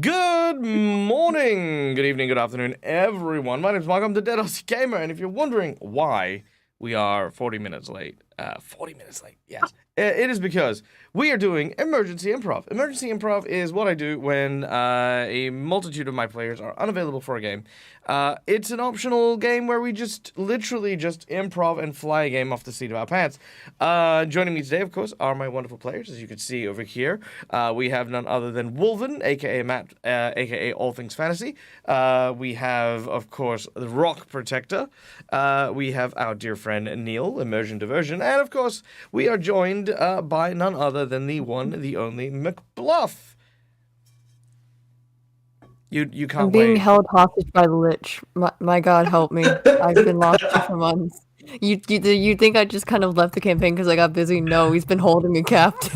Good morning, good evening, good afternoon, everyone. My name is Mark. I'm the Dead Aussie Gamer, and if you're wondering why we are 40 minutes late, 40 minutes late, yes, it is because we are doing Emergency Improv. Emergency Improv is what I do when a multitude of my players are unavailable for a game. It's an optional game where we just literally just improv and fly a game off the seat of our pants. Joining me today, of course, are my wonderful players, as you can see over here. We have none other than Wolven, aka Matt, aka All Things Fantasy. We have, of course, the Rock Protector. We have our dear friend Neil, Immersion Diversion, and of course, we are joined by none other than the one, the only McBluff. You I'm can't being wait. held hostage by the Lich. My God, help me! I've been lost for months. You think I just kind of left the campaign because I got busy? No, he's been holding me captive.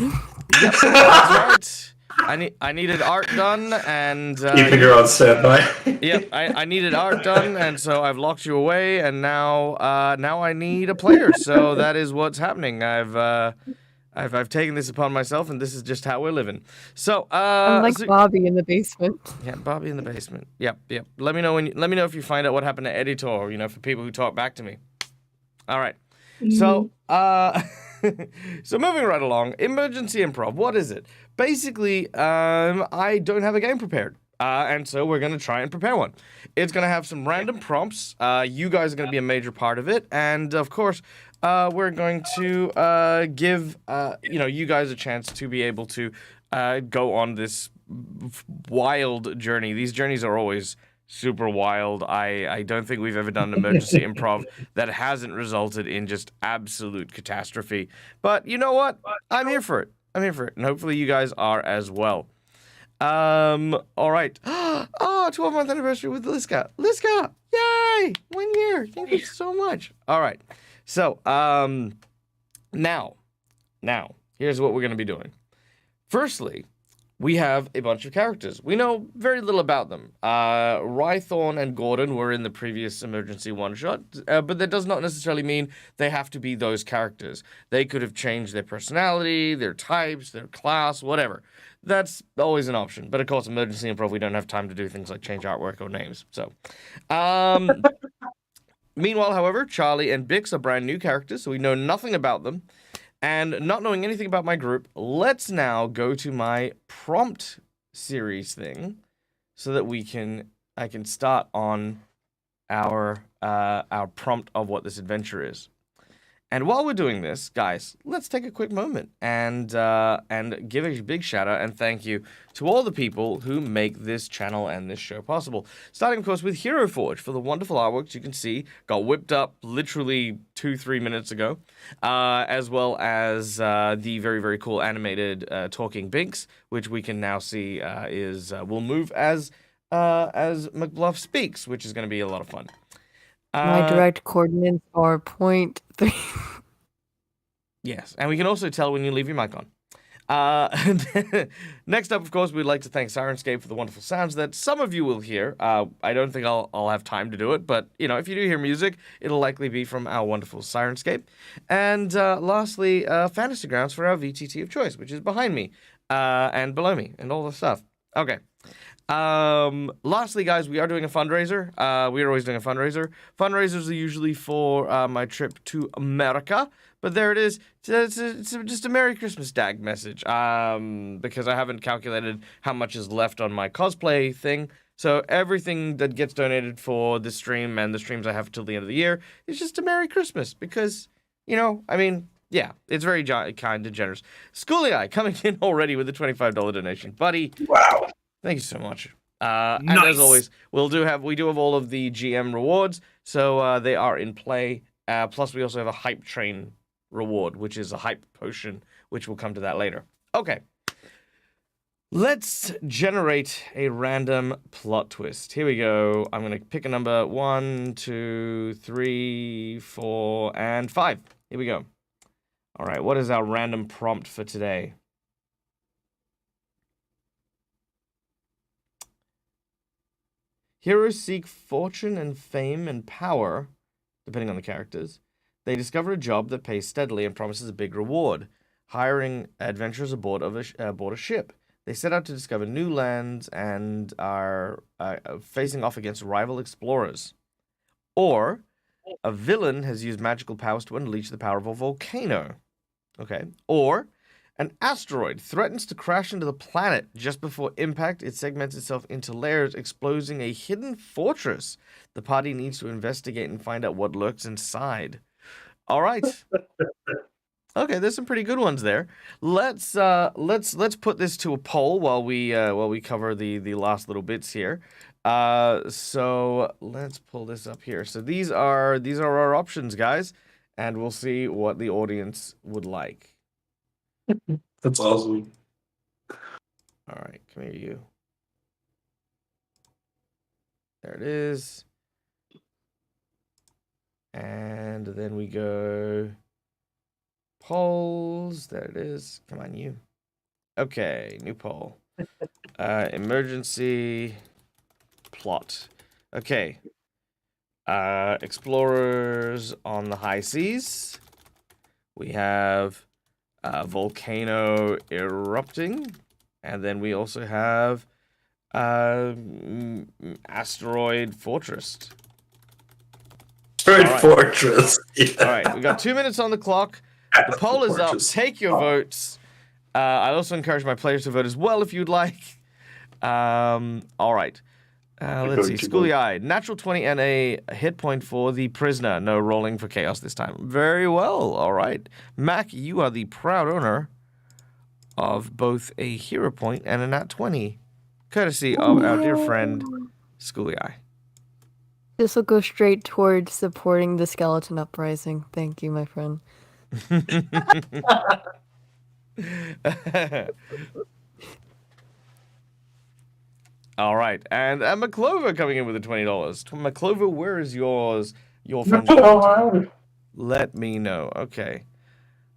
Yep, that's right. I needed art done, and Keeping her on standby. yep, I needed art done, and so I've locked you away, and now I need a player. So that is what's happening. I've taken this upon myself, and this is just how we're living. So I'm like so, Bobby in the basement. yeah, Bobby in the basement. Yep. Let me know let me know if you find out what happened to Editor. For people who talk back to me. All right. So so moving right along, emergency improv. What is it? Basically, I don't have a game prepared. And so we're going to try and prepare one. It's going to have some random prompts. You guys are going to be a major part of it. And, of course, we're going to give, you guys a chance to be able to go on this wild journey. These journeys are always super wild. I don't think we've ever done an emergency improv that hasn't resulted in just absolute catastrophe. But you know what? I'm here for it. And hopefully you guys are as well. All right. 12-month anniversary with Liska. Liska! Yay! 1 year. Thank you so much. All right. So, now, here's what we're going to be doing. Firstly, we have a bunch of characters. We know very little about them. Rythorn and Gordon were in the previous emergency one-shot, but that does not necessarily mean they have to be those characters. They could have changed their personality, their types, their class, whatever. That's always an option. But of course, emergency improv, we don't have time to do things like change artwork or names. So, meanwhile, however, Charlie and Bix are brand new characters, so we know nothing about them. And not knowing anything about my group, let's now go to my prompt series thing so that I can start on our prompt of what this adventure is. And while we're doing this, guys, let's take a quick moment and give a big shout out and thank you to all the people who make this channel and this show possible. Starting, of course, with Hero Forge for the wonderful artworks you can see got whipped up literally 2-3 minutes ago, as well as the very, very cool animated talking Binks, which we can now see will move as McBluff speaks, which is going to be a lot of fun. My direct coordinates are 0.3. Yes, and we can also tell when you leave your mic on. Next up, of course, we'd like to thank Sirenscape for the wonderful sounds that some of you will hear. I don't think I'll have time to do it, but, if you do hear music, it'll likely be from our wonderful Sirenscape. And lastly, Fantasy Grounds for our VTT of choice, which is behind me and below me and all the stuff. Okay. Lastly, guys, we are doing a fundraiser. We are always doing a fundraiser. Fundraisers are usually for my trip to America, but there it is. It's just a Merry Christmas Dag message. Because I haven't calculated how much is left on my cosplay thing. So everything that gets donated for the stream and the streams I have till the end of the year is just a Merry Christmas because, yeah, it's very kind and generous. Schooly Eye coming in already with a $25 donation. Buddy. Wow. Thank you so much. And as always, we do have all of the GM rewards, so they are in play. Plus, we also have a hype train reward, which is a hype potion, which we'll come to that later. Okay. Let's generate a random plot twist. Here we go. I'm going to pick a number 1, 2, 3, 4, and 5. Here we go. All right, what is our random prompt for today? Heroes seek fortune and fame and power, depending on the characters. They discover a job that pays steadily and promises a big reward, hiring adventurers aboard a ship. They set out to discover new lands and are facing off against rival explorers. Or a villain has used magical powers to unleash the power of a volcano. Okay. Or an asteroid threatens to crash into the planet. Just before impact, it segments itself into layers, exposing a hidden fortress. The party needs to investigate and find out what lurks inside. All right. Okay, there's some pretty good ones there. Let's put this to a poll while we cover the last little bits here. So let's pull this up here. So these are our options, guys, and we'll see what the audience would like. That's awesome. All right, come here, you. There it is. And then we go polls. There it is. Come on, you. Okay, new poll. Emergency plot. Okay. Explorers on the high seas. We have volcano erupting. And then we also have asteroid fortress. Fortress. Yeah. All right, we got 2 minutes on the clock. The poll is up. Take your votes. I also encourage my players to vote as well if you'd like. All right. Let's see. Schooly Eye. Natural 20 and a hit point for the prisoner. No rolling for chaos this time. Very well. All right. Mac, you are the proud owner of both a hero point and a nat 20. Courtesy of our dear friend, Schooly Eye. This will go straight towards supporting the skeleton uprising. Thank you, my friend. All right, and McClover coming in with the $20. McClover, where is yours? Your fund? Let me know. Okay.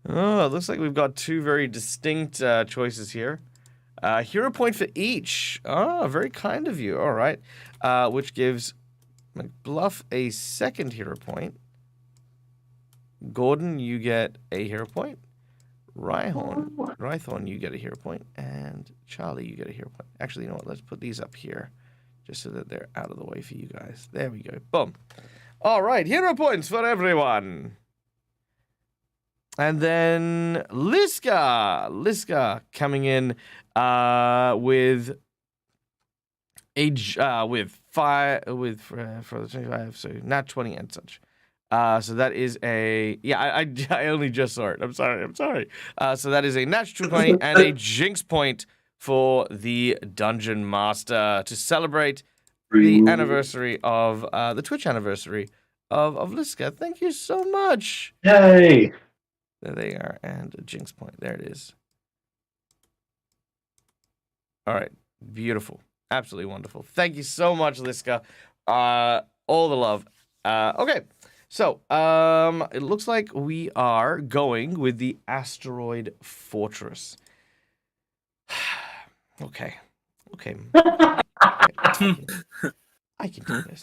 Oh, it looks like we've got two very distinct choices here. Hero point for each. Oh, very kind of you. All right. Which gives McBluff a second hero point. Gordon, you get a hero point. Rhythorn, you get a hero point. And Charlie, you get a hero point. Actually, you know what? Let's put these up here just so that they're out of the way for you guys. There we go. Boom. All right. Hero points for everyone. And then Liska coming in with for the 25, so nat 20 and such. So that is a I only just saw it. I'm sorry. So that is a natural 20 and a jinx point for the Dungeon Master to celebrate the anniversary of the Twitch anniversary of Liska. Thank you so much. Yay! There they are, and a jinx point. There it is. All right, beautiful, absolutely wonderful. Thank you so much, Liska. All the love. Okay, so it looks like we are going with the asteroid fortress. Okay. I can do this.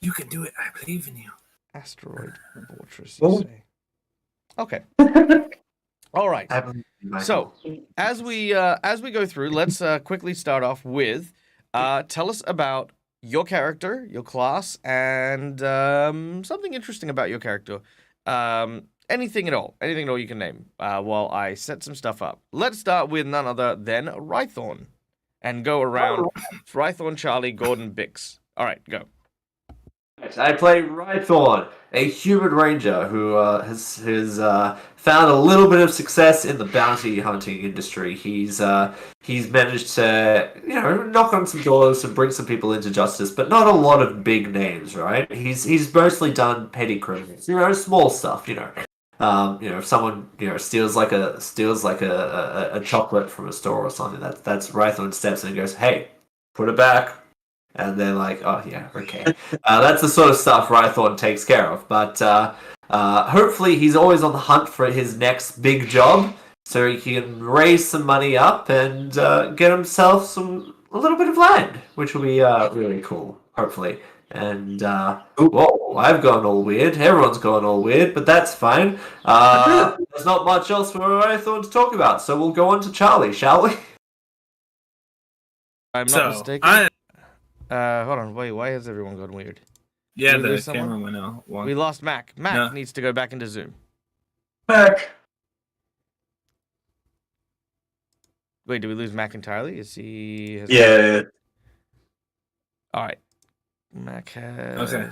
You can do it. I believe in you. Asteroid fortress, you say? Okay. All right. So, as we go through, let's quickly start off with tell us about your character, your class, and something interesting about your character. Anything at all you can name. While I set some stuff up. Let's start with none other than Rhythorn, and go around. Rhythorn, Charlie, Gordon, Bix. All right, go. I play Rhythorn, a human ranger who has found a little bit of success in the bounty hunting industry. He's managed to knock on some doors and bring some people into justice, but not a lot of big names, right? He's mostly done petty criminals, small stuff, if someone steals like a chocolate from a store or something, that's Rhythorn steps in and goes, hey, put it back. And they're like, oh, yeah, okay. That's the sort of stuff Rhythorn takes care of. But hopefully he's always on the hunt for his next big job so he can raise some money up and get himself a little bit of land, which will be really cool, hopefully. And whoa, I've gone all weird. Everyone's gone all weird, but that's fine. There's not much else for I thought to talk about, so we'll go on to Charlie, shall we? I'm not mistaken. Hold on, wait, why has everyone gone weird? Yeah, Did we the lose someone? camera went out. Well, We lost Mac. Mac No. needs to go back into Zoom. Back. Wait, did we lose Mac entirely? Is he? Yeah. All right. Mac has. Okay.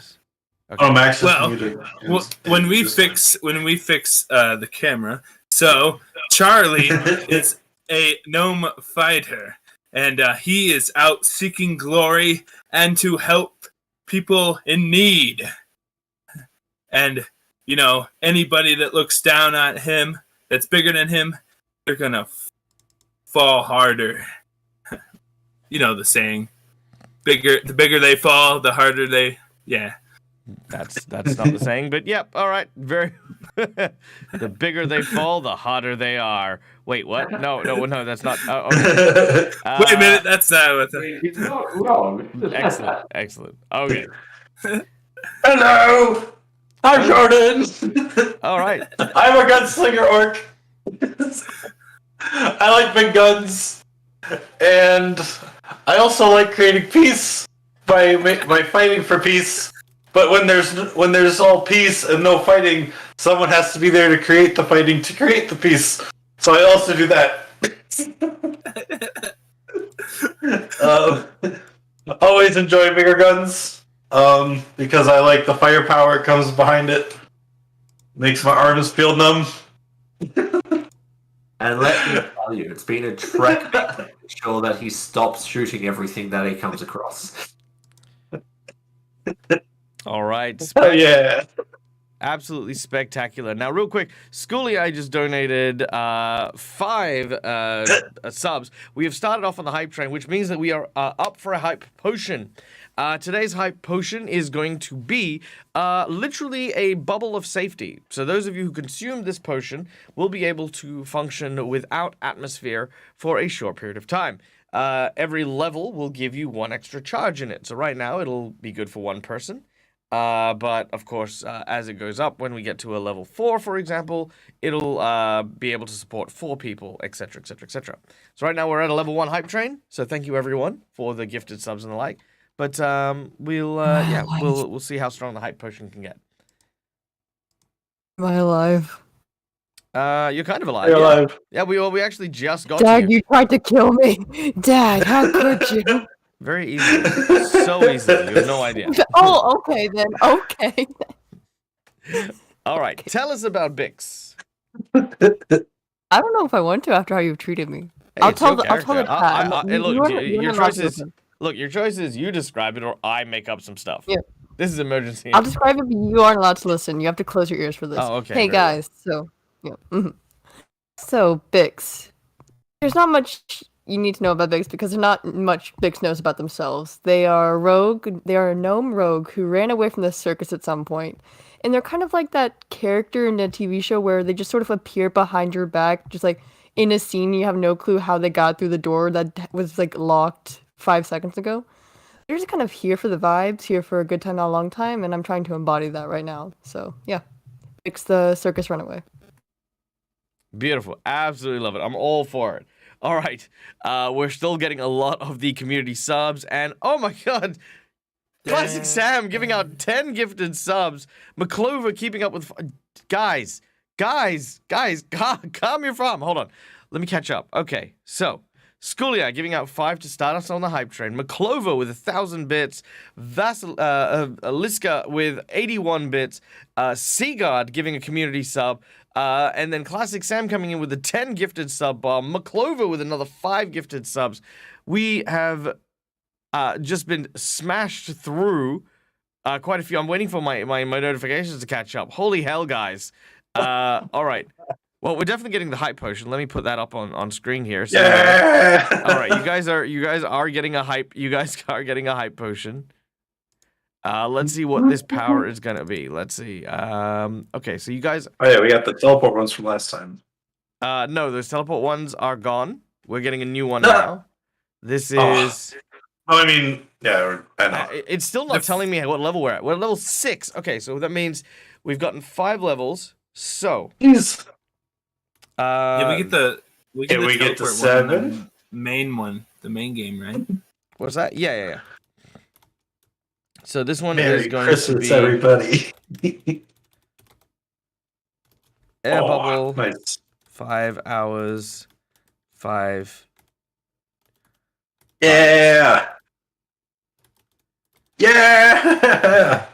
Oh, Max is Well, muted. when we fix the camera, so Charlie is a gnome fighter, and he is out seeking glory and to help people in need. And anybody that looks down at him, that's bigger than him, they're gonna fall harder. You know the saying: the bigger they fall, the harder they. Yeah. That's not the saying, but yep. All right. Very. The bigger they fall, the hotter they are. Wait, what? No, that's not. Okay. Wait a minute, that's not what. He's not wrong. Excellent. Okay. Hello! I'm Jordan! All right. I'm a gunslinger orc. I like big guns. And I also like creating peace by fighting for peace. But when there's all peace and no fighting, someone has to be there to create the fighting to create the peace. So I also do that. Always enjoy bigger guns. Because I like the firepower it comes behind it. Makes my arms feel numb. And let me tell you, it's been a trek to ensure that he stops shooting everything that he comes across. All right. Oh yeah. Absolutely spectacular. Now, real quick, Schoolie, I just donated 5 subs. We have started off on the hype train, which means that we are up for a hype potion. Today's hype potion is going to be literally a bubble of safety. So those of you who consume this potion will be able to function without atmosphere for a short period of time. Every level will give you 1 extra charge in it. So right now, it'll be good for 1 person. But of course, as it goes up, when we get to a level 4, for example, it'll be able to support 4 people, etc., etc., etc. So right now we're at a level 1 hype train. So thank you everyone for the gifted subs and the like. But we'll see how strong the hype potion can get. Am I alive? You're kind of alive. You're yeah. alive. Yeah, we actually just got Dad, you. you tried to kill me. Dad, how could you? Very easily. So easily. You have no idea. Oh, okay then. Okay. All right. Tell us about Bix. I don't know if I want to after how you've treated me. Hey, I'll it's tell your the character. chat. Hey, look, your choice is listen. look. Your choice is you describe it or I make up some stuff. Yeah. This is emergency. I'll describe it, but you aren't allowed to listen. You have to close your ears for this. Oh, okay, Hey very well. guys, so yeah. So Bix, there's not much you need to know about Bix because there's not much Bix knows about themselves. They are a rogue. They are a gnome rogue who ran away from the circus at some point, and they're kind of like that character in a TV show where they just sort of appear behind your back, just like in a scene. You have no clue how they got through the door that was like locked 5 seconds ago. They're just kind of here for the vibes, here for a good time, not a long time, and I'm trying to embody that right now. So yeah, Bix the circus runaway. Beautiful. Absolutely love it. I'm all for it. All right. We're still getting a lot of the community subs, and oh my god, Classic Sam giving out 10 gifted subs. McClover keeping up with guys, calm your farm. Hold on. Let me catch up. Okay, so Schoolia giving out 5 to start us on the hype train. McClover with 1,000 bits. Liska with 81 bits. Seagard giving a community sub. And then Classic Sam coming in with a 10 gifted sub bomb. McClover with another 5 gifted subs. We have just been smashed through quite a few. I'm waiting for my notifications to catch up. Holy hell, guys. All right. Well, we're definitely getting the hype potion. Let me put that up on screen here. So, Yeah. all right, you guys are getting a hype. You guys are getting a hype potion. Let's see what this power is gonna be. Let's see. Okay, so you guys. Oh yeah, we got the teleport ones from last time. No, those teleport ones are gone. We're getting a new one now. This is I mean, yeah, I know. It's still not telling me what level we're at. We're at level 6. Okay, so that means we've gotten 5 levels. So, Jeez. Yeah, we get the Can we get to teleport one, 7? the main game, right? what's that? Yeah. So this one is Merry going Christmas, to be everybody. air bubble, Nice. 5 hours, 5. Yeah. Yeah.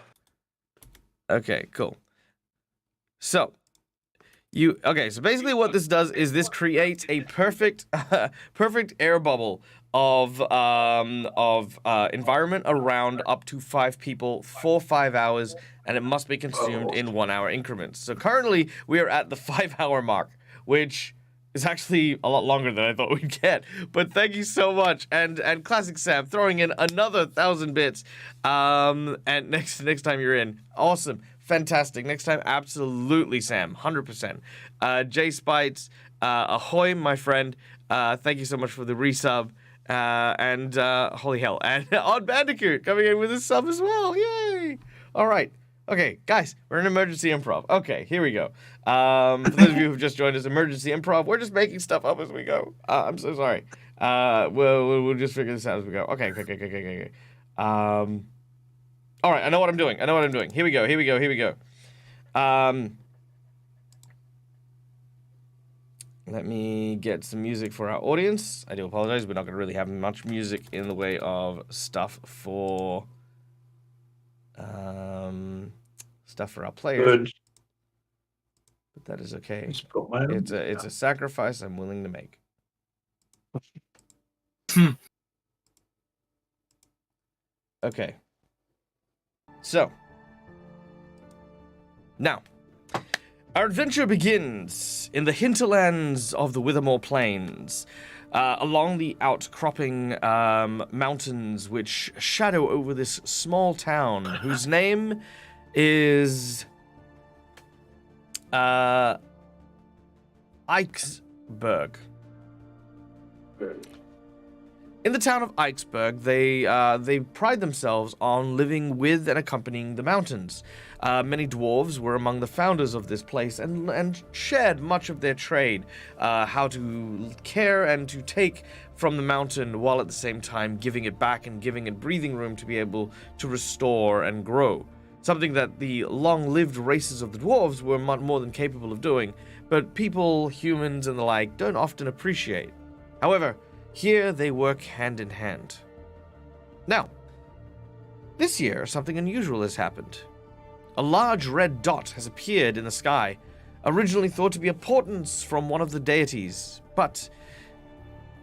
Okay, cool. So so basically what this does is this creates a perfect perfect air bubble of environment around up to 5 people for 5 hours, and it must be consumed in 1 hour increments. So currently we are at the 5-hour mark, which is actually a lot longer than I thought we'd get. But thank you so much, and Classic Sam throwing in another 1,000 bits. And next time you're in, awesome. Fantastic. Next time, absolutely, Sam. 100%. Jay Spites, ahoy, my friend. Thank you so much for the resub. And holy hell. And Odd Bandicoot coming in with a sub as well. Yay. All right. Okay, guys, we're in emergency improv. Okay, here we go. For those of you who've just joined us, emergency improv, we're just making stuff up as we go. I'm so sorry. We'll just figure this out as we go. Okay. All right, I know what I'm doing. Here we go. Let me get some music for our audience. I do apologize. We're not going to really have much music in the way of stuff for our players. Good. But that is okay. Just put mine- It's a sacrifice I'm willing to make. Okay. So, now, our adventure begins in the hinterlands of the Withermore Plains, along the outcropping mountains which shadow over this small town, whose name is Eichsburg. In the town of Eichsburg, they pride themselves on living with and accompanying the mountains. Many dwarves were among the founders of this place and shared much of their trade, how to care and to take from the mountain while at the same time giving it back and giving it breathing room to be able to restore and grow. Something that the long-lived races of the dwarves were more than capable of doing, but people, humans, and the like don't often appreciate. However, here they work hand in hand. Now, this year something unusual has happened. A large red dot has appeared in the sky, originally thought to be a portent from one of the deities, but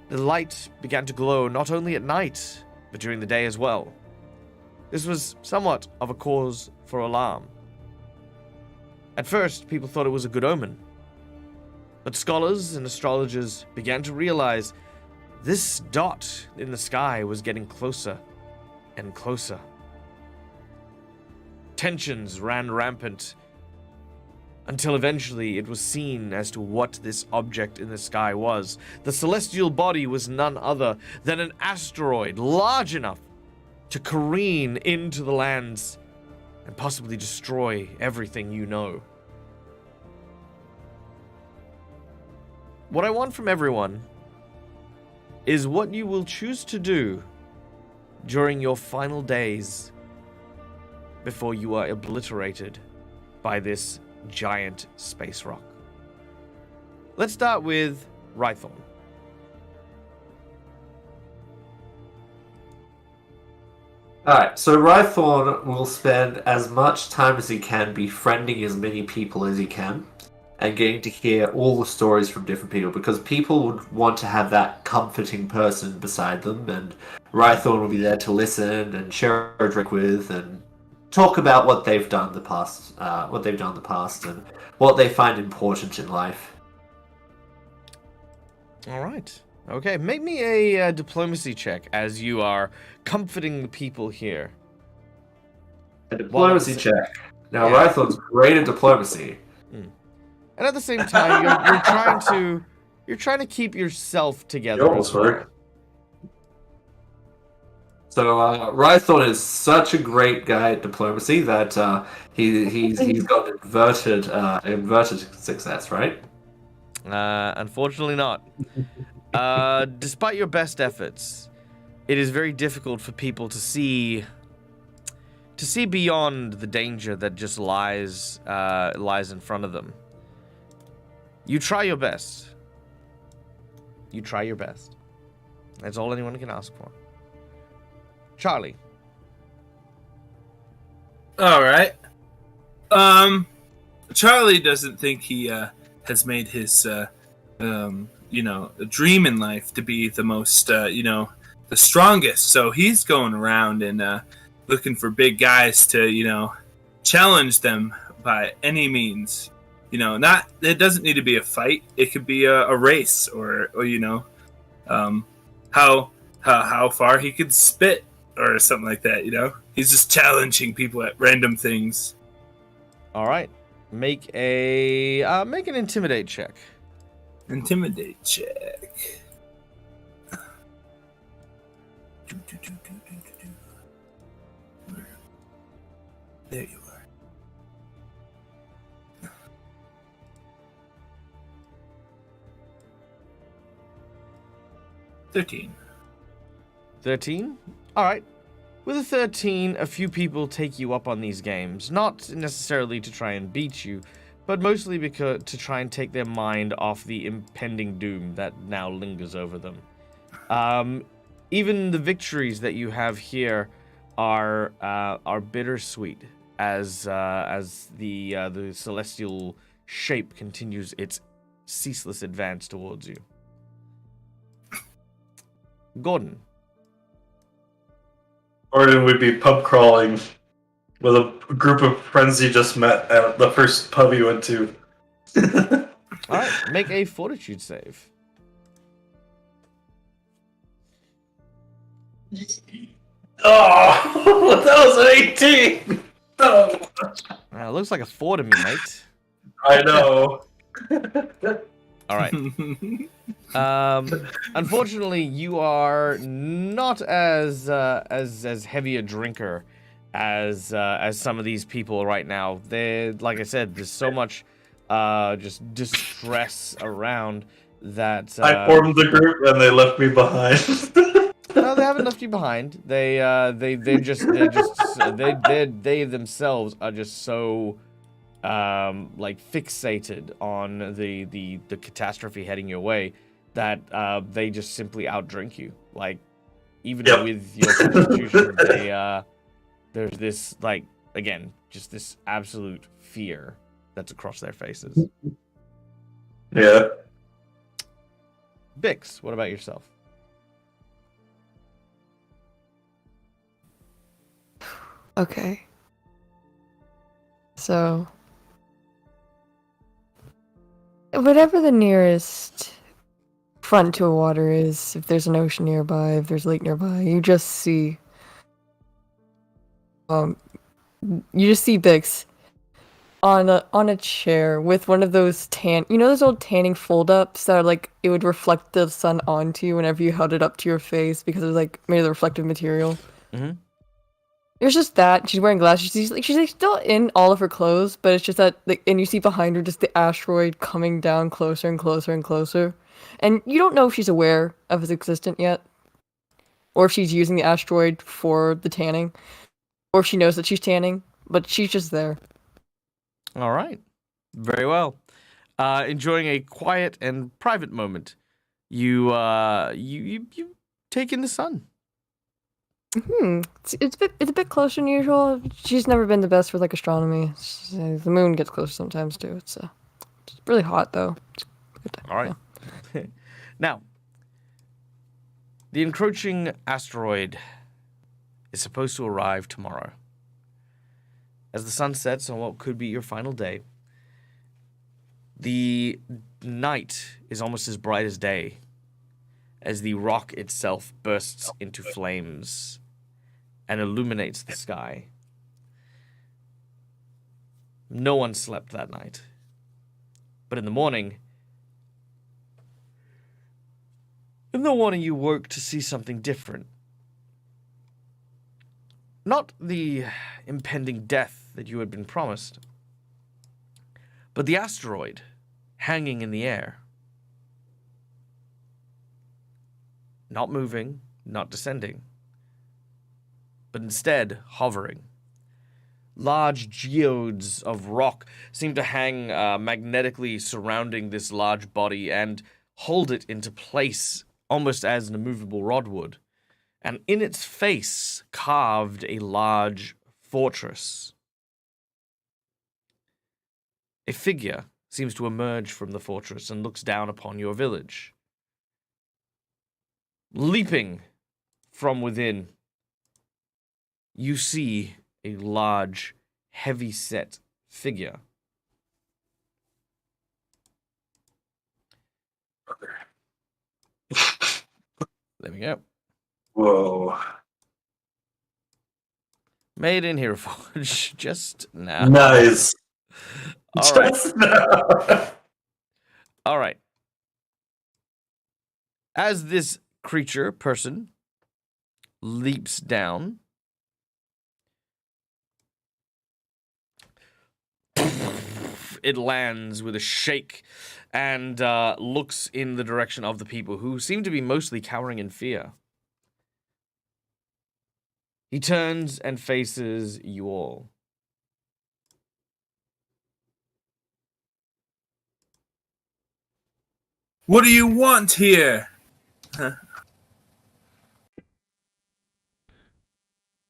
the light began to glow not only at night, but during the day as well. This was somewhat of a cause for alarm. At first, people thought it was a good omen, but scholars and astrologers began to realize this dot in the sky was getting closer and closer. Tensions ran rampant until eventually it was seen as to what this object in the sky was. The celestial body was none other than an asteroid large enough to careen into the lands and possibly destroy everything you know. What I want from everyone is what you will choose to do during your final days before you are obliterated by this giant space rock. Let's start with Rythorn. Alright, so Rythorn will spend as much time as he can befriending as many people as he can and getting to hear all the stories from different people, because people would want to have that comforting person beside them, and Rythorn will be there to listen and share a drink with and talk about what they've done in the past, and what they find important in life. All right. Okay, make me a diplomacy check as you are comforting the people here. A diplomacy check. Now, Yeah. Rythorn's great at diplomacy. And at the same time, you're trying to keep yourself together. You almost as well. work. So Rhythorn is such a great guy at diplomacy that he's got inverted success, right? Unfortunately not. Despite your best efforts, it is very difficult for people to see beyond the danger that just lies in front of them. You try your best. You try your best. That's all anyone can ask for. Charlie. All right. Charlie doesn't think he has made his dream in life to be the most the strongest. So he's going around and looking for big guys to challenge them by any means. Not it doesn't need to be a fight. It could be a race or how far he could spit or something like that. He's just challenging people at random things. All right. Make an intimidate check. Intimidate check. There you are. 13. 13? All right. With a 13, a few people take you up on these games, not necessarily to try and beat you, but mostly because to try and take their mind off the impending doom that now lingers over them. Even the victories that you have here are bittersweet as the celestial shape continues its ceaseless advance towards you. Gordon. Gordon would be pub crawling with a group of friends he just met at the first pub he went to. Alright, make a fortitude save. Oh, that was an 18! Oh. It looks like a 4 to me, mate. I know. Alright. Unfortunately, you are not as heavy a drinker as some of these people right now. Like I said, there's so much just distress around that I formed the group and they left me behind. No, they haven't left you behind. They themselves are just so fixated on the catastrophe heading your way that they just simply outdrink you. Like, even with your constitution, there's this just this absolute fear that's across their faces. Yeah. Bix, what about yourself? Okay. So, whatever the nearest front to a water is, if there's an ocean nearby, if there's a lake nearby, you just see Bix on a chair with one of those those old tanning fold-ups that are like it would reflect the sun onto you whenever you held it up to your face because it was like made of the reflective material. Mm-hmm. There's just that. She's wearing glasses. She's still in all of her clothes, but it's just that, and you see behind her just the asteroid coming down closer and closer and closer. And you don't know if she's aware of its existence yet, or if she's using the asteroid for the tanning, or if she knows that she's tanning, but she's just there. All right. Very well. Enjoying a quiet and private moment. You take in the sun. It's a bit closer than usual. She's never been the best with astronomy. The moon gets closer sometimes too. It's really hot though. All right. Yeah. Now, the encroaching asteroid is supposed to arrive tomorrow. As the sun sets on what could be your final day, the night is almost as bright as day, as the rock itself bursts into flames and illuminates the sky. No one slept that night. But in the morning, you woke to see something different. Not the impending death that you had been promised, but the asteroid hanging in the air. Not moving, not descending, but instead hovering. Large geodes of rock seem to hang magnetically surrounding this large body and hold it into place almost as an immovable rod would. And in its face carved a large fortress. A figure seems to emerge from the fortress and looks down upon your village. Leaping from within, you see a large, heavy-set figure. There we go. Whoa. Made in Hero Forge just now. Nice. All right. Just now. All right. As this creature, person, leaps down, it lands with a shake and looks in the direction of the people who seem to be mostly cowering in fear. He turns and faces you all. What do you want here?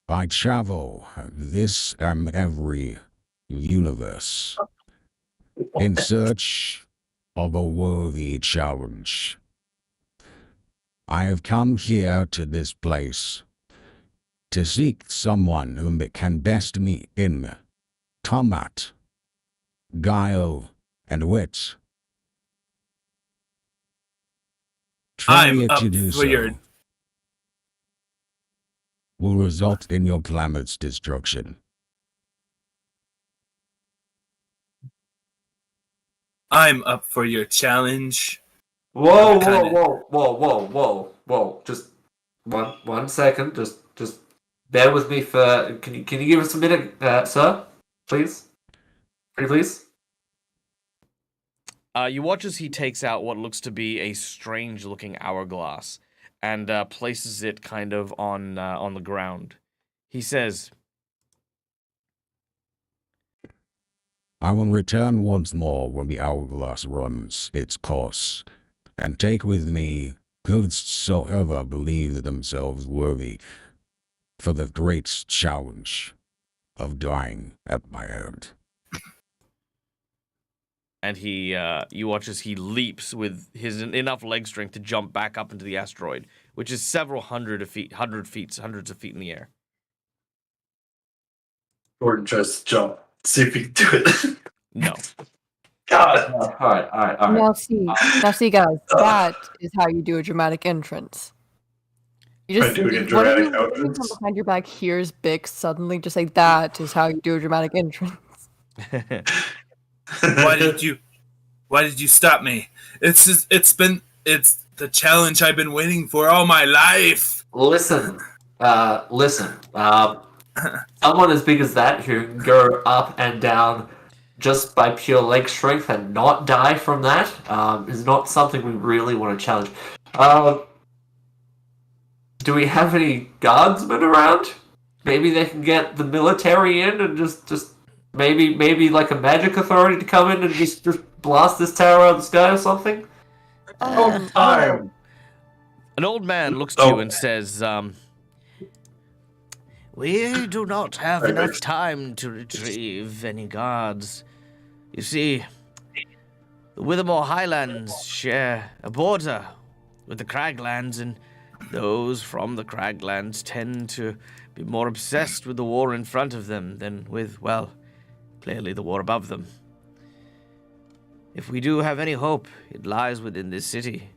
I travel this and every universe in search of a worthy challenge. I have come here to this place to seek someone whom it can best meet in combat, guile, and wit. I'm Failure up to do for so your- will result in your planet's destruction. I'm up for your challenge. Whoa, What kind whoa. Just one second. Just bear with me for. Can you give us a minute, sir? Please. Pretty please. You watch as he takes out what looks to be a strange-looking hourglass and places it kind of on the ground. He says, I will return once more when the hourglass runs its course, and take with me whosoever believe themselves worthy for the great challenge of dying at my hand. and you watch as he leaps with his enough leg strength to jump back up into the asteroid, which is several hundreds of feet in the air. Gordon tries to jump. See if he can do it. No. God. All right. Now see, guys, that is how you do a dramatic entrance. You By just doing a what if dramatic you- what if entrance? from behind your back hears Bix suddenly just like that is how you do a dramatic entrance. Why did you stop me? It's the challenge I've been waiting for all my life. Listen. Someone as big as that who can go up and down just by pure leg strength and not die from that is not something we really want to challenge. Do we have any guardsmen around? Maybe they can get the military in and just maybe like a magic authority to come in and just blast this tower out of the sky or something? Time. An old man looks to you and says, we do not have enough time to retrieve any guards. You see, the Withermore Highlands share a border with the Craglands, and those from the Craglands tend to be more obsessed with the war in front of them than with, well, clearly the war above them. If we do have any hope, it lies within this city.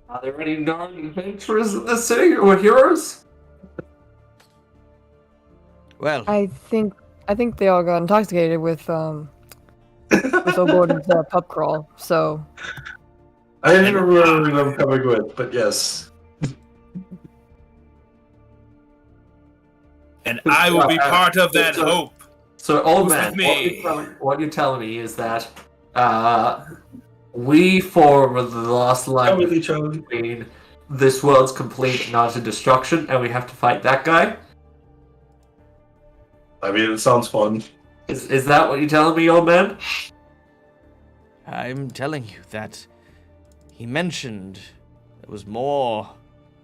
Are there any non-adventurers in this city or heroes? Well, I think they all got intoxicated with O'Gordon's pub crawl. So I didn't remember them coming with, but yes. and I will be part of that hope. So, old Who's man, with me? what you're telling me is that we form the last line Come with each other. between this world's complete and utter destruction, and we have to fight that guy? I mean, it sounds fun. Is that what you're telling me, old man? I'm telling you that he mentioned there was more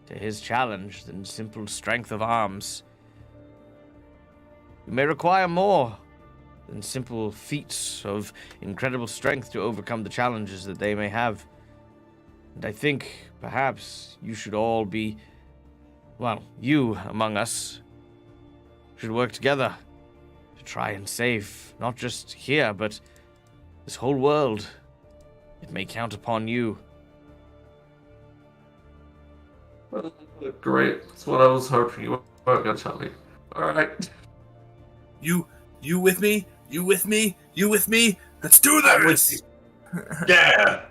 to his challenge than simple strength of arms. You may require more than simple feats of incredible strength to overcome the challenges that they may have. And I think perhaps you should all be, well, you among us should work together to try and save not just here, but this whole world. It may count upon you. Great. That's what I was hoping you weren't going to tell me. Alright. You with me? You with me? You with me? Let's do this! Yeah!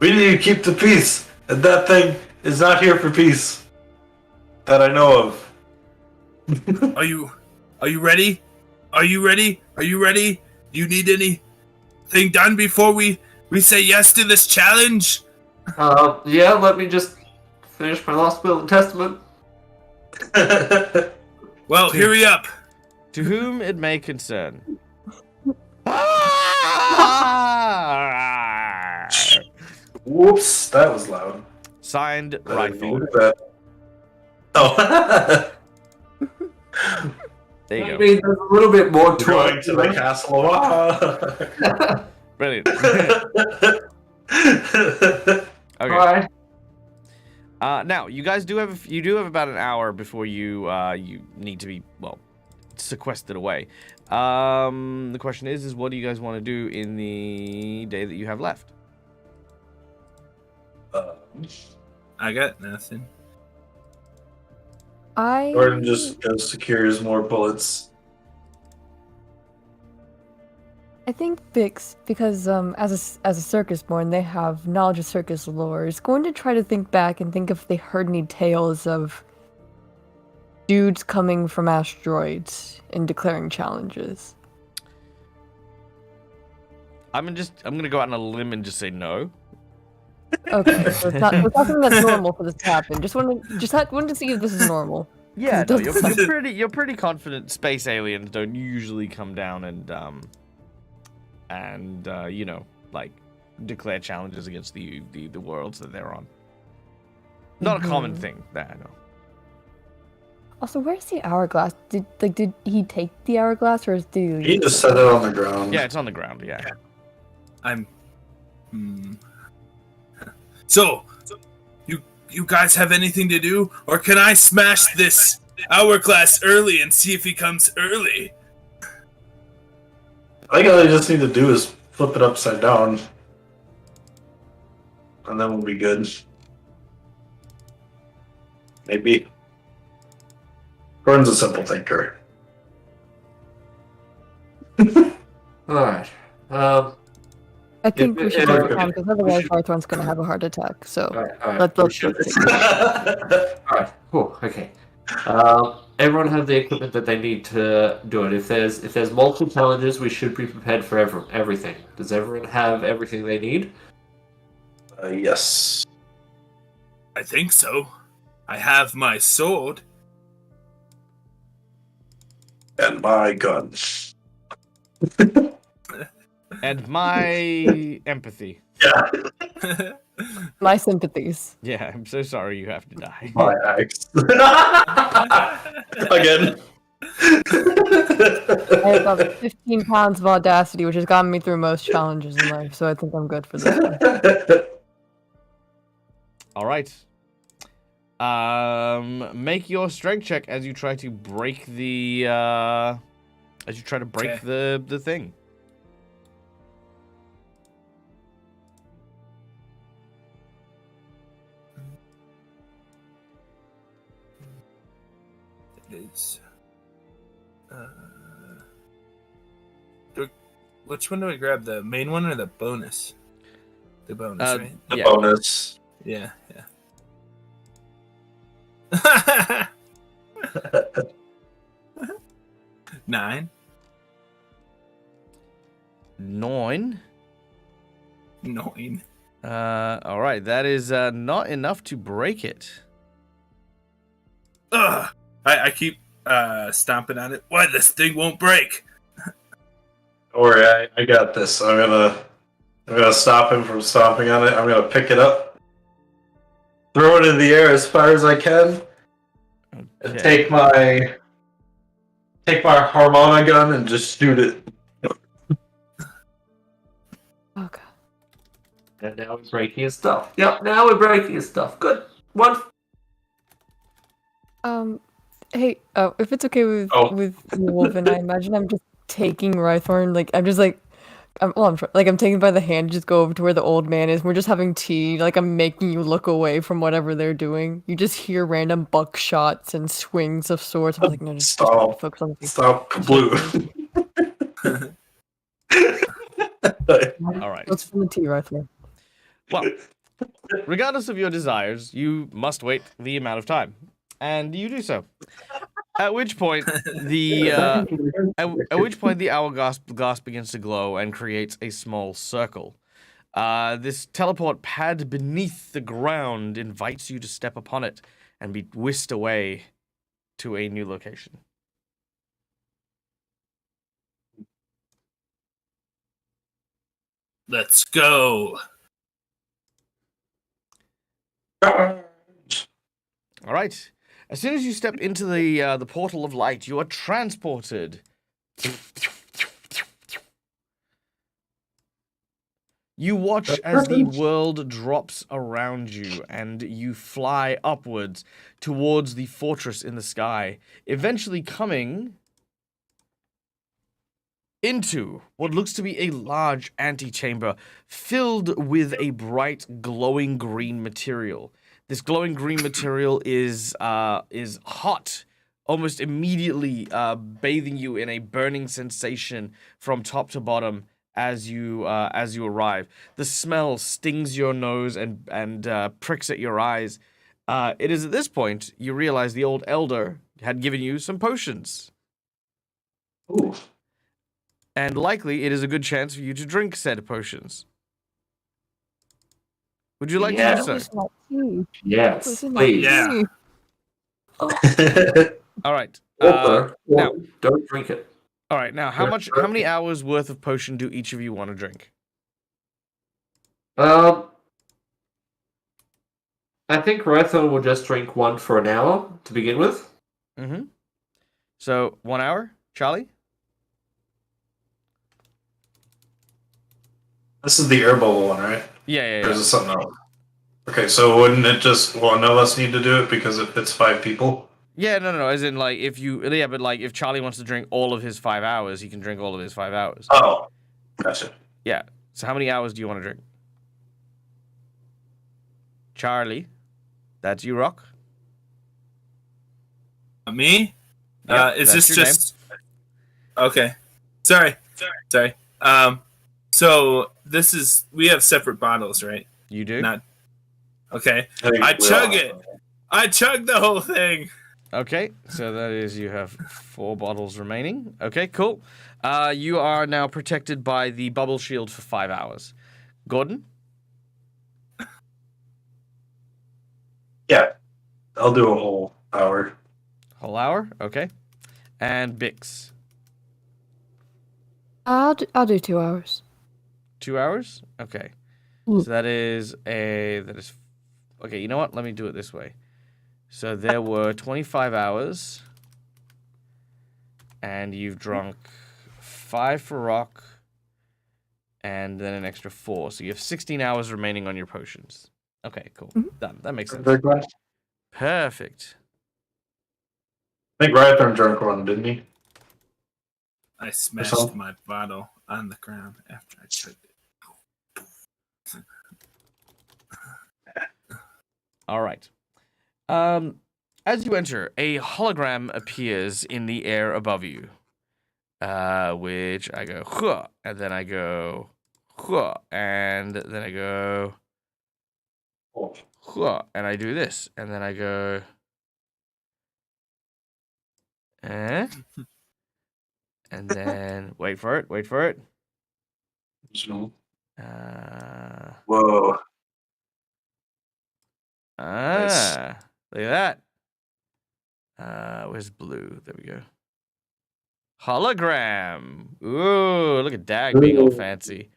We need to keep the peace, and that thing is not here for peace. That I know of. Are you ready? Are you ready? Are you ready? Do you need anything done before we say yes to this challenge? Yeah, let me just finish my last will and testament. Well, hurry up. To whom it may concern. Whoops, that was loud. Signed, I didn't mean Rifle. that. Oh. There you I go. mean, there's a little bit more to Going it. to the castle. Brilliant. Okay. Alright. Now you guys do have about an hour before you need to be sequestered away. The question is what do you guys want to do in the day that you have left? I got nothing. Gordon just secures more bullets. I think Bix, because as a circus born, they have knowledge of circus lore, is going to try to think back and think if they heard any tales of dudes coming from asteroids and declaring challenges. I'm gonna go out on a limb and just say no. Okay, so it's not something that's normal for this to happen. Wanted to see if this is normal. Yeah, It no, doesn't sound- you're pretty confident space aliens don't usually come down and declare challenges against the worlds that they're on. Not a common thing that I know. Also, where's the hourglass? Did he take the hourglass, or did He just set it on the ground. Yeah, it's on the ground. Yeah. I'm. So, you guys have anything to do, or can I smash this hourglass early and see if he comes early? I think all they just need to do is flip it upside down. And then we'll be good. Maybe. Gordon's a simple thinker. Alright. I think we should yeah, take time because otherwise Arthur's going to have a heart attack. So Alright. let's take it. Alright. Cool. Okay. Everyone have the equipment that they need to do it. If there's multiple challenges, we should be prepared for everything. Does everyone have everything they need? Yes. I think so. I have my sword. And my gun. And my empathy. Yeah. My sympathies. Yeah, I'm so sorry you have to die. My axe. Again. I have about 15 pounds of audacity, which has gotten me through most challenges in life, so I think I'm good for this one. All right. Make your strength check as you try to break the the thing. It's, which one do I grab? The main one or the bonus? The bonus, right? The Yeah. bonus. Yeah. 9. 9. 9. All right, that is not enough to break it. Ugh. I keep stomping on it. Why this thing won't break? Don't worry, I got this. I'm gonna stop him from stomping on it. I'm gonna pick it up, throw it in the air as far as I can, and Okay. take my harmonica gun and just shoot it. Oh god. And now we're breaking his stuff. Yep, now we're breaking his stuff. Good. One. Hey, if it's okay with Oh. with Wolven, I imagine I'm just taking Rythorn, like I'm just like, I'm taking by the hand, just go over to where the old man is. We're just having tea. Like I'm making you look away from whatever they're doing. You just hear random buckshots and swings of swords. I'm like, no, just Stop. focus on the tea. Stop, blue. All right. Focus on the tea, Rythorn. Well, regardless of your desires, you must wait the amount of time, and you do so. At which point, the hourglass glass begins to glow and creates a small circle. This teleport pad beneath the ground invites you to step upon it and be whisked away to a new location. Let's go. All right. As soon as you step into the portal of light, you are transported. You watch as the world drops around you, and you fly upwards towards the fortress in the sky, eventually coming into what looks to be a large antechamber filled with a bright, glowing green material. This glowing green material is hot, almost immediately bathing you in a burning sensation from top to bottom as you arrive. The smell stings your nose and pricks at your eyes. It is at this point you realize the old elder had given you some potions. Ooh. And likely it is a good chance for you to drink said potions. Would you like to do so? It's not tea. Yes, It's not please. Yeah. tea. All right. Walter, now- don't drink it. All right. Now, how many hours worth of potion do each of you want to drink? I think Rython will just drink one for an hour to begin with. Mm-hmm. So 1 hour, Charlie. This is the herbal one, right? Yeah. Or is it something else? Okay, so wouldn't it just none of us need to do it because it's 5 people? Yeah, no. As in, like, if Charlie wants to drink all of his 5 hours, he can drink all of his 5 hours. Oh, gotcha. Yeah. So how many hours do you want to drink? Charlie, that's you, Rock. Me? Yep, Is that's this your just okay? Sorry. So this is we have separate bottles, right? You do. Not okay. think I we chug all- it. I chug the whole thing. Okay, so that is you have 4 bottles remaining. Okay, cool. You are now protected by the bubble shield for 5 hours. Gordon? Yeah, I'll do a whole hour. Whole hour? Okay. And Bix? I'll do 2 hours. 2 hours? Okay. Mm. So that is okay, you know what? Let me do it this way. So there were 25 hours, and you've drunk 5 for Rock, and then an extra 4. So you have 16 hours remaining on your potions. Okay, cool. Done. That makes sense. I Perfect. think Rythorn drank one, didn't he? I smashed my bottle on the ground after I chugged it. All right. As you enter, a hologram appears in the air above you. Which I go, huh, and then I go, huh, and then I go, Oh. huh, and I do this, and then I go, And then wait for it. Wait for it. So- Ah, Whoa. look at that. Where's blue? There we go. Hologram. Ooh, look at Dag being all fancy.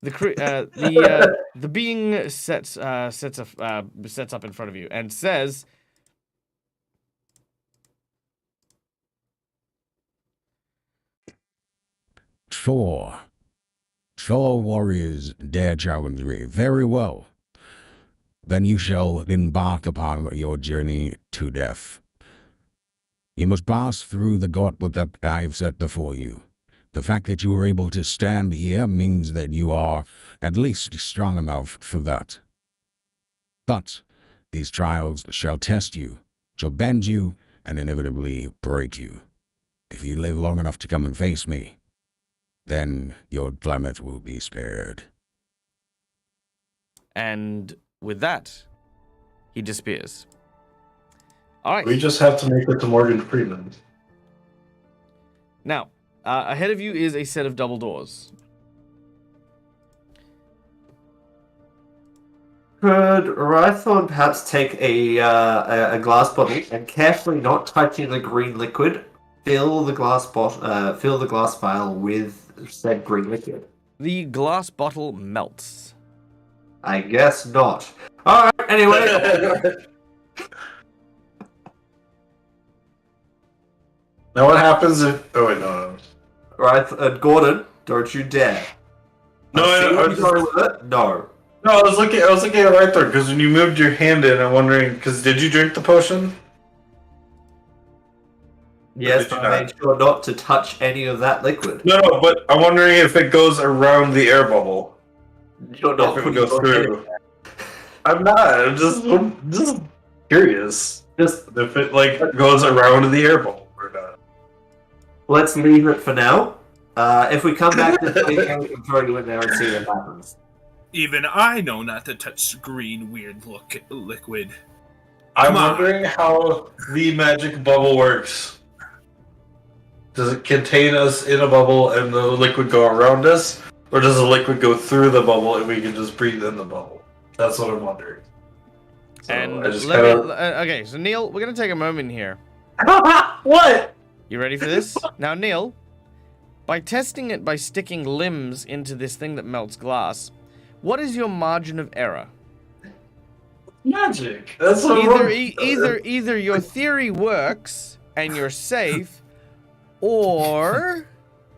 The being sets up in front of you and says, Sure. Warriors dare challenge me. Very well. Then you shall embark upon your journey to death. You must pass through the gauntlet that I've set before you. The fact that you are able to stand here means that you are at least strong enough for that. But these trials shall test you, shall bend you, and inevitably break you. If you live long enough to come and face me, then your planet will be spared. and with that, he disappears. All right. We just have to make it to Morgan Freeman. Now, ahead of you is a set of double doors. Could Rhythorn perhaps take a glass bottle and carefully, not touching the green liquid, fill the glass vial with said green liquid? The glass bottle melts. I guess not. All right. Anyway. Now what happens if... Oh, wait, no. Right, Gordon, don't you dare. No, I I see where you're going with it. No. No, I was looking at right there, because when you moved your hand in, I'm wondering, because did you drink the potion? Yes, Did you but I not? made sure not to touch any of that liquid. No, but I'm wondering if it goes around the air bubble. You're not If it putting goes your hand in through. I'm not, I'm just curious. Just If it, like, goes around the air bubble or not. let's leave it for now. If we come back this weekend, we can throw you in there and see what happens. Even I know not to touch green weird liquid. I'm Come on. wondering how the magic bubble works. Does it contain us in a bubble and the liquid go around us? Or does the liquid go through the bubble and we can just breathe in the bubble? That's what I'm wondering. So And I just let me. kinda... Okay, so Neil, we're gonna take a moment here. What? You ready for this? Now, Neil, by testing it by sticking limbs into this thing that melts glass, what is your margin of error? Magic. That's what Either your theory works and you're safe, or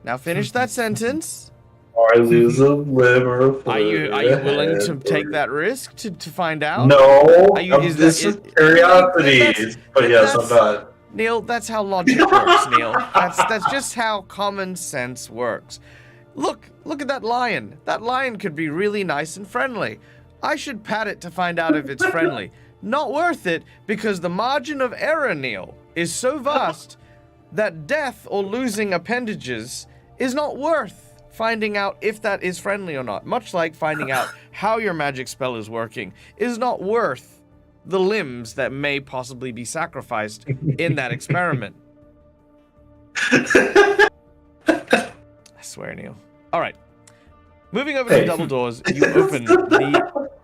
now finish that sentence. Or I lose a limb or a foot. Are you willing to take that risk to find out? No. Are you- is This that- is is- curiosity. that's- But yes, I'm that's- not. Neil, that's how logic works, Neil. That's just how common sense works. Look at that lion. That lion could be really nice and friendly. I should pat it to find out if it's friendly. Not worth it, because the margin of error, Neil, is so vast that death or losing appendages is not worth finding out if that is friendly or not. Much like finding out how your magic spell is working is not worth the limbs that may possibly be sacrificed in that experiment. I swear, Neil. All right. Moving over to the double doors,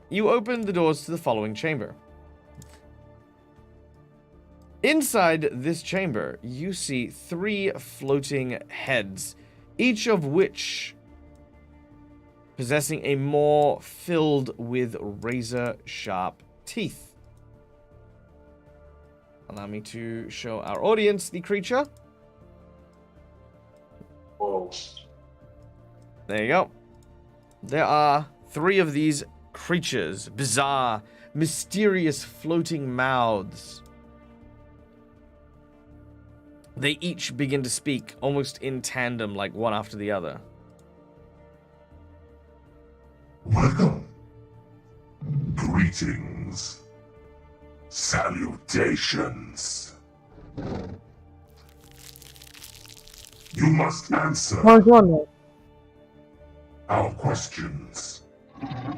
you open the doors to the following chamber. Inside this chamber, you see 3 floating heads, each of which possessing a maw filled with razor-sharp teeth. Allow me to show our audience the creature. Whoa. There you go. There are 3 of these creatures, bizarre, mysterious floating mouths. They each begin to speak almost in tandem, like one after the other. Welcome. Greetings. Salutations. You must answer our questions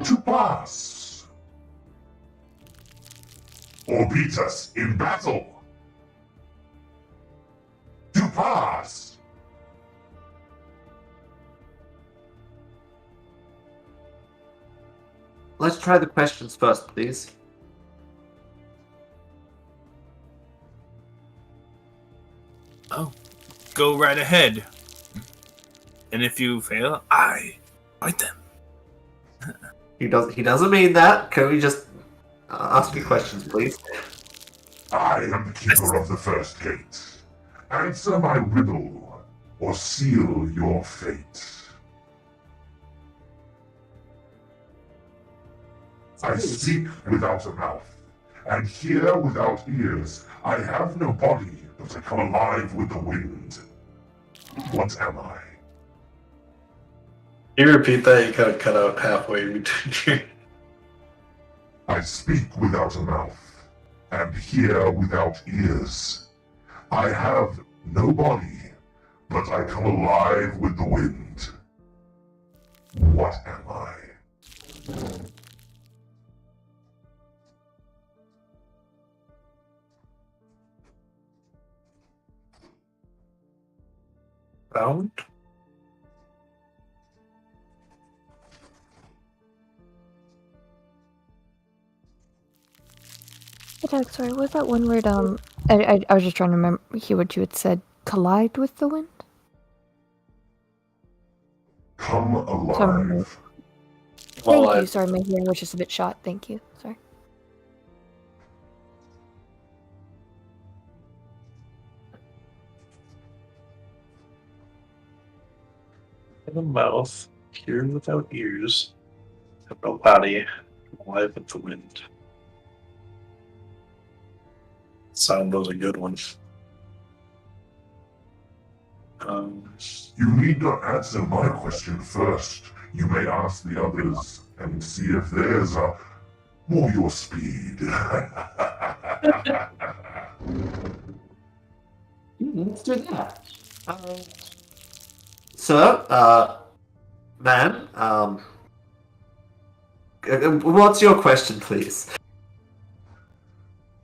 to pass or beat us in battle. let's try the questions first, please. Oh, go right ahead. And if you fail, I fight them. He doesn't mean that. Can we just ask me questions, please? I am the keeper of the first gate. Answer my riddle, or seal your fate. I speak without a mouth, and hear without ears. I have no body, but I come alive with the wind. What am I? Can you repeat that? You got cut out halfway between. I speak without a mouth, and hear without ears. I have no body, but I come alive with the wind. What am I? Round? Hey, Doug, sorry, what was that one word? I was just trying to remember hear what you had said. Collide with the wind. Come Sorry. alive. Thank you. Sorry, my hearing was just a bit shot. Thank you. Sorry. In the mouth, hear without ears, have no body, alive with the wind. Sound was a good one. You need not answer my question first. You may ask the others and see if theirs are more your speed. Let's do that. Sir, man, what's your question, please?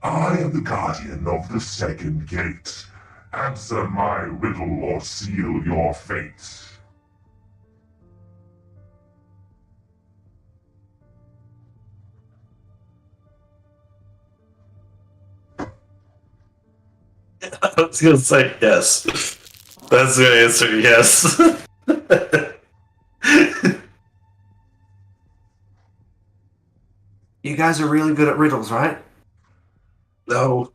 I am the guardian of the second gate. Answer my riddle or seal your fate. I was gonna say yes. That's the answer, yes. You guys are really good at riddles, right? No.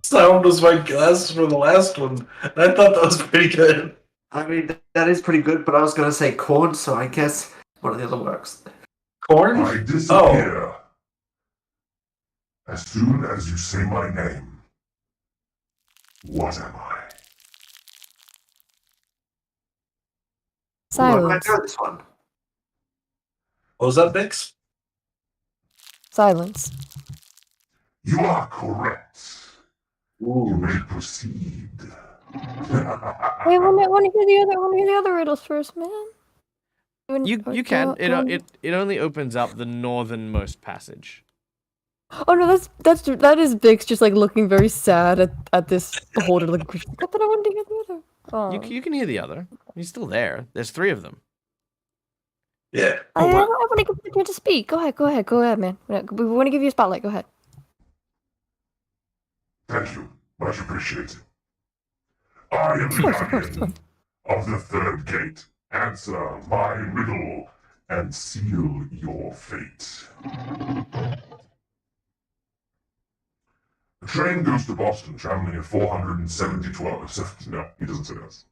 Sound was my guess for the last one. And I thought that was pretty good. I mean, that is pretty good, but I was gonna say corn, so I guess one of the other works. Corn? I disappear as soon as you say my name. What am I? Ooh, I might Silence. know this one. What was that, Bix? Silence. You are correct. You Ooh. may proceed. Wait, I want to hear the other. I want to hear the other riddles first, man. You can. It only opens up the northernmost passage. Oh no, that is Bix just like looking very sad at this beholder. Like, but then I wanted to hear the other. Oh. You can hear the other. He's still there. There's 3 of them. Yeah. I want to give you the chance to speak. Go ahead, man. We want to give you a spotlight. Go ahead. Thank you. Much appreciated. I am the course, of guardian of the third gate. Answer my riddle and seal your fate. The train goes to Boston, traveling at 472 hours. No, he doesn't say this.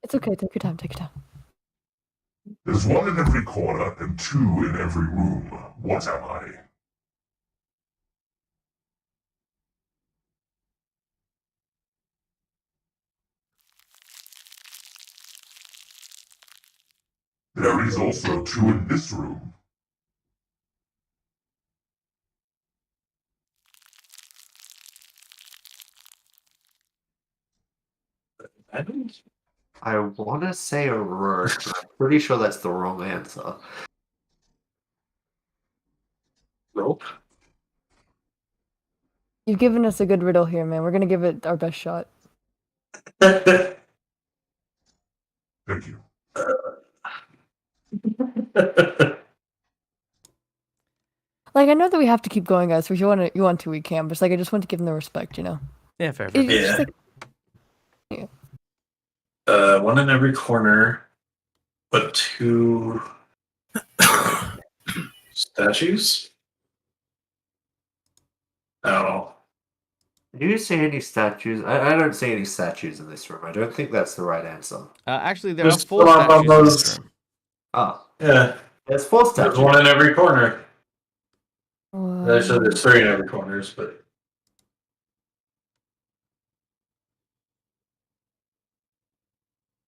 It's okay. Take your time. Take your time. There's 1 in every corner and 2 in every room. What am I? There is also 2 in this room. I want to say a word, but I'm pretty sure that's the wrong answer. Rope. You've given us a good riddle here, man. We're gonna give it our best shot. Thank you. Like, I know that we have to keep going, guys. So if you want to, we can. But it's like I just want to give them the respect, you know. Yeah, fair. It's fair. just Yeah. like, One in every corner, but 2 statues? I don't know. Do you see any statues? I don't see any statues in this room. I don't think that's the right answer. Actually, there Just are 4 fill out all statues in this those- room. Ah, Yeah, there's 4 there's statues. one in every corner. There's 3 in every corners, but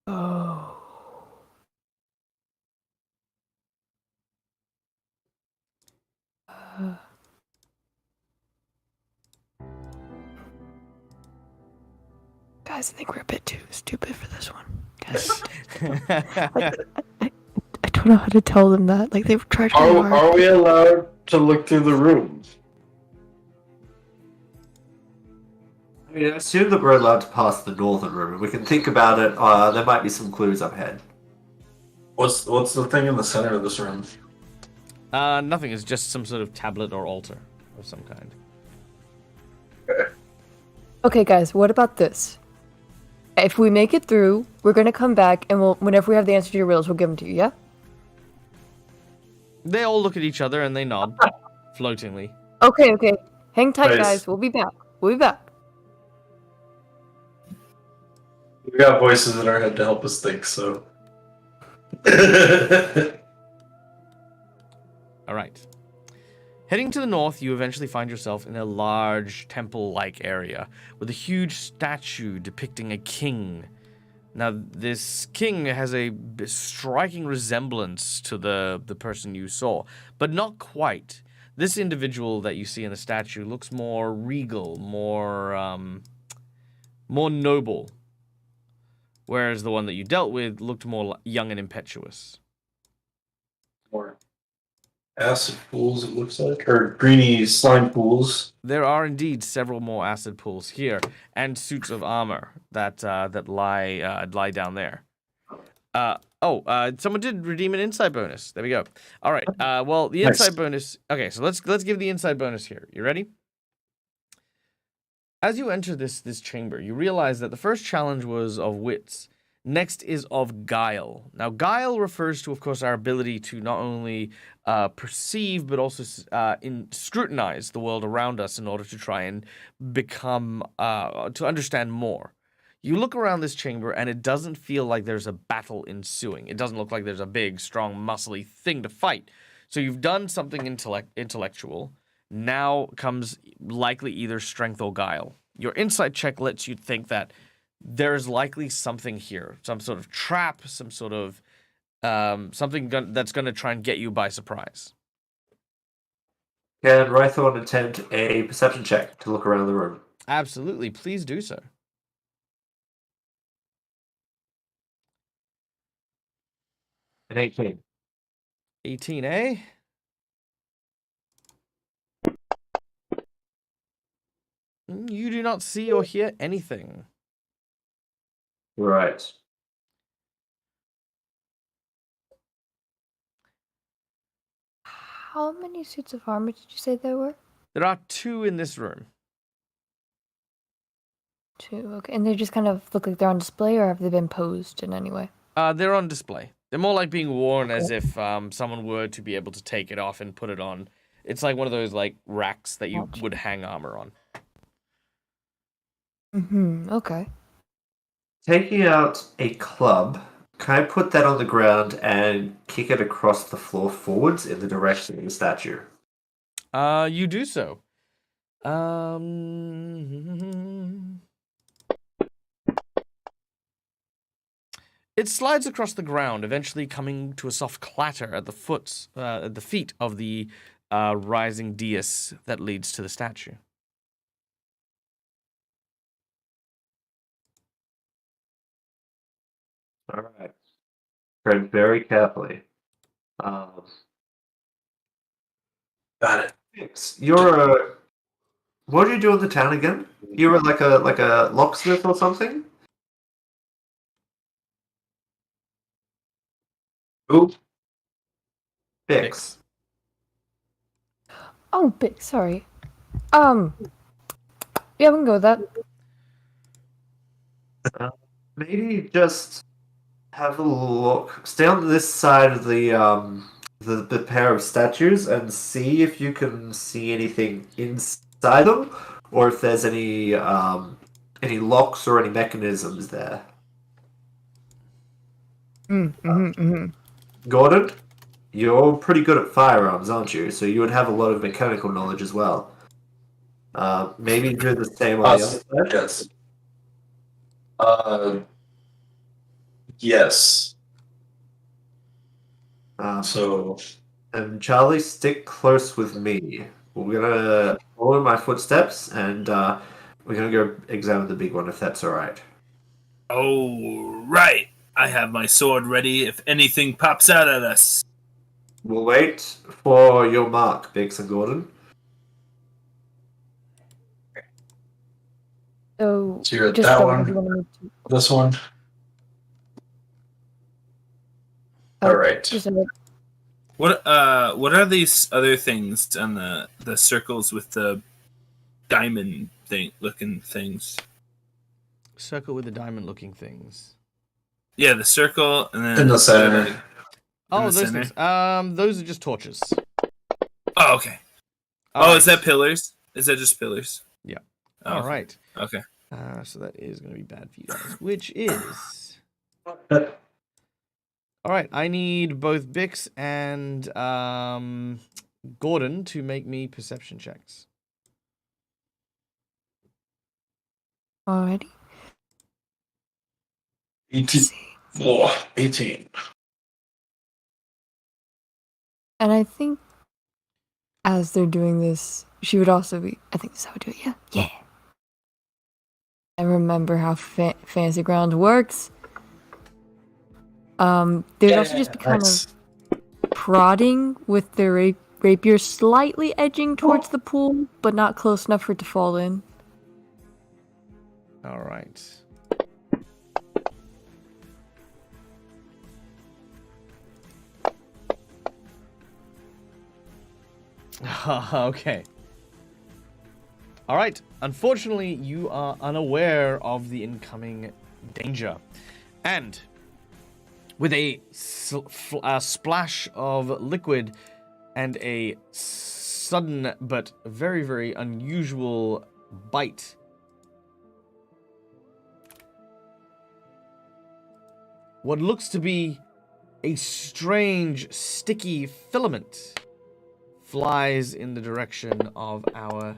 oh. Guys, I think we're a bit too stupid for this one. Guys, I don't know how to tell them that. Like, they've tried really hard. are we allowed to look through the rooms? I mean, I assume that we're allowed to pass the northern room. We can think about it. There might be some clues up ahead. What's the thing in the center of this room? Nothing. It's just some sort of tablet or altar of some kind. Okay, guys, what about this? If we make it through, we're gonna come back, and whenever we have the answer to your riddles, we'll give them to you. Yeah. They all look at each other and they nod, floatingly. Okay. Hang tight, Nice. guys. We'll be back. We'll be back. We got voices in our head to help us think, so. All right. Heading to the north, you eventually find yourself in a large temple-like area with a huge statue depicting a king. Now, this king has a striking resemblance to the person you saw, but not quite. This individual that you see in the statue looks more regal, more noble, whereas the one that you dealt with looked more young and impetuous. More acid pools, it looks like, or greeny slime pools. There are indeed several more acid pools here, and suits of armor that lie down there. Someone did redeem an insight bonus. There we go. All right. Well, the Nice. insight bonus. Okay, so let's give the insight bonus here. You ready? As you enter this chamber, you realize that the first challenge was of wits. Next is of guile. Now, guile refers to, of course, our ability to not only perceive, but also scrutinize the world around us in order to try and to understand more. You look around this chamber, and it doesn't feel like there's a battle ensuing. It doesn't look like there's a big, strong, muscly thing to fight. So you've done something intellectual. Now comes likely either strength or guile. Your insight check lets you think that there's likely something here, some sort of trap, some sort of something that's going to try and get you by surprise. Can Rythorn attempt a perception check to look around the room? Absolutely, please do so. An 18. 18, eh? You do not see or hear anything. Right. How many suits of armor did you say there were? There are 2 in this room. 2. Okay, and they just kind of look like they're on display, or have they been posed in any way? They're on display. They're more like being worn as if someone were to be able to take it off and put it on. It's like one of those like racks that you would hang armor on. Okay. Taking out a club, can I put that on the ground and kick it across the floor forwards in the direction of the statue? You do so. It slides across the ground, eventually coming to a soft clatter at the feet of the rising dais that leads to the statue. All right. Tread very carefully. Got it. You're a. What do you do in the town again? You're like a locksmith or something? Who? Bix. Oh, big. Sorry. Yeah, we can go with that. Maybe just have a look. Stay on this side of the pair of statues and see if you can see anything inside them, or if there's any locks or any mechanisms there. Gordon, you're pretty good at firearms, aren't you? So you would have a lot of mechanical knowledge as well. Maybe do the same on the other side. Yes. Yes. So And Charlie, stick close with me. We're gonna follow my footsteps, and we're gonna go examine the big one, if that's all right. Oh, right. I have my sword ready if anything pops out at us. We'll wait for your mark, Bix and Gordon. So, So you're at just that go one? wherever you want to move to. this one. Oh, All right. just a minute. What are these other things on the circles with the diamond thing looking things? Circle with the diamond-looking things. Yeah, the circle and then In the center. Oh, the those center? things. Those are just torches. Oh, okay. All right. Is that pillars? Is that just pillars? Yeah. Oh, All right. Okay. So that is going to be bad for you guys, which is... All right, I need both Bix and Gordon to make me perception checks. Alrighty. 18. Oh, 18. And I think as they're doing this, she would also be. I think this is how we do it. Yeah. Yeah. I remember how Fantasy Ground works. They'd also just be kind of prodding with their rapier slightly edging towards the pool, but not close enough for it to fall in. All right. Okay. All right. Unfortunately, you are unaware of the incoming danger. And with a splash of liquid and a sudden but very, very unusual bite, what looks to be a strange, sticky filament flies in the direction of our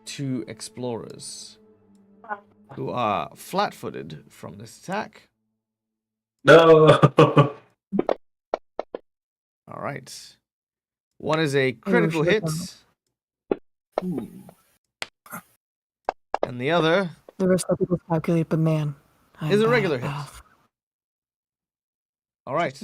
two explorers, who are flat-footed from this attack. No. All right. One is a critical hit, Ooh. and the other The rest of people calculate, but man, is a I'm regular bad. hit. All right.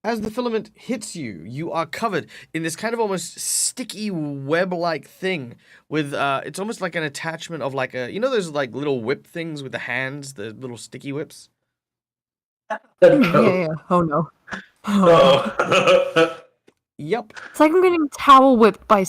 As the filament hits you, you are covered in this kind of almost sticky web-like thing with, it's almost like an attachment of like a, you know those like little whip things with the hands, the little sticky whips? Yeah. Oh no. Oh. Yep. It's like I'm getting towel whipped by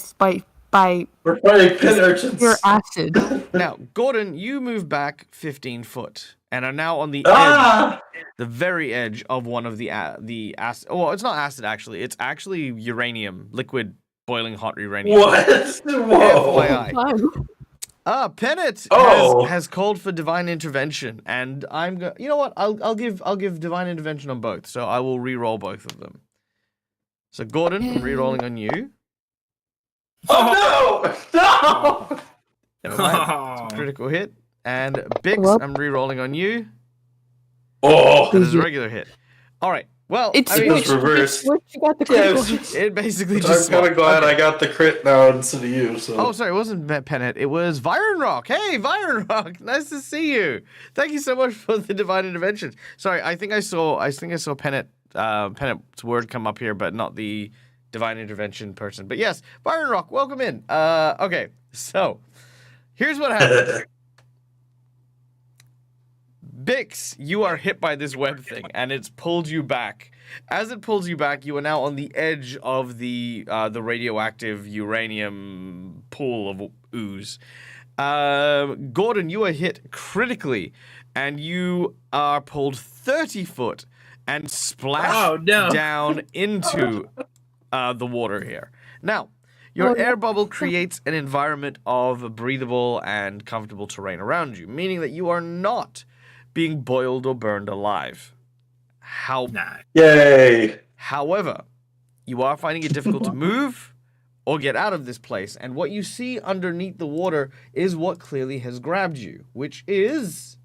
We're fighting pin urchins. pure acid. Now, Gordon, you move back 15 foot and are now on the Ah! edge, the very edge of one of the acid. Well, it's not acid actually. It's actually uranium, liquid, boiling hot uranium. What? Whoa. FYI. Pennant Oh. has called for divine intervention, and you know what? I'll give divine intervention on both. So I will re-roll both of them. So Gordon, I'm re-rolling on you. Oh no! No! Never mind. It's a critical hit. And Bix, Well- I'm re-rolling on you. Oh! That is a regular hit. All right. Well, It's I mean, was reversed. Which you got the Yeah, critical it's- hit. it basically I'm just. kind of glad okay. I got the crit now instead of you. So. Oh, sorry, it wasn't Pennant. It was Viren Rock. Hey, Viren Rock, nice to see you. Thank you so much for the divine intervention. Sorry, I think I saw Pennant, Pennant's word come up here, but not the divine intervention person. But yes, Viren Rock, welcome in. Okay, so here's what happened. Bix, you are hit by this web thing, and it's pulled you back. As it pulls you back, you are now on the edge of the radioactive uranium pool of ooze. Gordon, you are hit critically, and you are pulled 30 foot and splashed down into the water here. Now, your air bubble creates an environment of breathable and comfortable terrain around you, meaning that you are not being boiled or burned alive. Yay! However, you are finding it difficult to move or get out of this place, and what you see underneath the water is what clearly has grabbed you, which is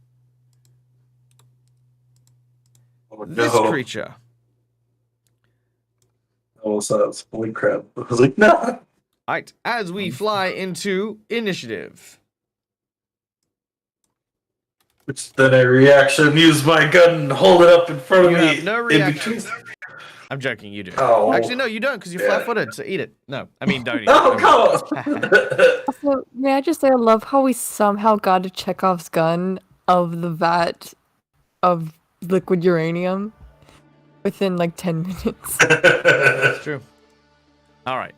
this creature. Holy crap. I was like, no! Alright, as we fly into initiative. Which then I reaction, use my gun, and hold it up in front of You me. have no in reaction. between. I'm joking, you do. Oh. Actually, no, you don't, because you're flat-footed, so eat it. No, I mean, don't eat Oh, it. come on! Also, may I just say I love how we somehow got to Chekhov's gun of the vat of liquid uranium within like 10 minutes. That's true. Alright.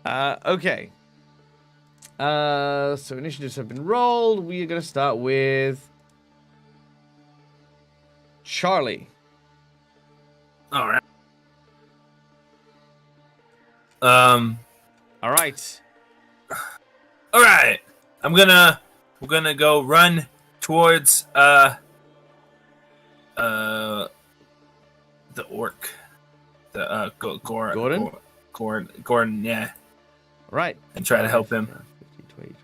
Okay. So initiatives have been rolled. We are going to start with Charlie. All right. All right. All right. We're gonna go run towards the orc. The Gordon? Gordon, yeah. Right. And try to help him. 50, 20.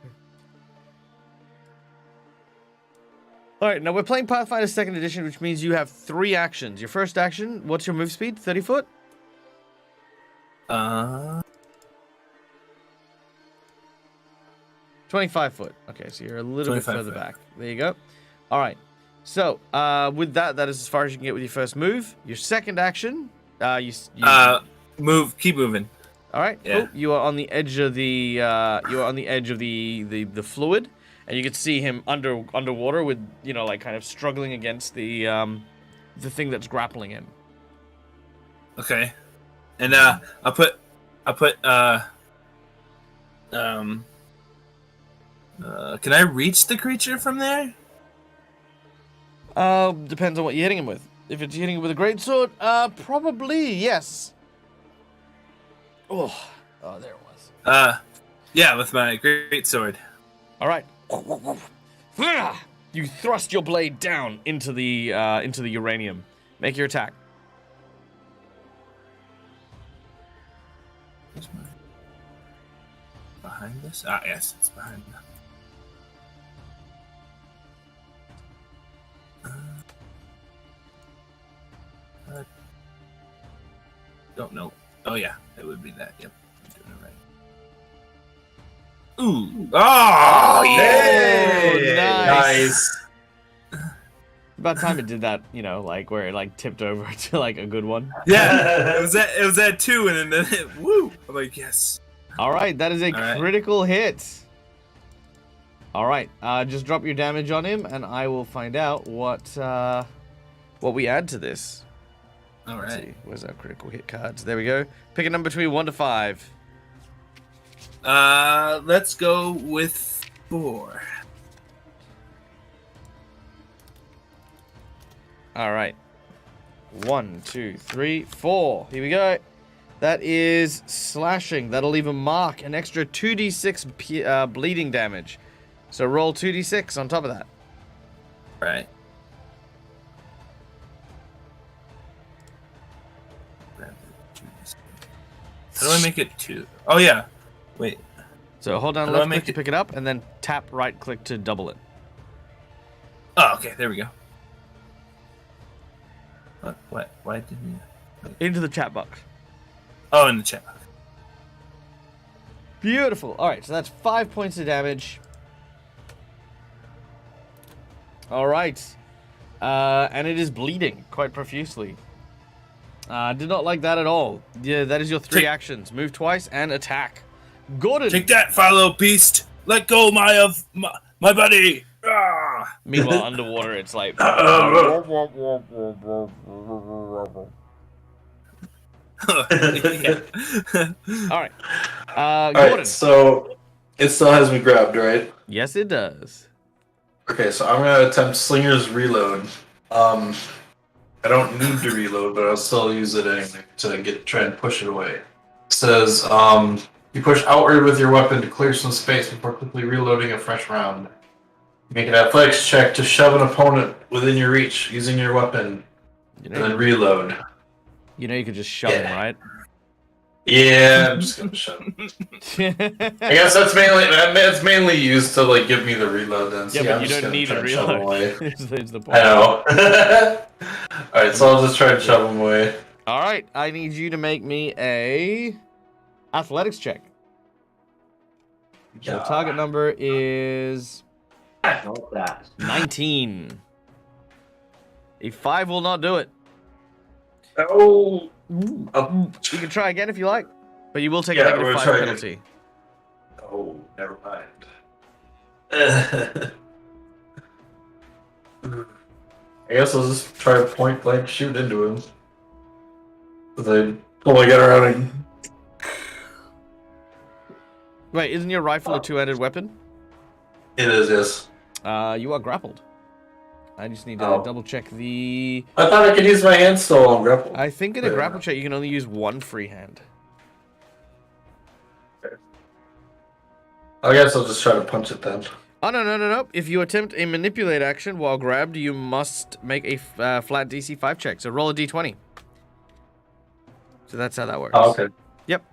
All right, now we're playing Pathfinder 2nd Edition, which means you have 3 actions. Your first action, what's your move speed? 30 foot? 25 foot. Okay, so you're a little bit further back. There you go. All right. So, with that is as far as you can get with your first move. Your second action, move. Keep moving. All right. Yeah. Cool. You are on the edge of the the fluid, and you can see him underwater with like kind of struggling against the thing that's grappling him. Okay. And I put can I reach the creature from there? Depends on what you're hitting him with. If it's hitting him with a greatsword, probably yes. Oh, there it was. Yeah, with my great sword. All right. You thrust your blade down into the uranium. Make your attack. Where's my... Behind this? Ah, yes, it's behind. Don't know. Oh yeah, it would be that. Yep, I'm doing it right. Ooh! Oh yeah! Nice. About time it did that, like where it tipped over to like a good one. Yeah, it was at 2, and then woo! I'm like, yes. All right, that is a critical hit. All right, just drop your damage on him, and I will find out what we add to this. All right. Let's see. Where's our critical hit cards? There we go. Pick a number between 1 to 5. Let's go with 4. All right. 1, 2, 3, 4. Here we go. That is slashing. That'll leave a mark, an extra 2d6 bleeding damage. So roll 2d6 on top of that. All right. How do I make it 2? Oh yeah. Wait. So hold down left click to pick it up, and then tap right click to double it. Oh, okay. There we go. What? Why didn't you? Wait. Into the chat box. Oh, in the chat box. Beautiful. All right, so that's 5 points of damage. All right. And it is bleeding quite profusely. Did not like that at all. Yeah, that is your 3 actions. Move twice and attack. Gordon. Take that, Philo Beast. Let go of my buddy. Ah! Meanwhile, underwater, it's like. Yeah. All right. All Gordon. right, so it still has me grabbed, right? Yes, it does. Okay, so I'm gonna attempt Slinger's reload. I don't need to reload, but I'll still use it anyway to try and push it away. It says, you push outward with your weapon to clear some space before quickly reloading a fresh round. Make an athletics check to shove an opponent within your reach using your weapon, You and then know, reload. you know you could just shove him, right? Yeah, I'm just gonna shove him. I guess that's mainly used to like give me the reload. Then Yeah, See, but I'm you just don't gonna need try a and shove him reload. away. Is the point. I know. All right, so I'll just try and shove him away. All right, I need you to make me a athletics check. So target number is Not that. 19. A 5 will not do it. Oh. You can try again if you like, but you will take Yeah, a negative we're 5 trying. penalty. Oh, never mind. I guess I'll just try to point blank shoot into him. Cause I pull my gun around and Wait, isn't your rifle a two-handed weapon? it is, yes. You are grappled. I just need to Oh. double check the. I thought I could use my hand still on grapple. I think in a Yeah. grapple check you can only use one free hand. I guess I'll just try to punch it then. Oh no! If you attempt a manipulate action while grabbed, you must make a flat DC 5 check. So roll a D20. So that's how that works. Oh, okay. Yep.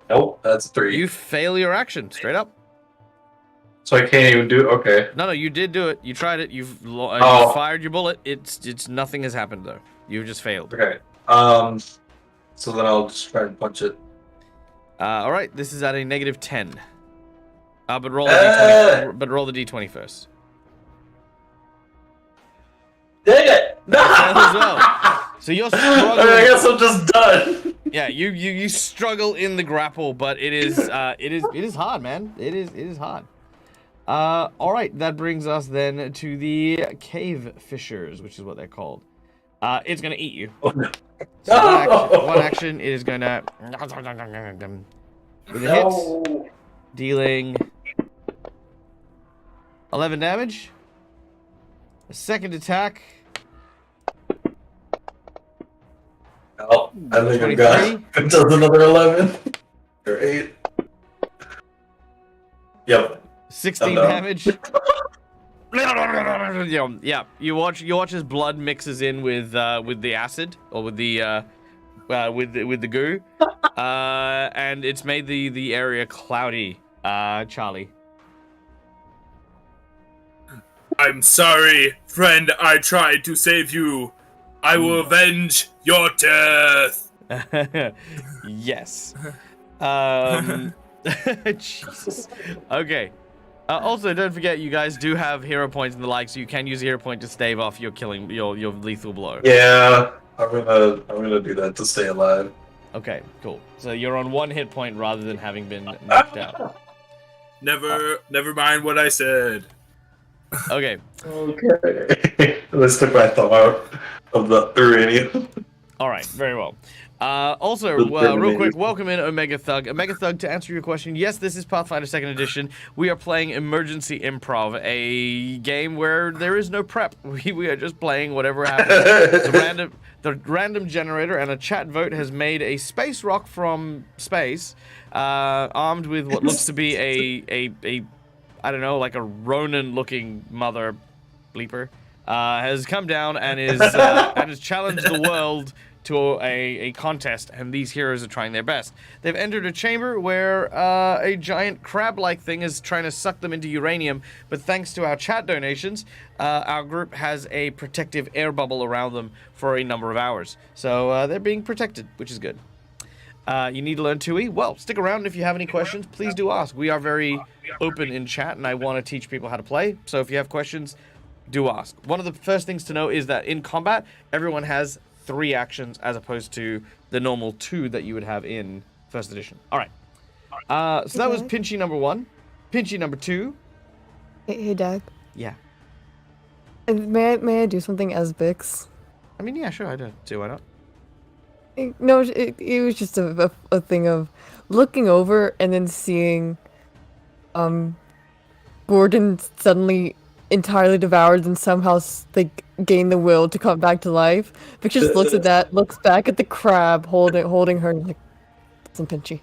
Nope, that's 3. You fail your action straight up. So I can't even do. Okay. No, you did do it. You tried it. You Oh. fired your bullet. It's nothing has happened though. You've just failed. Okay. So then I'll just try and punch it. All right. This is at a negative 10. But roll the D20. But roll the D20 first. Dang it! No! Failed as well. So you're struggling. I guess I'm just done. Yeah, you struggle in the grapple, but it is hard, man. It is hard. All right, that brings us then to the cave fishers, which is what they're called. It's gonna eat you. Oh, no. So one action, it is gonna with a hit, No. dealing 11 damage. A second attack, Oh, I think I've 23. got. It does another 11 or 8. Yep. 16 I'm done. damage. Yeah, you watch as blood mixes in with the acid or with the goo, and it's made the area cloudy. Charlie. I'm sorry, friend. I tried to save you. I will avenge your death. Yes. Jesus. Okay. Also, don't forget, you guys do have hero points and the like, so you can use a hero point to stave off your your lethal blow. Yeah, I'm gonna do that to stay alive. Okay, cool. So you're on 1 hit point rather than having been knocked out. Never mind what I said. Okay. Okay. Let's took my thumb out of the uranium. All right. Very well. Also, real quick, welcome in Omega Thug. Omega Thug, to answer your question, yes, this is Pathfinder 2nd Edition. We are playing Emergency Improv, a game where there is no prep. We are just playing whatever happens. The random generator and a chat vote has made a space rock from space, armed with what looks to be a I don't know, like a Ronin-looking mother bleeper, has come down and is and has challenged the world to a contest, and these heroes are trying their best. They've entered a chamber where a giant crab-like thing is trying to suck them into uranium, but thanks to our chat donations, our group has a protective air bubble around them for a number of hours. So they're being protected, which is good. You need to learn 2E? Well, stick around if you have any questions. Please do ask. We are very open in chat, and I want to teach people how to play. So if you have questions, do ask. One of the first things to know is that in combat, everyone has 3 actions as opposed to the normal 2 that you would have in 1st edition. All right. So that was Pinchy number 1. Pinchy number 2 Hey, Dag. Yeah. May I do something as Bix? I mean, yeah, sure, I don't see why not. No, it was just a thing of looking over and then seeing Gordon suddenly entirely devoured and somehow like gain the will to come back to life. Vic just looks at that, looks back at the crab holding her, and like, listen, Pinchy,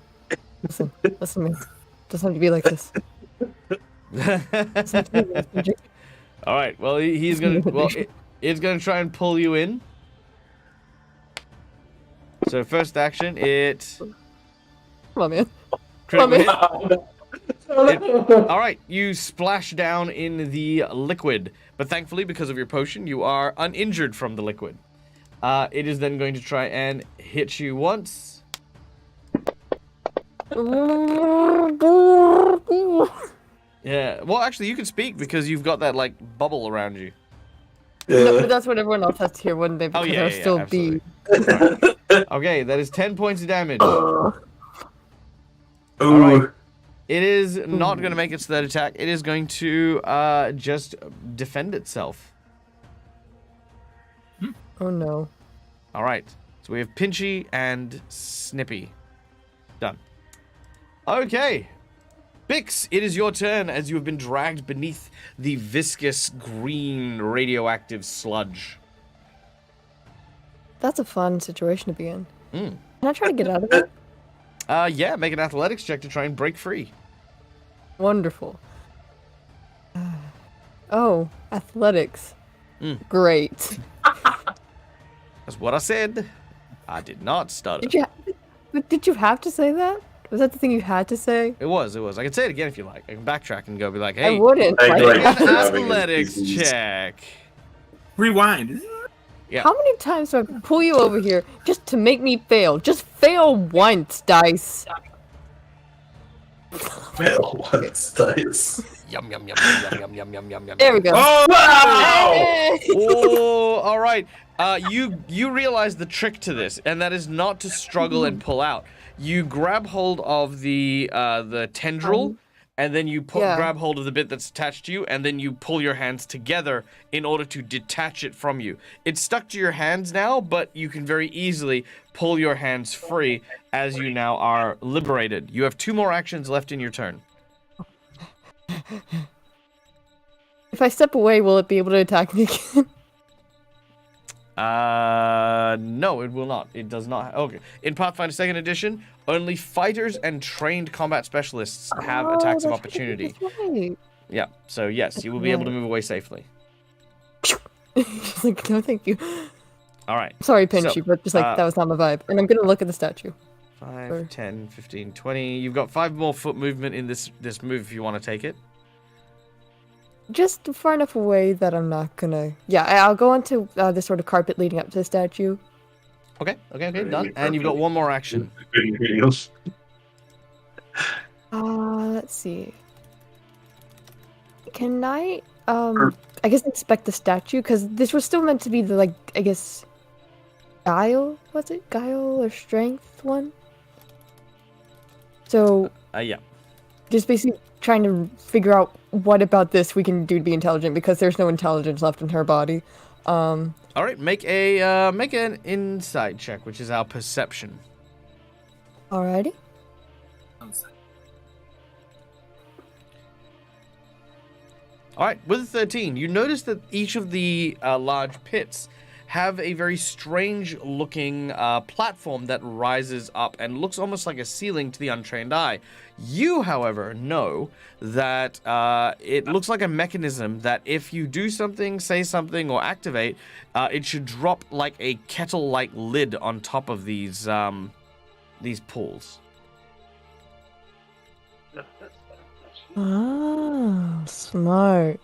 listen to me. Doesn't have to be like this. Listen to me, Pinchy. All right. Well, he's gonna. Well, it's gonna try and pull you in. So first action, it. Come on, man. Critical Come hit. All right, you splash down in the liquid, but thankfully, because of your potion, you are uninjured from the liquid. It is then going to try and hit you once. Yeah. Well, actually, you can speak because you've got that like bubble around you. No, but that's what everyone else has to hear, wouldn't they? Because Oh, yeah, I'll yeah, still absolutely. be. Okay, that is 10 points of damage. Ooh. Alright. It is not going to make its third attack. It is going to just defend itself. Oh no. Alright. So we have Pinchy and Snippy. Done. Okay. Bix, it is your turn as you have been dragged beneath the viscous green radioactive sludge. That's a fun situation to be in. Mm. Can I try to get out of it? Yeah, make an athletics check to try and break free. Wonderful. Oh, athletics. Mm. Great. That's what I said. I did not stutter. Did you have to say that? Was that the thing you had to say? It was. I can say it again if you like. I can backtrack and go be like, I hey, wouldn't. I Like, like make an having athletics these- check. Rewind. Yeah. how many times do I pull you over here just to make me fail? Just fail once, Dice. Well, what's dice? Yum, yum, yum, yum, yum, yum, yum, yum, yum. There we go. Oh, Wow! Hey! Oh, all right. You realize the trick to this, and that is not to struggle and pull out. You grab hold of the tendril, and then you Yeah. grab hold of the bit that's attached to you, and then you pull your hands together in order to detach it from you. It's stuck to your hands now, but you can very easily pull your hands free as you now are liberated. You have 2 more actions left in your turn. If I step away, will it be able to attack me again? No, it will not. It does not. Okay. In Pathfinder 2nd Edition, only fighters and trained combat specialists have attacks of opportunity. That's right. Yeah. So yes, you will be able to move away safely. Just like, no, thank you. All right. Sorry, Pinchy, So, but just like that was not my vibe. And I'm gonna look at the statue. 5, 10, 15, 20. You've got 5 more foot movement in this move if you want to take it. Just far enough away that I'm not gonna. Yeah, I'll go onto this sort of carpet leading up to the statue. Okay, done. And you've got 1 more action. Videos. Let's see. Can I I guess inspect the statue? Because this was still meant to be the, like, I guess, guile? Was it? Guile or strength one? So, Yeah. just basically trying to figure out what about this we can do to be intelligent, because there's no intelligence left in her body. All right, make an insight check, which is our perception. Alrighty. All right, with a 13, you notice that each of the large pits have a very strange-looking platform that rises up and looks almost like a ceiling to the untrained eye. You, however, know that it looks like a mechanism that if you do something, say something, or activate, it should drop like a kettle-like lid on top of these pools. Ah, smart.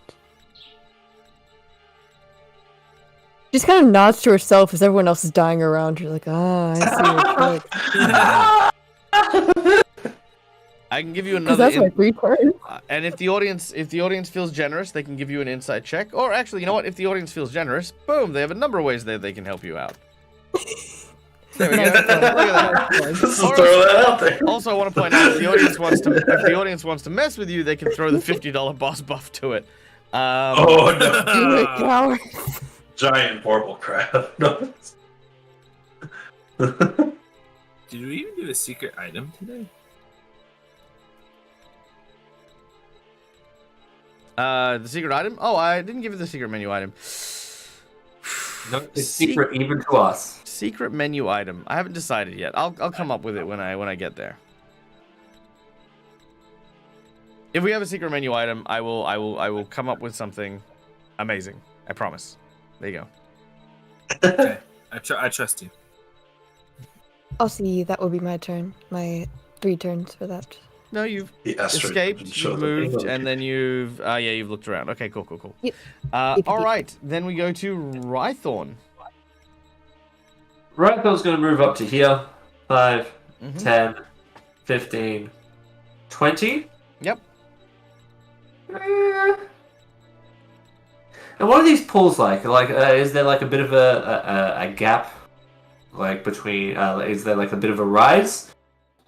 She just kind of nods to herself as everyone else is dying around her, like, I see your trick. I can give you Because another. that's my free turn. And if the audience feels generous, they can give you an insight check. Or actually, you know what? If the audience feels generous, boom, they have a number of ways that they can help you out. There we go. Look at that. Just throw that out there. Also, I want to point out if the audience wants to mess with you, they can throw the $50 boss buff to it. Oh no! Do it, coward. Giant purple crab. No. Did we even do a secret item today? The secret item? Oh, I didn't give you the secret menu item. No, it's secret even to us. Secret menu item. I haven't decided yet. I'll come up with it when I get there. If we have a secret menu item, I will come up with something amazing. I promise. There you go. Okay, I trust you. I'll see. That will be my turn. My 3 turns for that. No, you've The asteroid escaped, didn't show you've the moved, thing. and then you've looked around. Okay, cool. Yep. All right, then we go to Rhythorn. Rythorn's going to move up to here. 5, Mhm. 10, 15, 20. Yep. And what are these pools like? Is there like a bit of a gap, like between? Is there like a bit of a rise,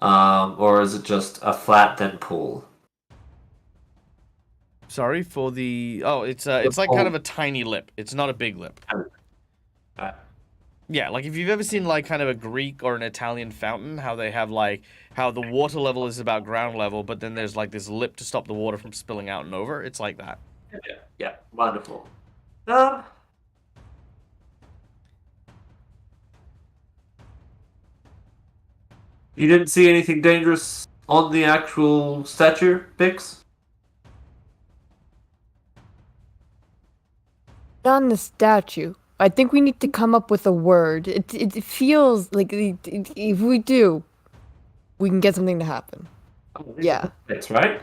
or is it just a flat then pool? Sorry for the. Oh, it's like kind of a tiny lip. It's not a big lip. Uh, Yeah, like if you've ever seen like kind of a Greek or an Italian fountain, how they have like how the water level is about ground level, but then there's like this lip to stop the water from spilling out and over. It's like that. yeah, wonderful. You didn't see anything dangerous on the actual statue, Bix? On the statue, I think we need to come up with a word. It feels like if we do, we can get something to happen. Yeah. That's right.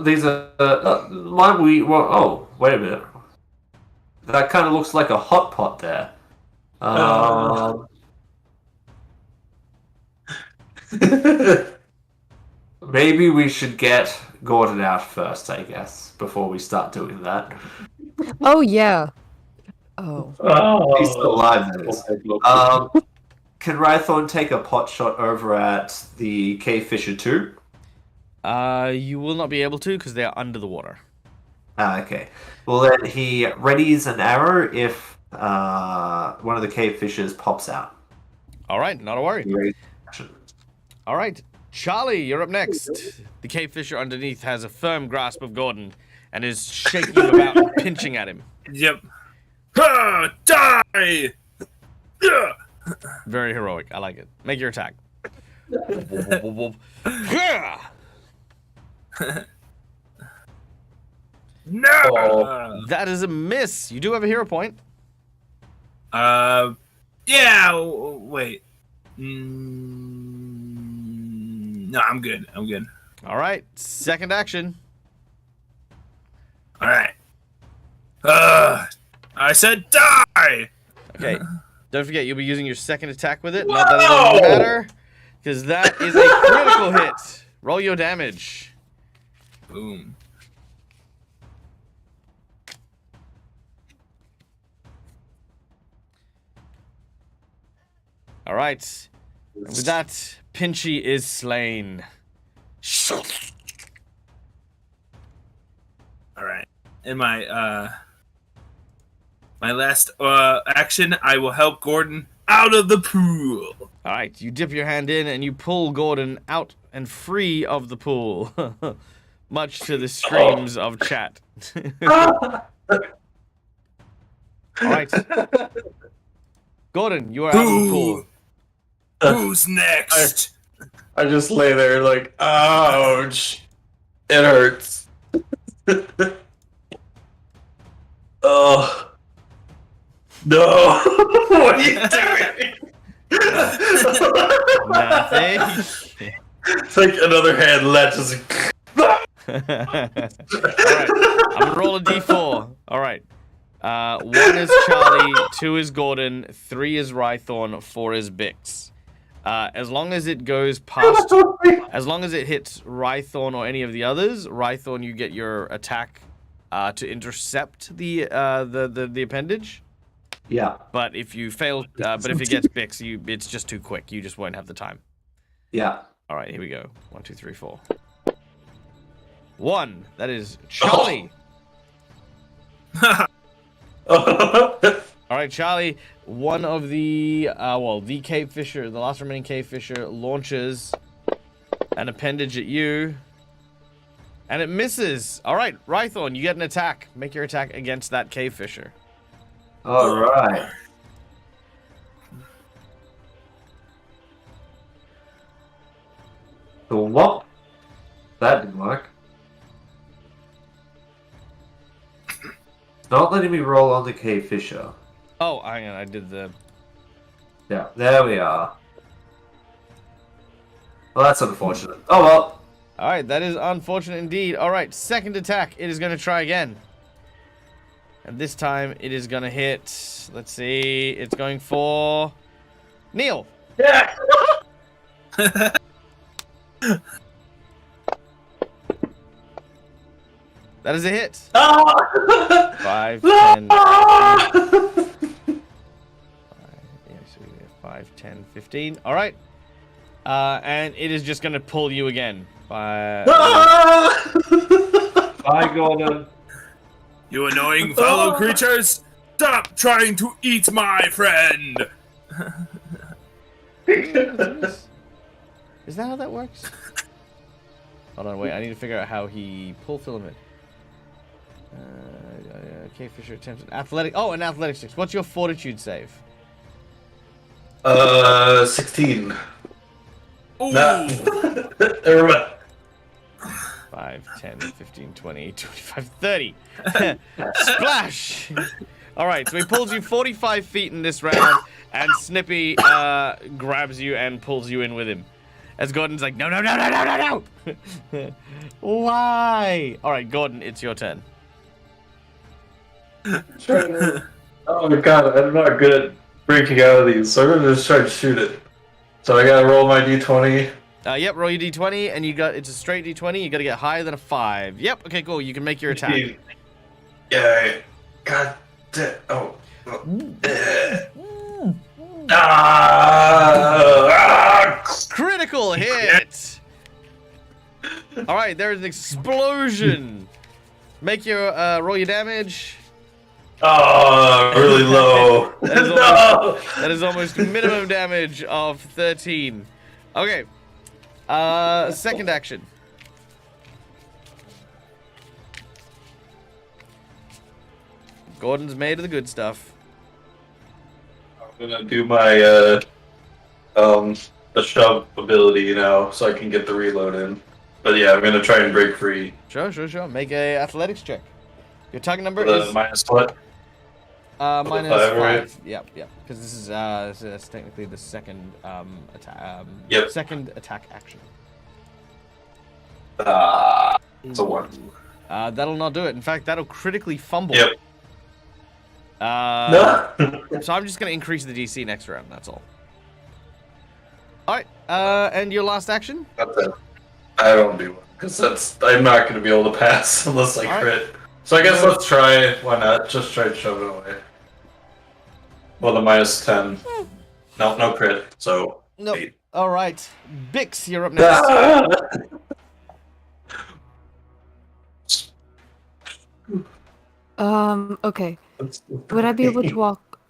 These are. Might we? Well, oh, wait a minute. That kind of looks like a hot pot there. Maybe we should get Gordon out first, I guess, before we start doing that. Oh yeah. Oh. He's still alive, that is. Can Rhythorn take a pot shot over at the Cave Fisher too? You will not be able to because they are under the water. Okay. Well, then he readies an arrow if one of the cave fishers pops out. All right, not a worry. Ready action. All right, Charlie, you're up next. The cave fisher underneath has a firm grasp of Gordon and is shaking about and pinching at him. Yep. Ah, die! Ugh. Very heroic. I like it. Make your attack. No! That is a miss. You do have a hero point. Yeah, wait. No, I'm good. All right, second action. All right. I said die! Okay, don't forget you'll be using your second attack with it. Not that it doesn't matter, because that is a critical hit. Roll your damage. Boom. All right. And with that, Pinchy is slain. All right. In my my last action, I will help Gordon out of the pool. All right, you dip your hand in and you pull Gordon out and free of the pool, much to the screams of chat. All right, Gordon, you are out of the pool. Who's next? I just lay there like, ouch. It hurts. Oh. No. What are you doing? Nothing. It's like another hand latches. All right, I'm gonna roll a d4. All right. 1 is Charlie, 2 is Gordon, 3 is Rhythorn, 4 is Bix. As long as it goes past, as long as it hits Rhythorn or any of the others, Rhythorn, you get your attack to intercept the appendage. Yeah. But if you fail, but if it gets Bix, it's just too quick. You just won't have the time. Yeah. All right, here we go. 1, 2, 3, 4. 1. That is Charlie. All right, Charlie. One of the the cave fisher, the last remaining cave fisher, launches an appendage at you, and it misses. All right, Rhythorn, you get an attack. Make your attack against that cave fisher. All right. The what? That didn't work. It's not letting me roll on the cave fisher. Oh, hang on, I did the. Yeah, there we are. Well, that's unfortunate. Oh well. All right, that is unfortunate indeed. All right, second attack. It is going to try again. And this time it is going to hit. Let's see. It's going for Neil. Yeah. That is a hit. Ah! 5, 10, 5, 10, 15. All right. And it is just going to pull you again. Bye, Gordon. You annoying fellow creatures! Stop trying to eat my friend! Is that how that works? Hold on, wait. I need to figure out how he pull filament. Cave Fisher attempted athletic. Oh, an athletics 6. What's your fortitude save? 16. Ooh. No. Never mind. 5, 10, 15, 20, 25, 30. Splash! Alright, so he pulls you 45 feet in this round, and Snippy grabs you and pulls you in with him. As Gordon's like, no, no, no, no, no, no, no! Why? Alright, Gordon, it's your turn. Oh my god, I'm not good at breaking out of these, so I'm gonna just try to shoot it. So I gotta roll my d20. Yep, roll your d20, and it's a straight d20. You gotta get higher than a 5. Yep, okay, cool. You can make your attack. Yeah. God damn. Oh. Ah! Critical hit! Alright, there is an explosion. Make your, roll your damage. Oh, really low. No! That is almost minimum damage of 13. Okay. Second action. Gordon's made of the good stuff. I'm gonna do my, the shove ability now, so I can get the reload in. But yeah, I'm gonna try and break free. Sure. Make a athletics check. Your target number The is minus what? minus 5, 5. right? Yep. Because this is technically the second attack. Yep. Second attack action. It's a 1. That'll not do it. In fact, that'll critically fumble. Yep. No. So I'm just gonna increase the DC next round. That's all. All right. And your last action? That's it. I don't do one because I'm not gonna be able to pass unless I All crit. So I guess let's try. Why not? Just try to shove it away. Well, the minus 10. No crit. So Nope. 8. All right. Bix, you're up next. Okay. Would I be able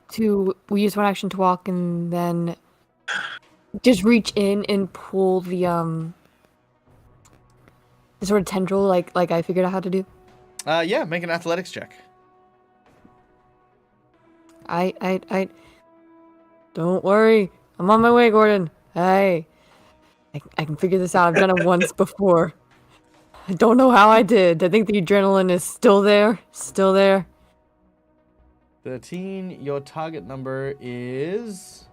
to we use one action to walk and then just reach in and pull the sort of tendril like I figured out how to do? Yeah, make an athletics check. I don't worry. I'm on my way, Gordon. Hey. I can figure this out. I've done it once before. I don't know how I did. I think the adrenaline is still there. 13. Your target number is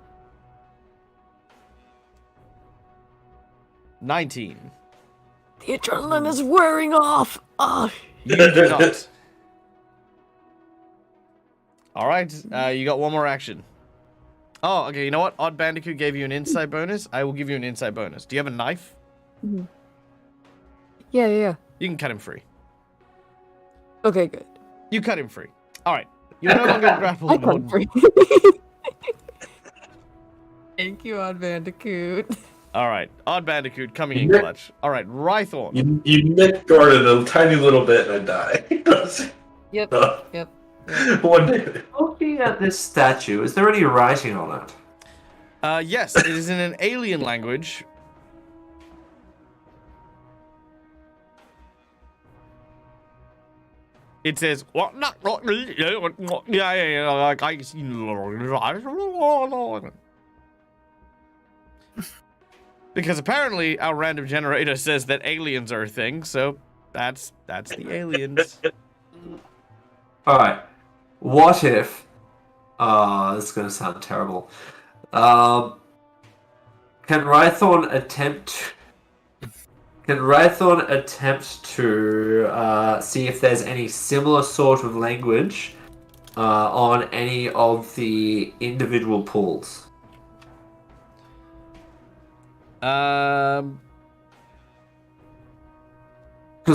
19. The adrenaline is wearing off. Oh. You do not. All right. You got one more action. Oh, okay. You know what? Odd Bandicoot gave you an insight bonus. I will give you an insight bonus. Do you have a knife? Mm-hmm. Yeah. You can cut him free. Okay, good. You cut him free. All right. You're no longer I grappled, come Gordon. free. Thank you, Odd Bandicoot. All right, Odd Bandicoot coming in Yeah. clutch. All right, Rhythorn. You nick Gordon a tiny little bit and I die. Yep. Uh, Yep. One day. Looking at this statue, is there any writing on it? Yes, it is in an alien language. It says, because apparently our random generator says that aliens are a thing, so that's the aliens. Alright. What if... this is going to sound terrible. Can Rhythorn attempt... Can Rhythorn attempt to see if there's any similar sort of language on any of the individual pools? Because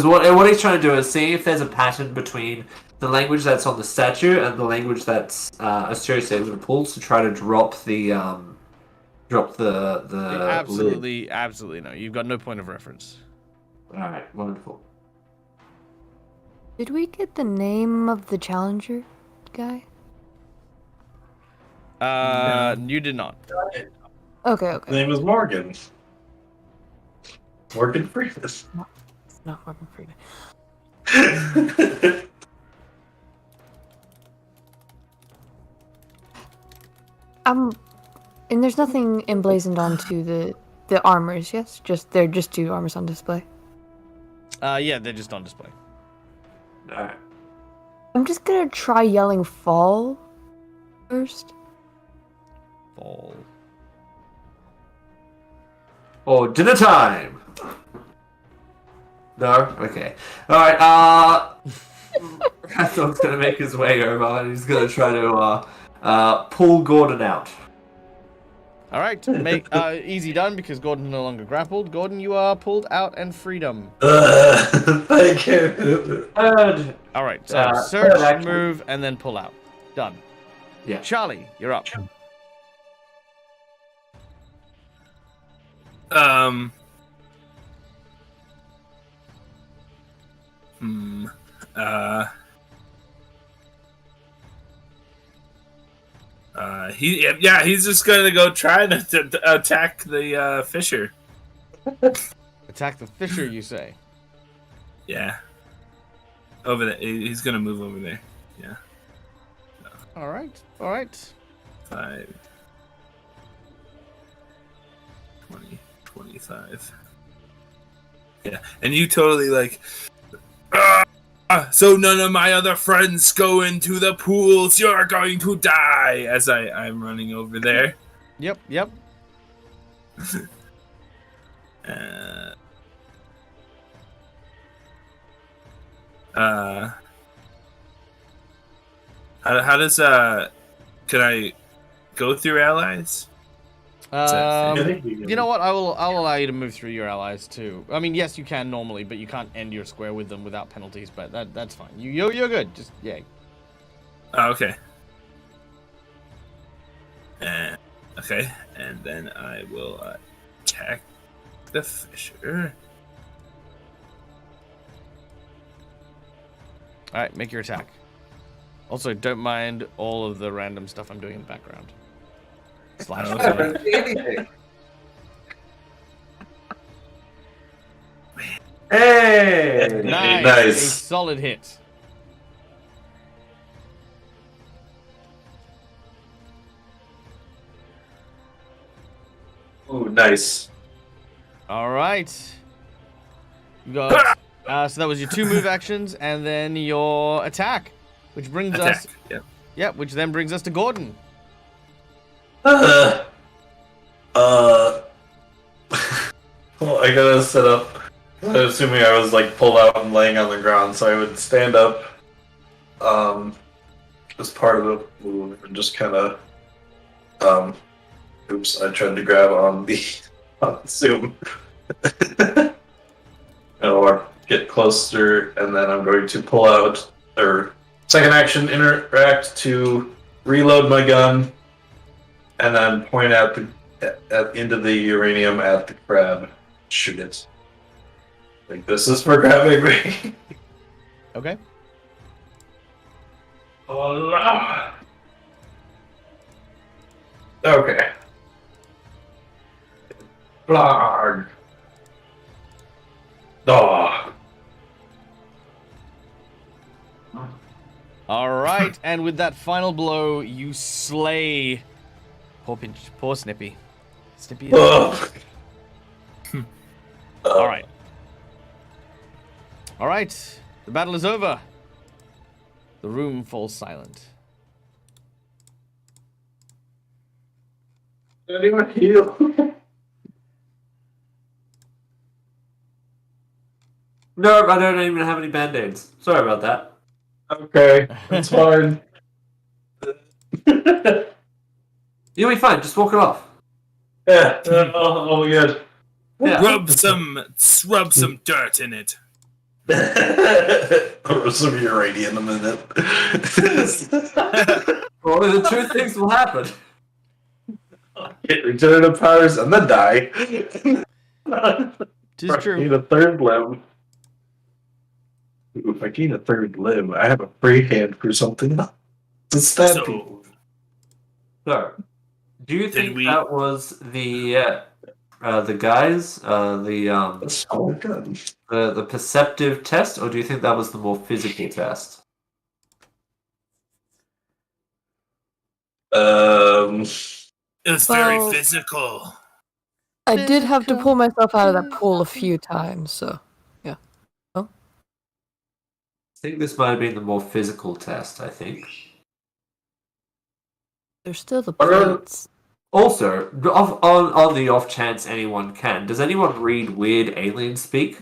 what he's trying to do is see if there's a pattern between the language that's on the statue and the language that's associated with the pools to try to drop the lid. Absolutely no. You've got no point of reference. Alright, wonderful. Did we get the name of the challenger guy? You did not. Okay. His name is Morgan. Morgan Freeman. It's not Morgan Freeman. And there's nothing emblazoned onto the armors, yes? They're just 2 armors on display. Yeah, they're just on display. Alright. I'm just gonna try yelling fall first. Fall. Oh, dinner time! No? Okay. Alright, Rhythorn's gonna make his way over and he's gonna try to pull Gordon out. All right, make easy done because Gordon no longer grappled. Gordon, you are pulled out and freedom. Thank you. Third. All right, so third search, action. move, and then pull out. Done. Yeah. Charlie, you're up. He's just gonna go try to attack the fisher. Attack the fisher, you say? Yeah. Over there. He's gonna move over there. Yeah. All right, all right. 5, 20, 25. Yeah, and you totally like. So none of my other friends go into the pools. You're going to die. As I'm running over there. Yep. How does can I go through allies? You know what? I'll allow you to move through your allies too. I mean, yes, you can normally, but you can't end your square with them without penalties. But that's fine. You're good. Just yay. Oh, okay. Okay, and then I will attack the fisher. All right, make your attack. Also, don't mind all of the random stuff I'm doing in the background. Slash. Anything. Hey! Nice. Nice. A solid hit. Ooh, nice. All right. You got. So that was your 2 move actions, and then your attack, which brings us. Yep. Yep. Which then brings us to Gordon. Well, I gotta set up. I'm assuming I was like pulled out and laying on the ground, so I would stand up, as part of the move and just kind of, oops, I tried to grab on the Zoom, or get closer, and then I'm going to pull out or Second action, interact to reload my gun, and then point out into the uranium at the crab. Shoot it. Like, this is for grabbing me. Okay. Oh no. Okay. Blarg. Oh. All right, and with that final blow, you slay poor Snippy. Snippy. Is... All right. All right. The battle is over. The room falls silent. Anyone heal? No, I don't even have any band-aids. Sorry about that. Okay, that's fine. You'll be fine, just walk it off. Yeah, all good. Yeah. Rub some dirt in it. Or some uranium in a minute. Only the two things will happen. Get regenerative powers and then die. Tis true. I need a third limb. Ooh, if I gain a third limb, I have a free hand for something to stab people. So, do you think we- that was the guys, That's all good. the perceptive test, or do you think that was the more physical test? It's very Well- physical. I did have to pull myself out of that pool a few times, so yeah. I think this might have been the more physical test, I think. There's still the What are- plates. Also, on the off chance anyone can, does anyone read weird alien speak?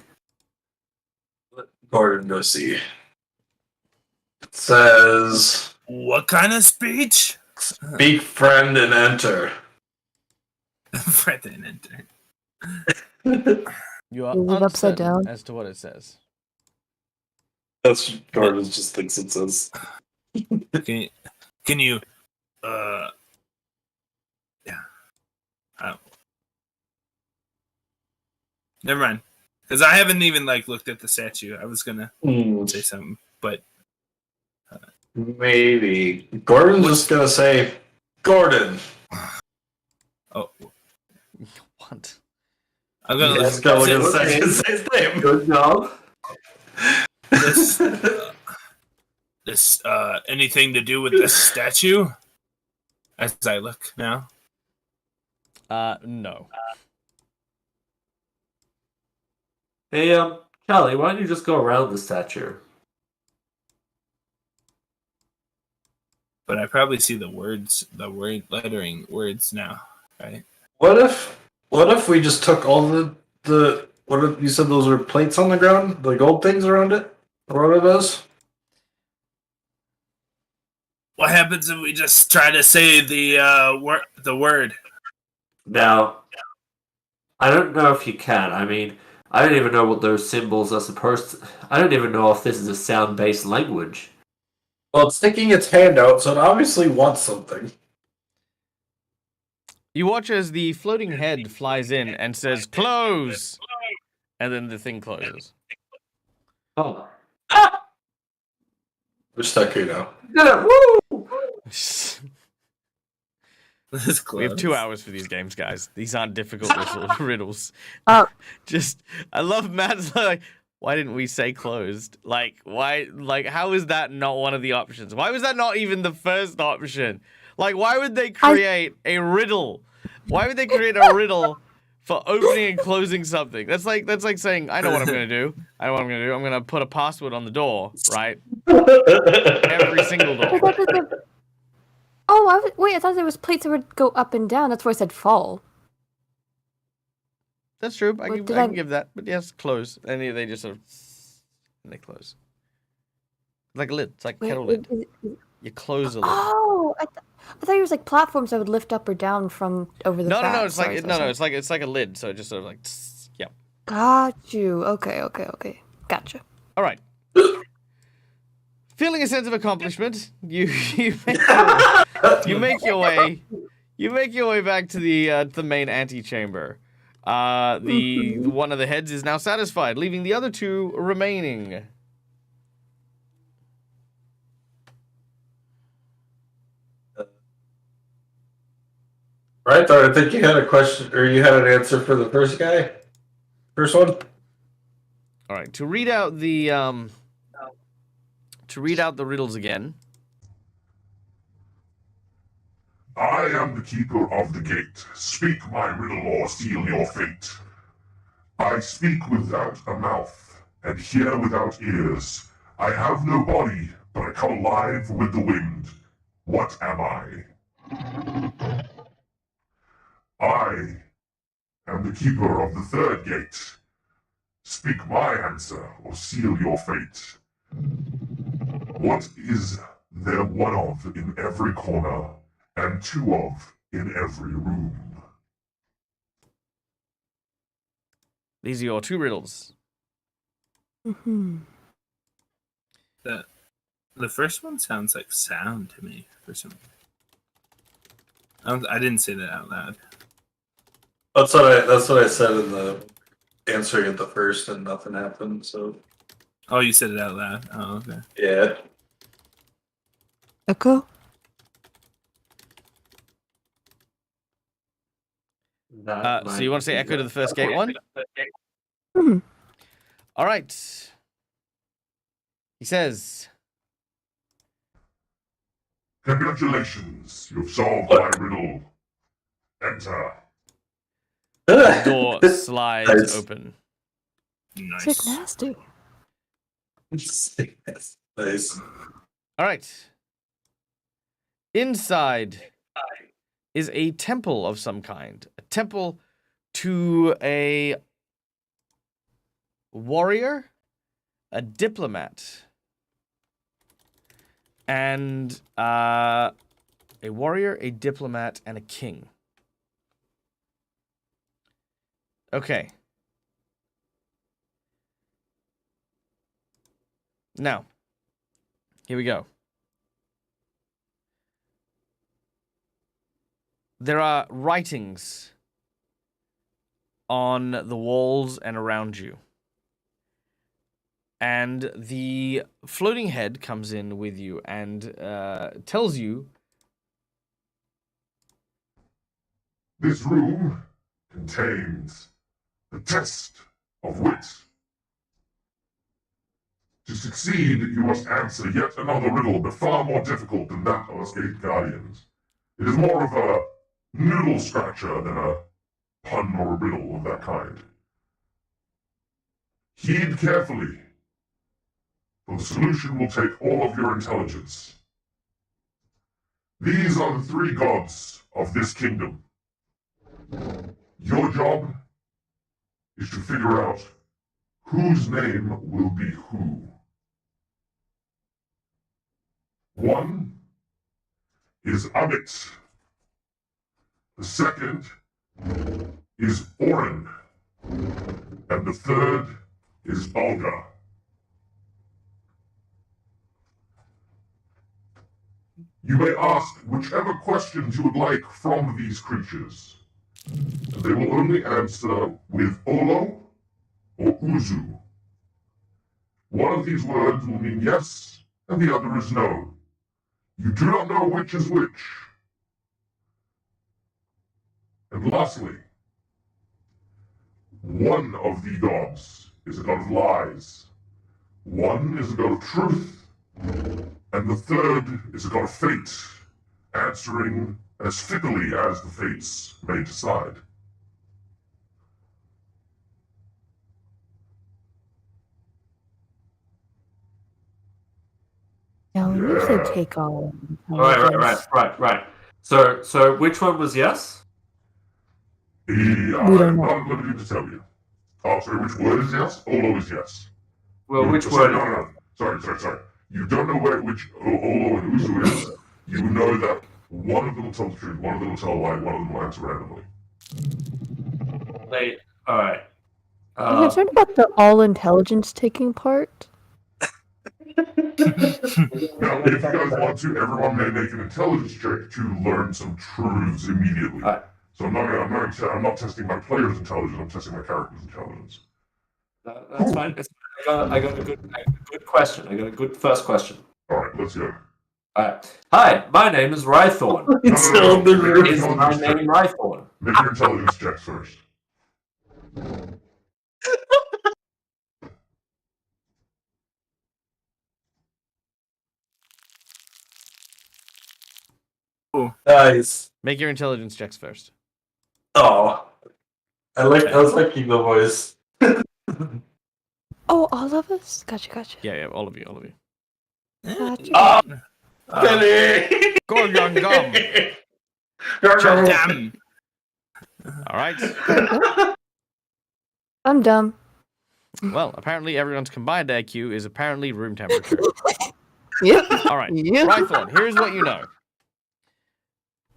Gordon, go see. It says, What kind of speech? "Speak, friend, and enter." Fred didn't enter. You are Is it upside uncertain down? as to what it says. That's what Gordon just thinks it says. Can you yeah. Never mind. Because I haven't even looked at the statue. I was gonna say something, but Maybe. Gordon's just gonna say, "Gordon." oh, What? I'm gonna Let's go look at the Okay. statue. Say his name. Good job. this anything to do with this statue? As I look now. No. Hey, Charlie, why don't you just go around the statue? But I probably see the lettering words now, right? What if we just took all the what if you said those were plates on the ground, the gold things around it? Or what are those? What happens if we just try to say the word? Now, I don't know if you can. I mean, I don't even know what those symbols are supposed to... I don't even know if this is a sound-based language. Well, it's sticking its hand out, so it obviously wants something. You watch as the floating head flies in and says, "Close!" And then the thing closes. Oh. We're stuck here now. Yeah, woo! This We have 2 hours for these games, guys. These aren't difficult riddles. Uh, I love Matt's like, why didn't we say closed? How is that not one of the options? Why was that not even the first option? Like, why would they create a riddle? Why would they create a riddle for opening and closing something? That's like saying, I know what I'm gonna do. I know what I'm gonna do. I'm gonna put a password on the door, right? Every single door. Wait, I thought there was plates that would go up and down. That's why I said fall. That's true. I Did can give that. But yes, close. And they just sort of and they close. Like a lid. It's like a kettle lid. You close a lid. Oh, I thought it was like platforms that would lift up or down from over the No, back. it's like it's like a lid. So it just sort of like yeah. Got you. Okay. Gotcha. All right. Feeling a sense of accomplishment, you make your way back to the main antechamber. The one of the heads is now satisfied, leaving the other two remaining. Right, Thor, I think you had a question, or you had an answer for the first guy? First one? All right, to read out the riddles again. I am the keeper of the gate. Speak my riddle or seal your fate. I speak without a mouth, and hear without ears. I have no body, but I come alive with the wind. What am I? I am the keeper of the third gate. Speak my answer, or seal your fate. What is there one of in every corner, and two of in every room? These are your two riddles. The first one sounds like sound to me for some. I didn't say that out loud. That's what I said in the answering at the first, and nothing happened. So Oh, you said it out loud. Oh, okay. yeah. Echo? So you want to say echo to the first gate one? Mhm. All right. He says, Congratulations, you've solved my riddle. Enter. the door slides Nice. open. Sick Nice. nasty. Nice. All right. Inside is a temple of some kind. A temple to a warrior, a diplomat, and a warrior, a diplomat, and a king. Okay. Now, here we go. There are writings on the walls and around you. And the floating head comes in with you and tells you, This room contains the test of wit. To succeed, you must answer yet another riddle, but far more difficult than that of us Gate Guardians. It is more of a noodle scratcher than a pun or a riddle of that kind. Heed carefully, for the solution will take all of your intelligence. These are the three gods of this kingdom. Your job is to figure out whose name will be who. One is Amit. The second is Orin. And the third is Balga. You may ask whichever questions you would like from these creatures. And they will only answer with Olo or Uzu. One of these words will mean yes, and the other is no. You do not know which is which. And lastly, one of the gods is a god of lies. One is a god of truth, and the third is a god of fate, answering as fickly as the fates may decide. Now, when you say Yeah. take all Right. So which one was yes? I We don't am know. not limited to tell you. Oh, sorry, which word is yes? Olo is yes. Well, which Sorry, word? no. Sorry. You don't know which Olo and Uzu is. You know that one of them will tell the truth, one of them will tell a lie, one of them will answer randomly. Wait. All right. I'm concerned about the all intelligence taking part. Now, if you guys want to, everyone may make an intelligence check to learn some truths immediately. Alright. So I'm not testing my player's intelligence. I'm testing my character's intelligence. That's fine. It's fine. I got a good question. I got a good first question. All right, let's go. Alright. Hi, my name is Rythorn. It's still in the room. Is my name Rythorn? Make your intelligence checks first. Nice. Make your intelligence checks first. Oh, I was liking the voice. Oh, all of us? Gotcha. Yeah, all of you. Gotcha. Oh, Billy! Gorgon gum. Damn. All right. I'm dumb. Well, apparently everyone's combined IQ is apparently room temperature. Yep. All right. Yep. Rythorn, here's what you know.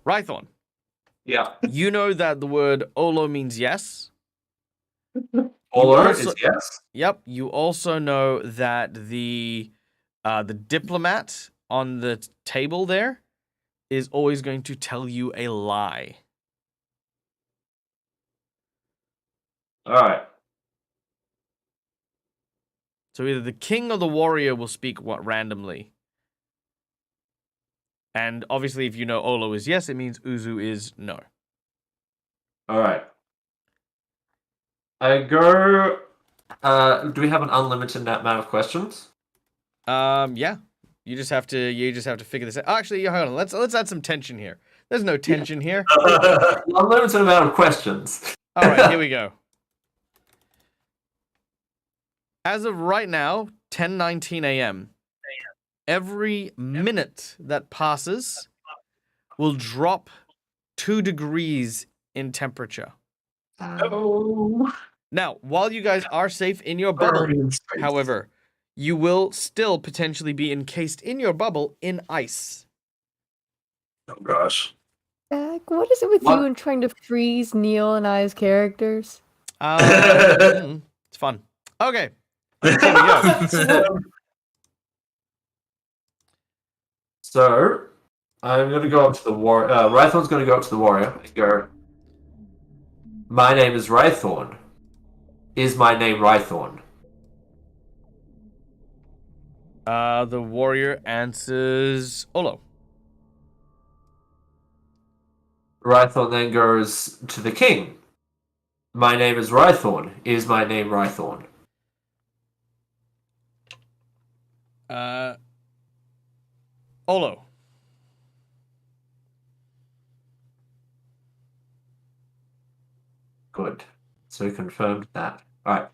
Rythorn, Yeah. you know that the word Olo means yes. Oler also- is yes. Yep. You also know that the diplomat on the table there is always going to tell you a lie. Alright. So either the king or the warrior will speak randomly. And obviously, if you know Olo is yes, it means Uzu is no. Alright. I go. Do we have an unlimited amount of questions? Yeah. You just have to figure this out. Actually, hold on. Let's add some tension here. There's no tension here. Unlimited amount of questions. All right, here we go. As of right now, 10:19 a.m. Every minute that passes will drop 2 degrees in temperature. Oh. Now, while you guys are safe in your bubble, however, you will still potentially be encased in your bubble in ice. Oh gosh. Zach, what is it with What? you and trying to freeze Neil and I's characters? It's fun. Okay. Here we go. So, I'm going to go up to the warrior. Rythorn's going to go up to the warrior and go, my name is Rythorn. Is my name Rythorn? The warrior answers Olo. Rythorn then goes to the king. My name is Rythorn. Is my name Rythorn? Olo. Good. So we confirmed that. Alright.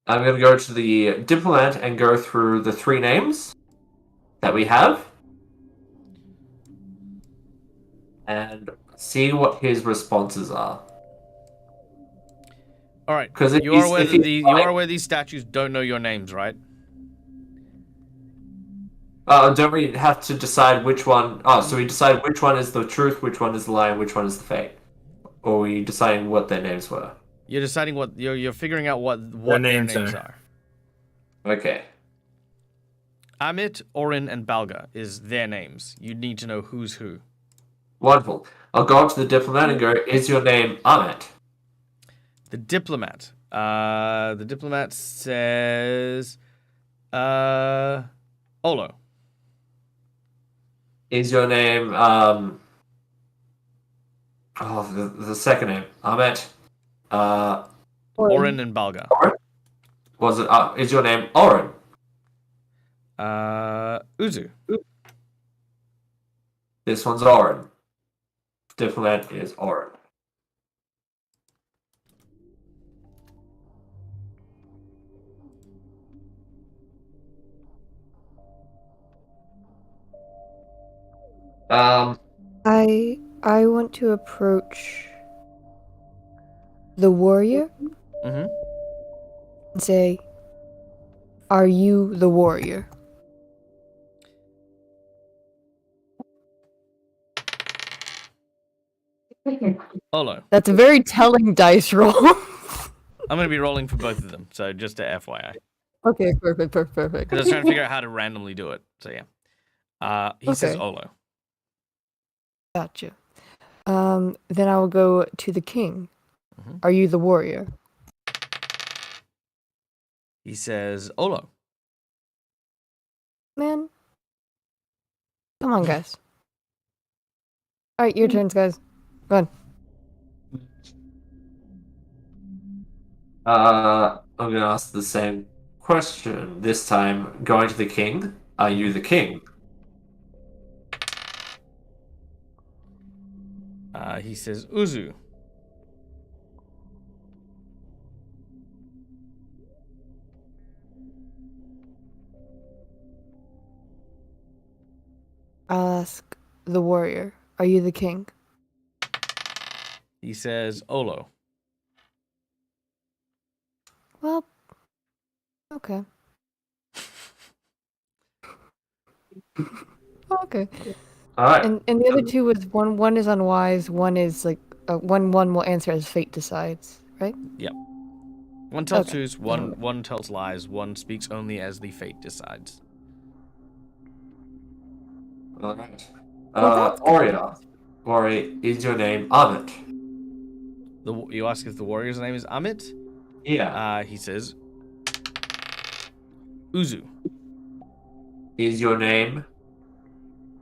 I'm going to go to the diplomat and go through the 3 names that we have. And see what his responses are. All right. 'Cause if You he's- are aware if that he's you like- are aware these statues don't know your names, right? Don't we have to decide which one? Oh, so we decide which one is the truth, which one is the lie, and which one is the fake? Or are we deciding what their names were? You're deciding what you're figuring out what their names names are. are. Okay. Amit, Orin, and Balga is their names. You need to know who's who. Wonderful. I'll go up to the diplomat and go, is your name Ahmet? The diplomat. The diplomat says, Olo. Is your name, the second name, Ahmet? Orin and Balga. Oren? Was it, is your name Oren? Uzu. This one's Oren. Diplomat is Oren. I want to approach the warrior Mm-hmm. and say, "Are you the warrior?" Olo. That's a very telling dice roll. I'm going to be rolling for both of them, so just to FYI. Okay, perfect. Because I was trying to figure out how to randomly do it. So yeah. He says Okay. Olo. Gotcha. Then I will go to the king. Mhm. Are you the warrior? He says Olo. Man. Come on, guys. Alright, your turns, guys. Go on. I'm gonna ask the same question. This time, going to the king. Are you the king? He says Uzu. I'll ask the warrior. Are you the king? He says Olo. Well, okay. Okay. All right. And the other two was one is unwise, one is like one will answer as fate decides, right? One tells Okay. truths, one tells lies, one speaks only as the fate decides. All right. Well, that's good. Warrior, is your name Amit? You ask if the warrior's name is Amit? Yeah. He says Uzu. Is your name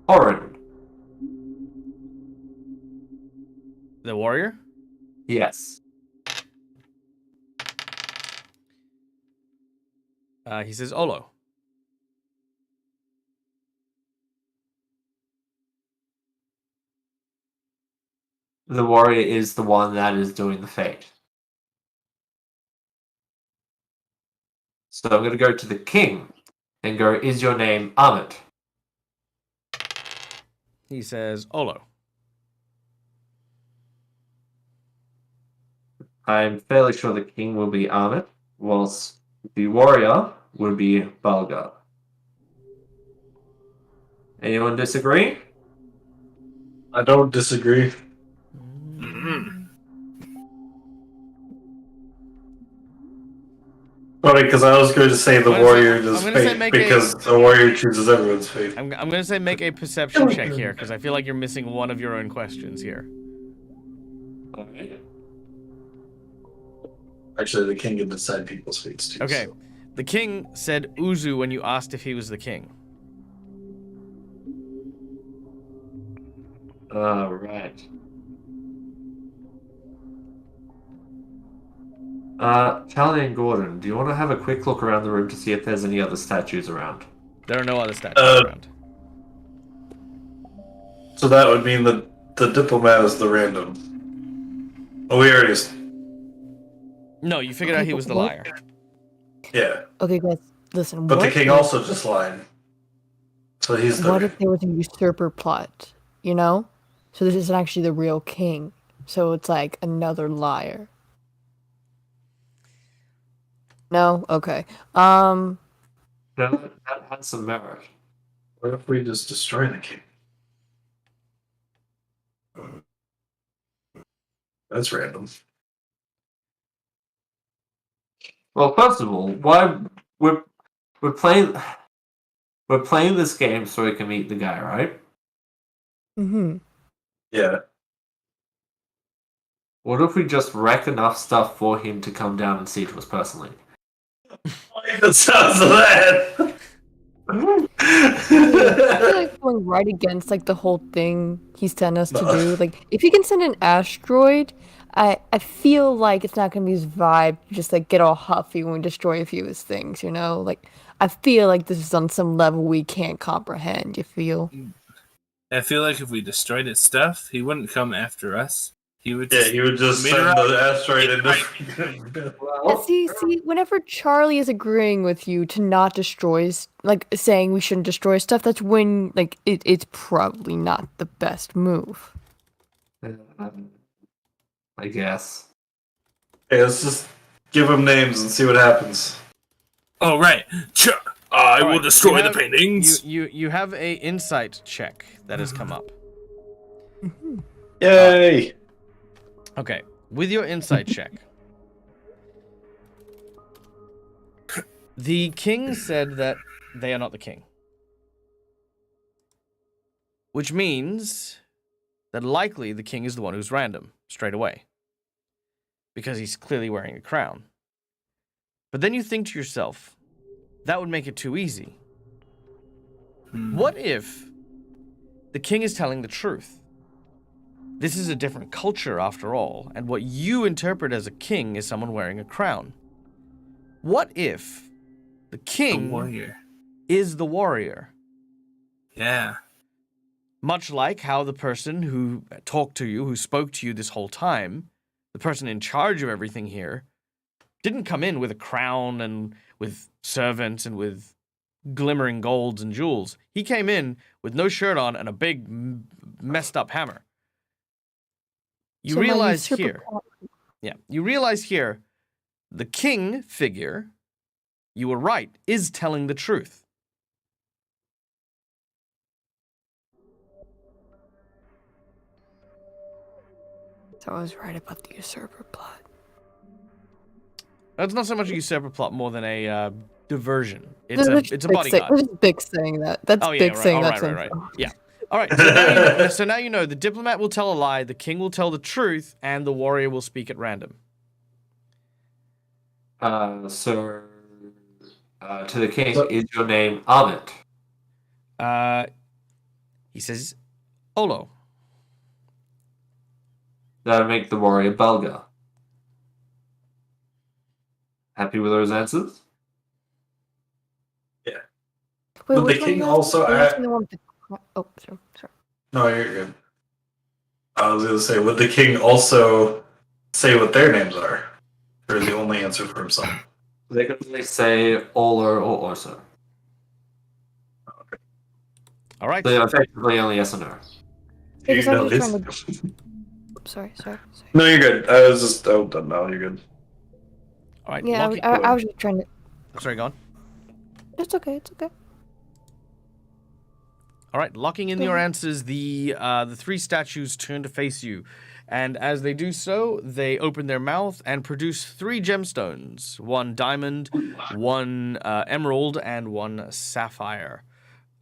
Orin? The warrior? Yes. He says Olo. The warrior is the one that is doing the fate. So I'm going to go to the king and go, is your name Amit? He says Olo. I'm fairly sure the king will be Amit, whilst the warrior will be Balga. Anyone disagree? I don't disagree. Funny, because I was going to say the I'm gonna say- warrior I'm does gonna say fate make because the warrior chooses everyone's fate. I'm gonna say make a perception check here because I feel like you're missing one of your own questions here. Alright. Actually, the king can decide people's fates too. Okay. So. The king said Uzu when you asked if he was the king. Alright. Charlie and Gordon, do you want to have a quick look around the room to see if there's any other statues around? There are no other statues around. So that would mean that the diplomat is the random. Oh, we already. No, you figured out he was the liar. Yeah. Okay, guys, listen. But the what king if- also just lied. So he's the. What if there was a usurper plot? You know, so this isn't actually the real king. So it's like another liar. No, okay. No, that had some merit. What if we just destroy the king? That's random. Well, first of all, why we're playing this game so we can meet the guy, right? Mm-hmm. Yeah. What if we just wreck enough stuff for him to come down and see to us personally? That sounds bad. I feel like going right against like the whole thing he's telling us to do. Like, if he can send an asteroid, I feel like it's not gonna be his vibe to just like get all huffy when we destroy a few of his things. You know, like I feel like this is on some level we can't comprehend. You feel? I feel like if we destroyed his stuff, he wouldn't come after us. He would Yeah, just he would just meet send around. the asteroid into. Yeah, see, whenever Charlie is agreeing with you to not destroy, like saying we shouldn't destroy stuff, that's when like it's probably not the best move. I guess. Hey, let's just give him names and see what happens. Oh right, sure. I All will right, destroy you the have- paintings. You have a insight check that has come up. Yay! Okay, with your insight check, the king said that they are not the king. Which means that likely the king is the one who's random, straight away. Because he's clearly wearing a crown. But then you think to yourself, that would make it too easy. What if the king is telling the truth? This is a different culture after all, and what you interpret as a king is someone wearing a crown. What if the king The warrior. is the warrior? Yeah. Much like how the person who talked to you, who spoke to you this whole time, the person in charge of everything here, didn't come in with a crown and with servants and with glimmering golds and jewels. He came in with no shirt on and a big messed up hammer. You So my realize usurper here, plot- you realize here, the king figure, you were right, is telling the truth. So I was right about the usurper plot. It's not so much a usurper plot, more than a diversion. It's That's a just Big bodyguard. That's just Big saying that. That's Oh yeah, Big right. saying Oh, that's right. info. Yeah. All right. So now, you know, so now you know the diplomat will tell a lie, the king will tell the truth, and the warrior will speak at random. Sir, to the king, is your name Ahmed? He says, "Olo." That would make the warrior Belga. Happy with those answers? Yeah. Wait, But the which one king you also asking? Are you had- asking the one with the... Oh, sorry. No, you're good. I was gonna say, would the king also say what their names are? Or is he only answer for himself? They can only say Oler or Orso. All right. So effectively only yes or no. Because You I'm know just this? trying to... Oops, sorry. No, you're good. I was just done now. You're good. All right. Yeah, Locking... I was just trying to... Sorry, go on. It's okay. All right, locking in your answers, the three statues turn to face you, and as they do so, they open their mouth and produce three gemstones: one diamond, one emerald, and one sapphire.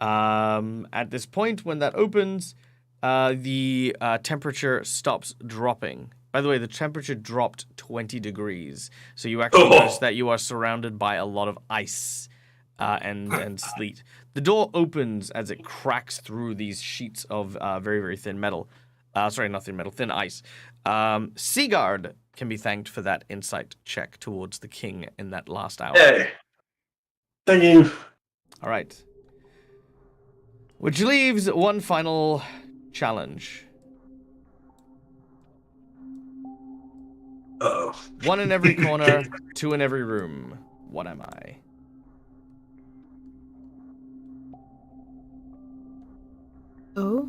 At this point, when that opens, the temperature stops dropping. By the way, the temperature dropped 20 degrees, so you actually notice that you are surrounded by a lot of ice and sleet. The door opens as it cracks through these sheets of very, very thin metal. Sorry, not thin metal, thin ice. Seagard can be thanked for that insight check towards the king in that last hour. Hey. Thank you. All right. Which leaves one final challenge. Uh-oh. One in every corner, two in every room. What am I? Oh?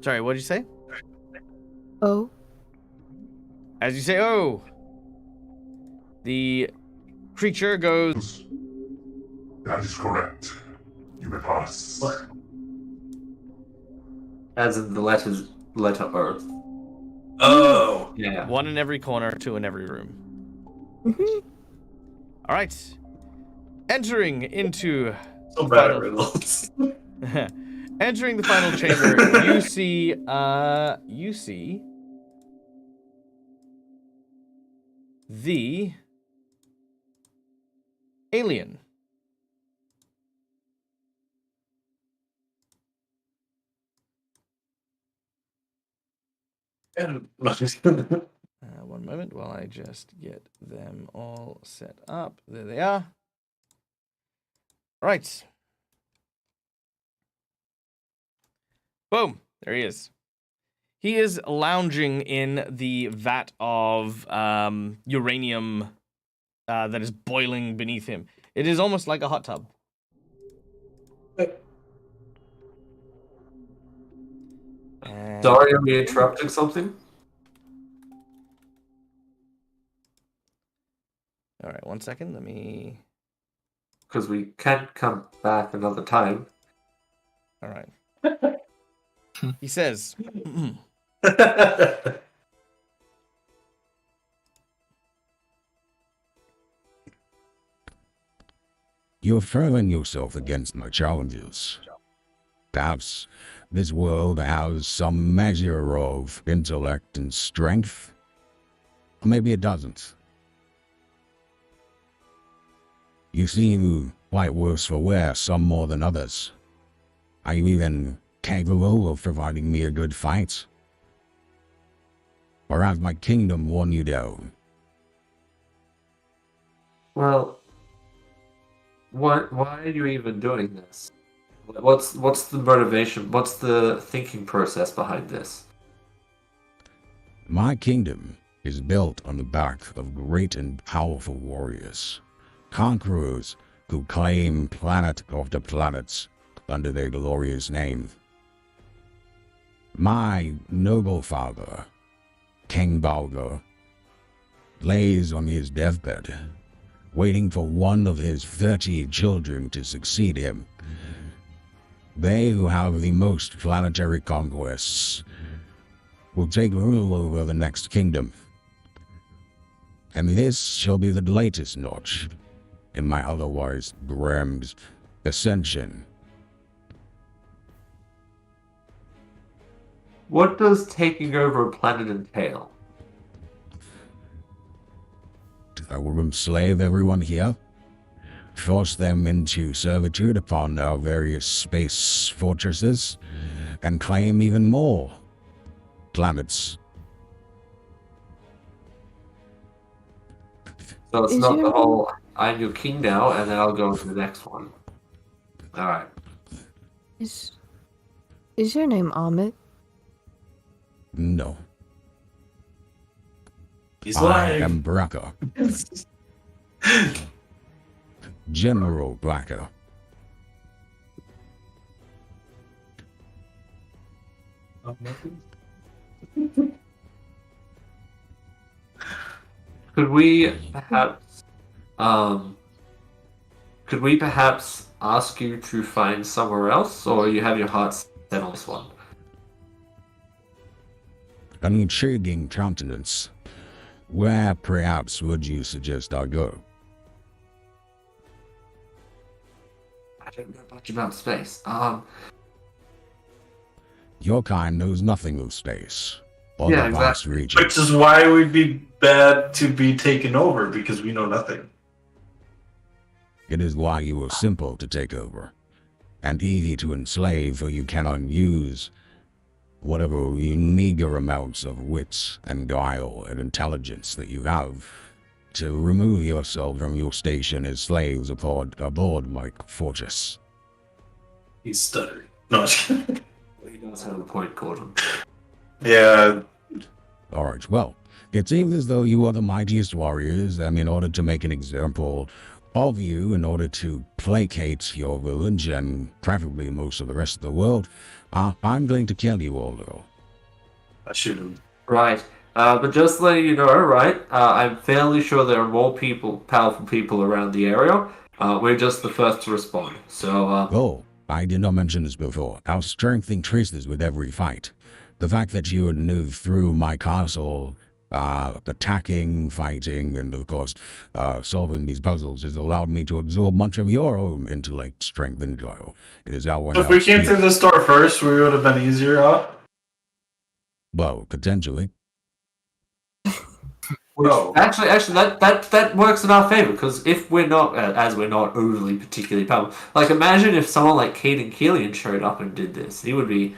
Sorry, what did you say? Oh? As you say, oh, the creature goes. That is correct. You may pass. As in the letter Earth. Oh. Yeah. One in every corner, two in every room. Mm-hmm. All right. Entering into So the bad at final, riddles. entering the final chamber, you see the alien. One moment while I just get them all set up. There they are. Right. Boom. There he is. He is lounging in the vat of uranium that is boiling beneath him. It is almost like a hot tub. Sorry, are we interrupting something? All right, 1 second. Let me. Because we can't come back another time. All right. He says, You're throwing yourself against my challenges. Perhaps this world has some measure of intellect and strength. Or maybe it doesn't. You seem quite worse for wear, some more than others. Are you even capable of providing me a good fight? Or has my kingdom worn you down? Well, why are you even doing this? What's the motivation? What's the thinking process behind this? My kingdom is built on the back of great and powerful warriors, conquerors who claim planet after planet under their glorious name. My noble father, King Balgo, lays on his deathbed, waiting for one of his 30 children to succeed him. They who have the most planetary conquests will take rule over the next kingdom. And this shall be the latest notch in my otherwise grand ascension. What does taking over a planet entail? I will enslave everyone here, force them into servitude upon our various space fortresses, and claim even more planets. So it's Is not your- the whole I'm your king now, and then I'll go on to the next one. All right. Is your name Amit? No, He's I lying. am Braca, General Braca. Could we perhaps ask you to find somewhere else, or you have your heart set on this one? An intriguing countenance. Where perhaps would you suggest I go? I don't know much about space. Your kind knows nothing of space, or Yeah, the vast exactly. regions. Which is why it would be bad to be taken over, because we know nothing. It is why you are simple to take over, and easy to enslave, for you cannot use whatever meager amounts of wits and guile and intelligence that you have to remove yourself from your station as slaves aboard my fortress. He's stuttering. No, I'm just kidding. He does have a point, Gordon. Yeah, Alright, well, it seems as though you are the mightiest warriors, and in order to make an example of you, in order to placate your village and preferably most of the rest of the world, I'm going to kill you all, though. I shoot him. Right. But just letting you know, right, I'm fairly sure there are more powerful people around the area. We're just the first to respond. So, Oh, I did not mention this before. Our strength increases with every fight. The fact that you would move through my castle, attacking, fighting, and of course, solving these puzzles has allowed me to absorb much of your own intellect, strength, and guile. It is our So if we came speed. through this door first, we would have been easier off. Well, potentially. No. actually, that works in our favor, because if we're not, as we're not overly particularly powerful, like imagine if someone like Caden Keelian showed up and did this, he would be.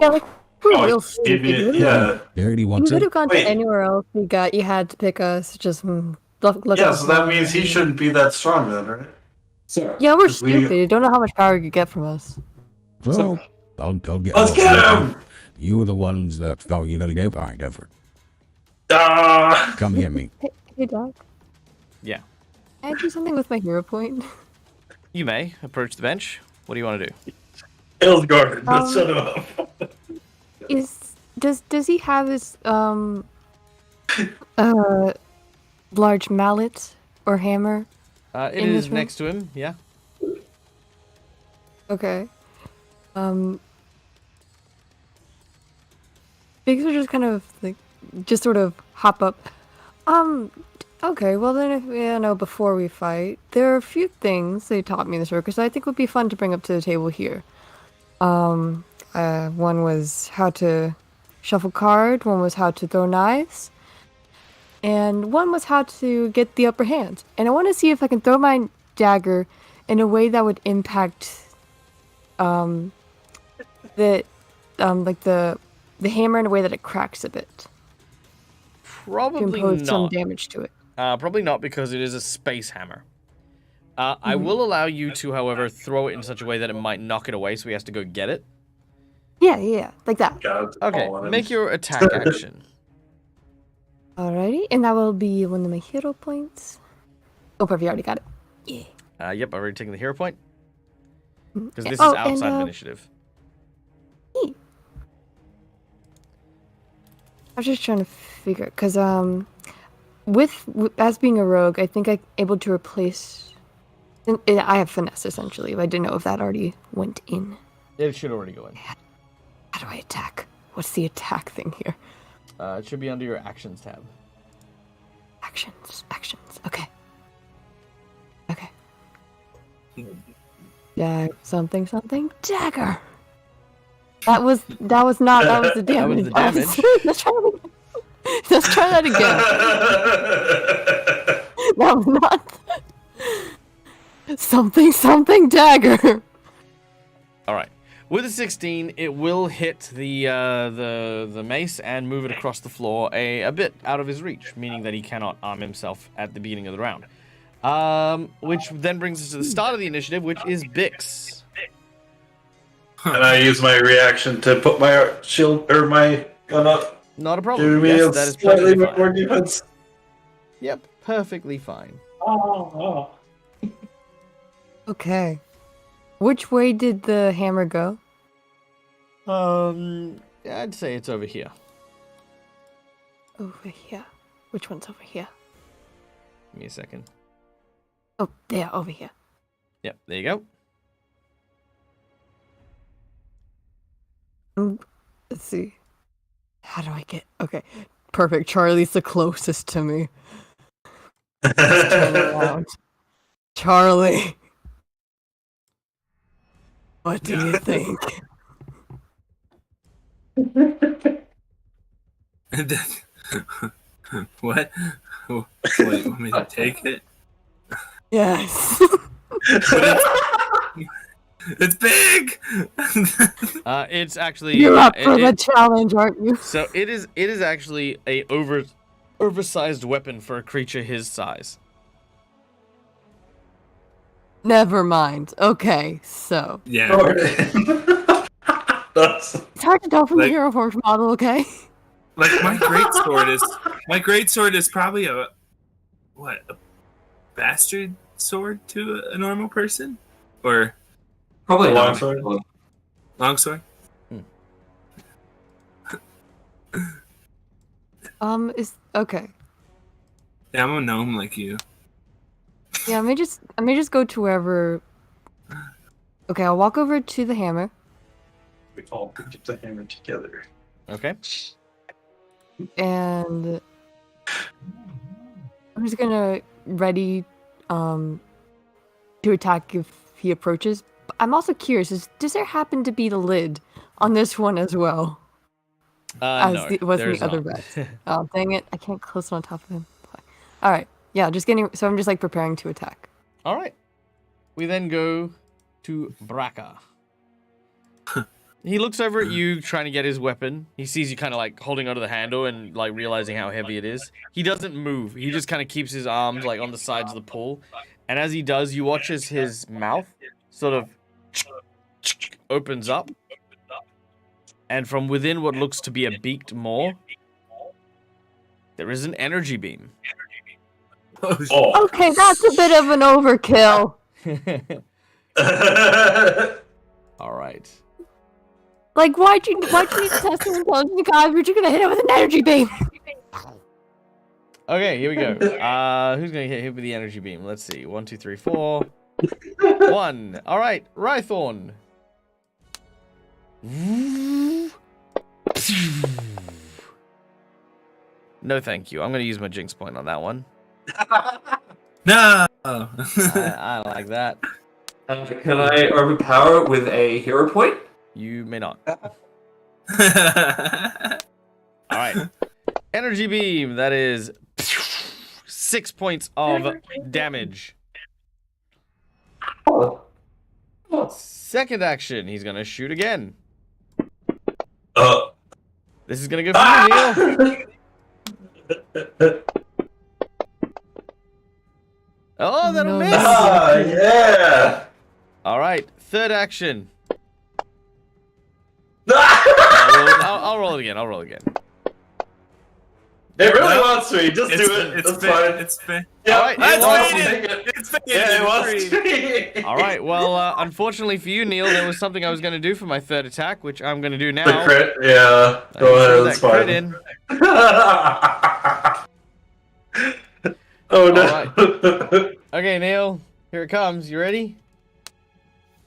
Yeah, like we're Oh, real give me- stupid. yeah. Dirty You wants could it. have gone Wait. to anywhere else. You had to pick us. Just look. Yeah, at so us that now. means he shouldn't be that strong then, right? So, Yeah, we're we- stupid. You don't know how much power you get from us. Well, I'll get Let's get him! You were the ones that thought you were going to go find effort. Ah! Come get me. Hey, Doc. Yeah. Can I do something with my hero point? You may approach the bench. What do you want to do? Kills Gordon. Um, Shut him up. Does he have his large mallet or hammer? It In this is room? next to him. Yeah. Okay. Biggs would just kind of like, just sort of hop up. Okay, well then, if, before we fight, there are a few things they taught me in this circus I think would be fun to bring up to the table here. One was how to shuffle card, one was how to throw knives, and one was how to get the upper hand. And I want to see if I can throw my dagger in a way that would impact, like the hammer in a way that it cracks a bit. To Probably impose some not. damage to it. Probably not because it is a space hammer. I will allow you to, however, throw it in such a way that it might knock it away, so he has to go get it. Yeah, like that. God, Okay, all in. make your attack action. Alrighty, and that will be one of my hero points. Oh, perfect, you already got it. Yeah. Yep, I've already taken the hero point. Because this Oh, is outside and, of initiative. I was just trying to figure it, because as being a rogue, I think I'm able to replace. I have finesse essentially, but I didn't know if that already went in. It should already go in. How do I attack? What's the attack thing here? It should be under your actions tab. Actions. Okay. Yeah, something, dagger. That was the damage. That was the damage. Let's try that again. That was not something dagger. All right. With a 16, it will hit the mace and move it across the floor a bit out of his reach, meaning that he cannot arm himself at the beginning of the round. Which then brings us to the start of the initiative, which is Bix. And I use my reaction to put my shield or my gun up. Not a Give problem. me Yes, a that is slightly perfectly more fine. defense. Yep, perfectly fine. Oh. Okay. Which way did the hammer go? I'd say it's over here. Over here. Which one's over here? Give me a second. Oh, there, over here. Yep, there you go. Let's see. How do I get... Okay, perfect. Charlie's the closest to me. Let's turn around. Charlie. What do you think? What? Wait, you want me to take it? Yes. It's big! It's actually... You're up for the challenge, aren't you? So it is actually a oversized weapon for a creature his size. Never mind. Okay, so. Yeah. It's hard to tell from the Like- Hero Forge model, okay? Like my greatsword is probably a bastard sword to a normal person? Or Probably A not. longsword? longsword? Is okay. Yeah, I'm a gnome like you. Yeah, I may just go to wherever. Okay, I'll walk over to the hammer. We all get the hammer together. Okay. And I'm just gonna ready to attack if he approaches. But I'm also curious, does there happen to be the lid on this one as well? No, It was in there's the other not. bet. Oh, dang it. I can't close it on top of him. Alright. Yeah, just getting so I'm just like preparing to attack. All right. We then go to Braca. He looks over at you trying to get his weapon. He sees you kind of like holding onto the handle and like realizing how heavy it is. He doesn't move. He just kind of keeps his arms like on the sides of the pool. And as he does, you watch as his mouth sort of opens up. And from within what looks to be a beaked maw, there is an energy beam. Oh. Okay, that's a bit of an overkill. All right. Like, why'd you need to test your intelligence, guys? But you're gonna hit it with an energy beam. Okay, here we go. Who's gonna hit him with the energy beam? Let's see. 1, 2, 3, 4. 1. All right, Rhythorn. No, thank you. I'm going to use my jinx point on that one. No. I like that. Can I overpower it with a hero point? You may not. All right. Energy beam. That is 6 points of damage. Oh. Second action. He's going to shoot again. Uh, This is going to go for you, Neil. Oh, that'll No. miss. yeah. All right. Third action. I'll roll it again. I'll roll it again. It really No. wants me. Just do it. It's That's fair. fine. It's fair. Yeah, All right, it it's wants me. faded. Take it. It's fair. Yeah, it wants me. All right. Well, unfortunately for you, Neil, there was something I was going to do for my third attack, which I'm going to do now. The crit, yeah. I Go throw ahead, that's that crit fine. in. Oh no. Okay, Neil, here it comes. You ready?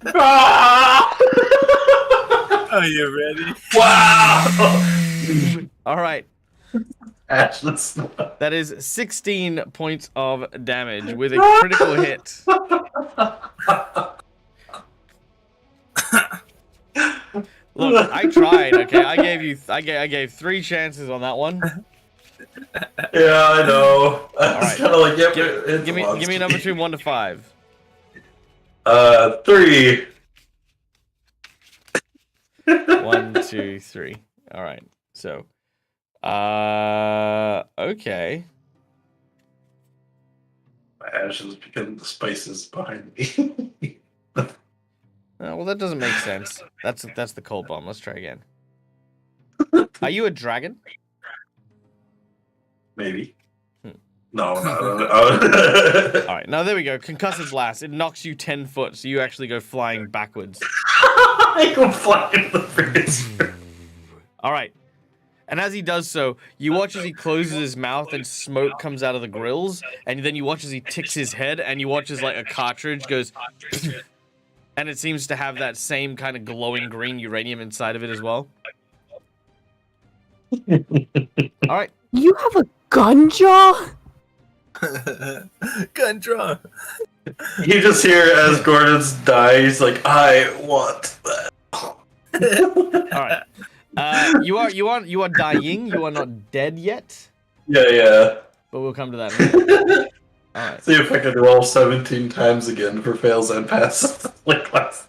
Ah! Are you ready? Wow! All right. Ashless. That is 16 points of damage with a critical hit. Look, I tried. Okay, I gave 3 chances on that one. Yeah, I know. I was right. kind of like, yep. Give me number 2, 1 to 5. 3. 1, 2, 3. All right. So, okay. Ash is becoming the spices behind me. Well, that doesn't make sense. That's the cold bomb. Let's try again. Are you a dragon? Maybe. Hmm. No. All right. Now there we go. Concussive blast. It knocks you 10 foot, so you actually go flying backwards. I go flying in the freaking. All right. And as he does so, you watch as he closes his mouth and smoke comes out of the grills, and then you watch as he ticks his head, and you watch as like a cartridge goes, and it seems to have that same kind of glowing green uranium inside of it as well. All right. You have a gun jaw? Gun draw. You just hear as Gordon's die, he's like, I want that. All right. You are dying. You are not dead yet, Yeah. but we'll come to that in a minute. All right. See if I can roll 17 times again for fails and passes. Like last.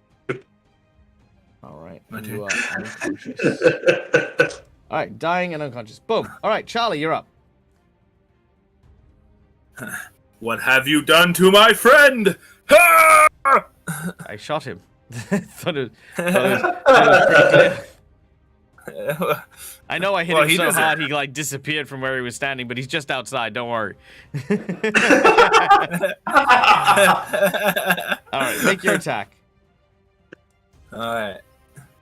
All right. Okay. You are unconscious. All right. Dying and unconscious. Boom. All right. Charlie, you're up. What have you done to my friend? Ah! I shot him. thought it was pretty clear. I know I hit Well, him he so doesn't- hard he like disappeared from where he was standing, but he's just outside. Don't worry. All right, make your attack. Alright.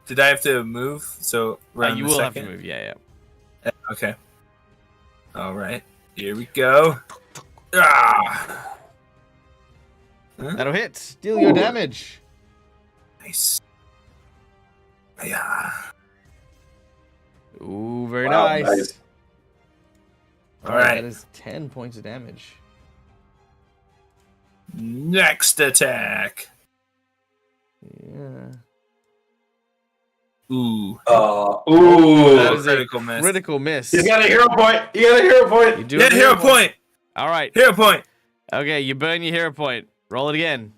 Did I have to move? So round You the will second? have to move. Yeah. Okay. Alright. Here we go. Ah! That'll hit. Deal your damage. Nice. Yeah. Ooh, very Wow, nice. nice. All right, Alright. that is 10 points of damage. Next attack. Yeah. Ooh. Ooh. That is a critical miss. critical miss. You got a hero point. You got a hero point. You do Yeah, have a hero point. All right. Hero point. Okay, you burn your hero point. Roll it again.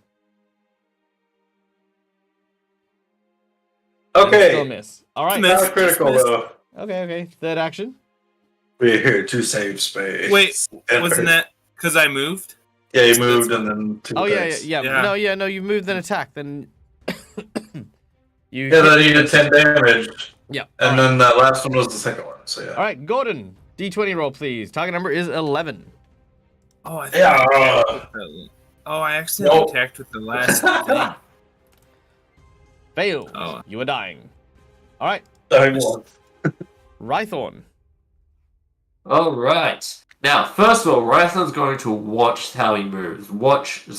And still Okay. miss. All right. Miss. Not critical Dismissed. though. Okay. Third action. We're here to save space. Wait, And wasn't that because I moved? Yeah, you moved and then 2 Oh yeah. dice. Yeah. No, you moved then attack. Then you. Yeah, hit- then you did 10 damage. Yeah. And then that last one was the second one. So yeah. All right, Gordon. D20 roll, please. Target number is 11. Oh, I Yeah. Oh, I accidentally Nope. attacked with the last thing. Failed. Oh. You are dying. All right, I won. Rhythorn. All right. Now, first of all, Rython's going to watch how he moves.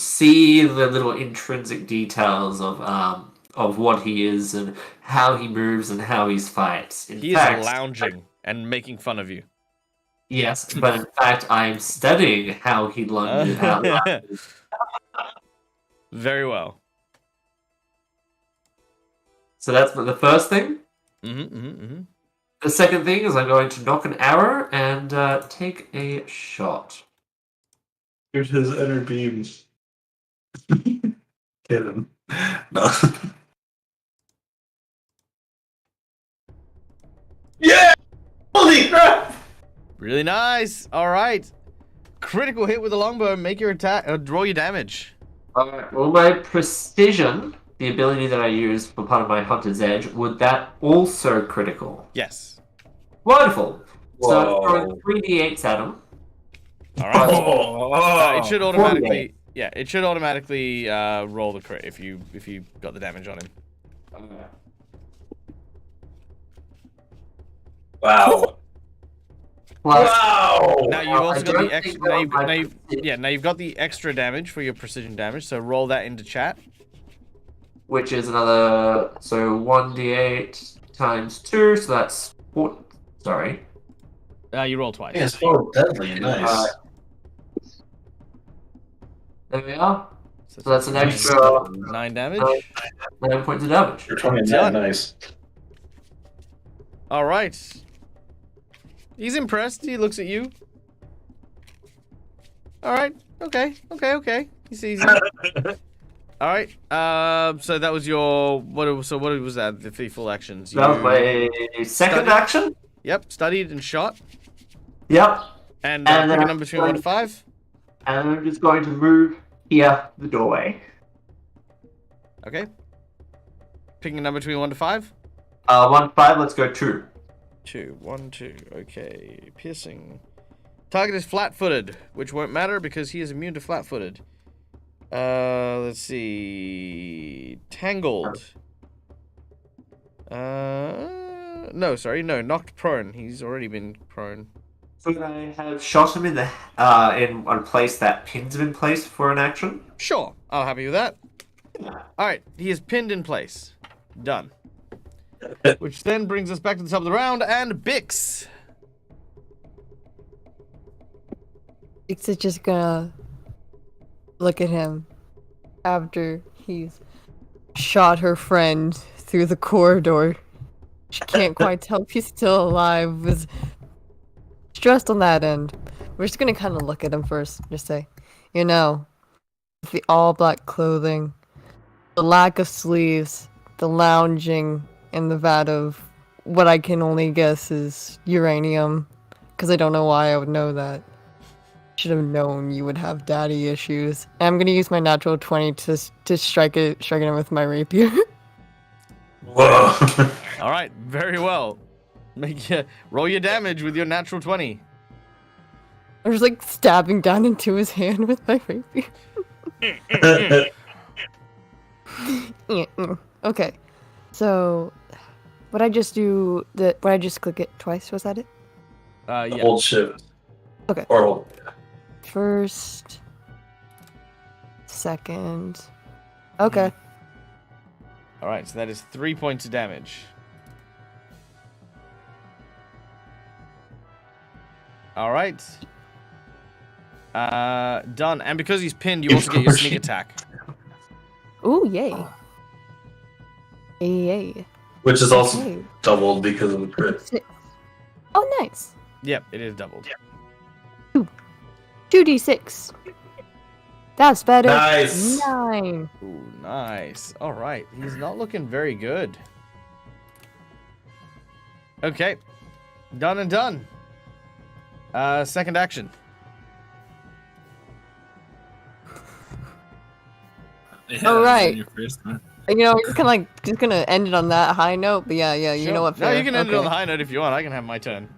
See the little intrinsic details of what he is and how he moves and how he fights. In He is fact, lounging and making fun of you. Yes, but in fact, I'm studying how he lunges out. Very well. So that's the first thing. Mm-hmm. The second thing is I'm going to knock an arrow and take a shot. Here's his inner beams. Get him. No. Yeah! Holy crap! Really nice. All right. Critical hit with the longbow. Make your attack. Draw your damage. Alright, well, my precision, the ability that I use for part of my Hunter's Edge, would that also critical? Yes. Wonderful! So I'm Whoa. throwing 3d8s at him. All right. Oh, It should automatically. Yeah, it should automatically roll the crit if you got the damage on him. Wow. Plus, Wow! Now you've Well, also I got don't the extra. think that was my Now you've got the extra damage for your precision damage. So roll that into chat. which is another, so 1d8 times 2, so that's 4, sorry. You roll twice. Yeah, it's so deadly. Nice. There we are. So So that's an extra 9 damage. 9 points of damage. You're 29. Done. Nice. All right. He's impressed. He looks at you. All right. Okay. He sees you. All right. So that was your what was that? The 3 full actions. That was my second Study. action. Yep. Studied and shot. Yep. And And pick then a number between 1 to 5. And I'm just going to move here, the doorway. Okay. Picking a number between 1 to 5. 1 to 5, let's go 2. 2. 1, 2. Okay. Piercing. Target is flat-footed, which won't matter because he is immune to flat-footed. Let's see. Tangled. No, sorry. No, knocked prone. He's already been prone. Could I have shot him in the in a place that pins him in place for an action? Sure. I'll happy with that. Alright. He is pinned in place. Done. Which then brings us back to the top of the round, and Bix. Bix is just gonna look at him after he's shot her friend through the corridor. She can't quite tell if he's still alive. Was stressed on that end. We're just gonna kind of look at him first, just say, you know, the all black clothing, the lack of sleeves, the lounging in the vat of what I can only guess is uranium, because I don't know why I would know that. Should have known you would have daddy issues. And I'm gonna use my natural 20 to strike it with my rapier. Whoa. All right. Very well. Roll your damage with your natural 20. I'm just like stabbing down into his hand with my rapier. Okay, so would I just click it twice? Was that it? Yeah. Hold shift. Okay. Or hold. First, second. Okay. All right. So that is 3 points of damage. All right. Done. And because he's pinned, you also get your sneak attack. Ooh, yay. Yay. Which is also Okay. doubled because of the crit. 6. Oh, nice. Yep, it is doubled. 2d6. That's better. Nice. 9. Ooh, nice. All right. He's not looking very good. Okay. Done and done. Second action. Yeah, All that was right. in your first one. You know, we're just gonna end it on that high note. But yeah, you Sure. know what? No, Fair. you can end it on Okay. the high note if you want. I can have my turn.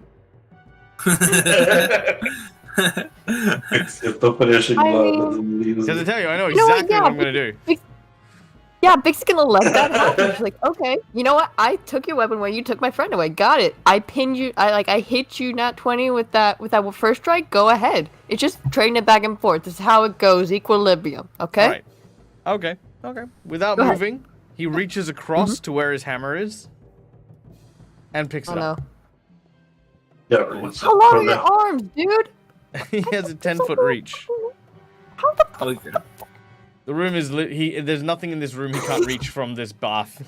It's the finishing I blow. Because I tell you, I know You know what? exactly what I'm going to do. Yeah, Big's gonna let that happen. She's like, okay, you know what? I took your weapon away. You took my friend away. Got it. I pinned you. I hit you nat 20 with that first strike. Go ahead. It's just trading it back and forth. This is how it goes. Equilibrium. Okay. All right. Okay. Without Go ahead. moving, he reaches across to where his hammer is and picks Oh it up. no. Yeah. How long are your arms, dude? He has a 10-foot reach. How the Okay. The room is there's nothing in this room he can't reach from this bath.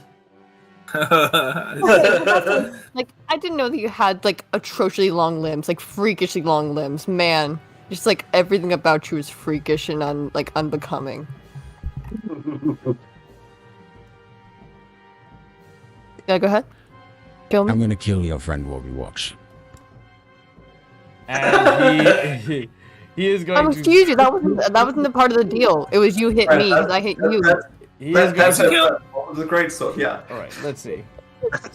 Like, I didn't know that you had, like, atrociously long limbs, like, freakishly long limbs. Man, just, like, everything about you is freakish and, unbecoming. Yeah, go ahead. Kill me. I'm gonna kill your friend while we watch. And he is going to... Excuse you, that wasn't the part of the deal. It was you hit me, because I hit you. He is going to... What was the great stuff? Yeah. Alright, let's see.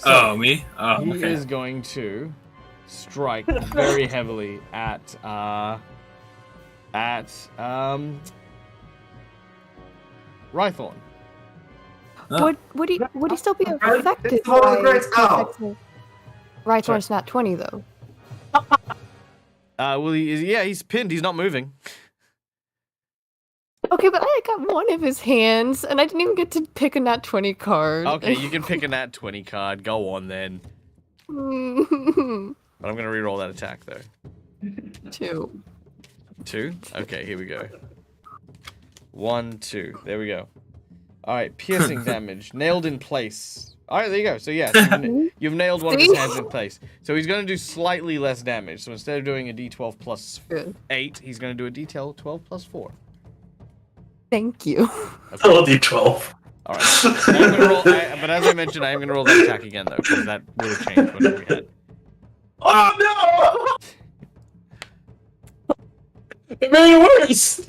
Oh, me? Oh, He okay. is going to strike very heavily at Rythorn. Would he still be affected It's one of the by great stuff. Rythorn's not 20 though. Well, he's pinned. He's not moving. Okay, but I got one of his hands, and I didn't even get to pick a nat 20 card. Okay, you can pick a nat 20 card. Go on then. But I'm gonna reroll that attack though. 2. 2? Okay, here we go. 1, 2. There we go. Alright, piercing damage. Nailed in place. Alright, there you go. So yes, you've nailed one of his hands in place. So he's gonna do slightly less damage. So instead of doing a d12 plus Good. 8, he's gonna do a d12 plus 4. Thank you. Still a D12. Alright. But as I mentioned, I am gonna roll that attack again though, because that would have changed whatever we had. Oh no! It made it worse!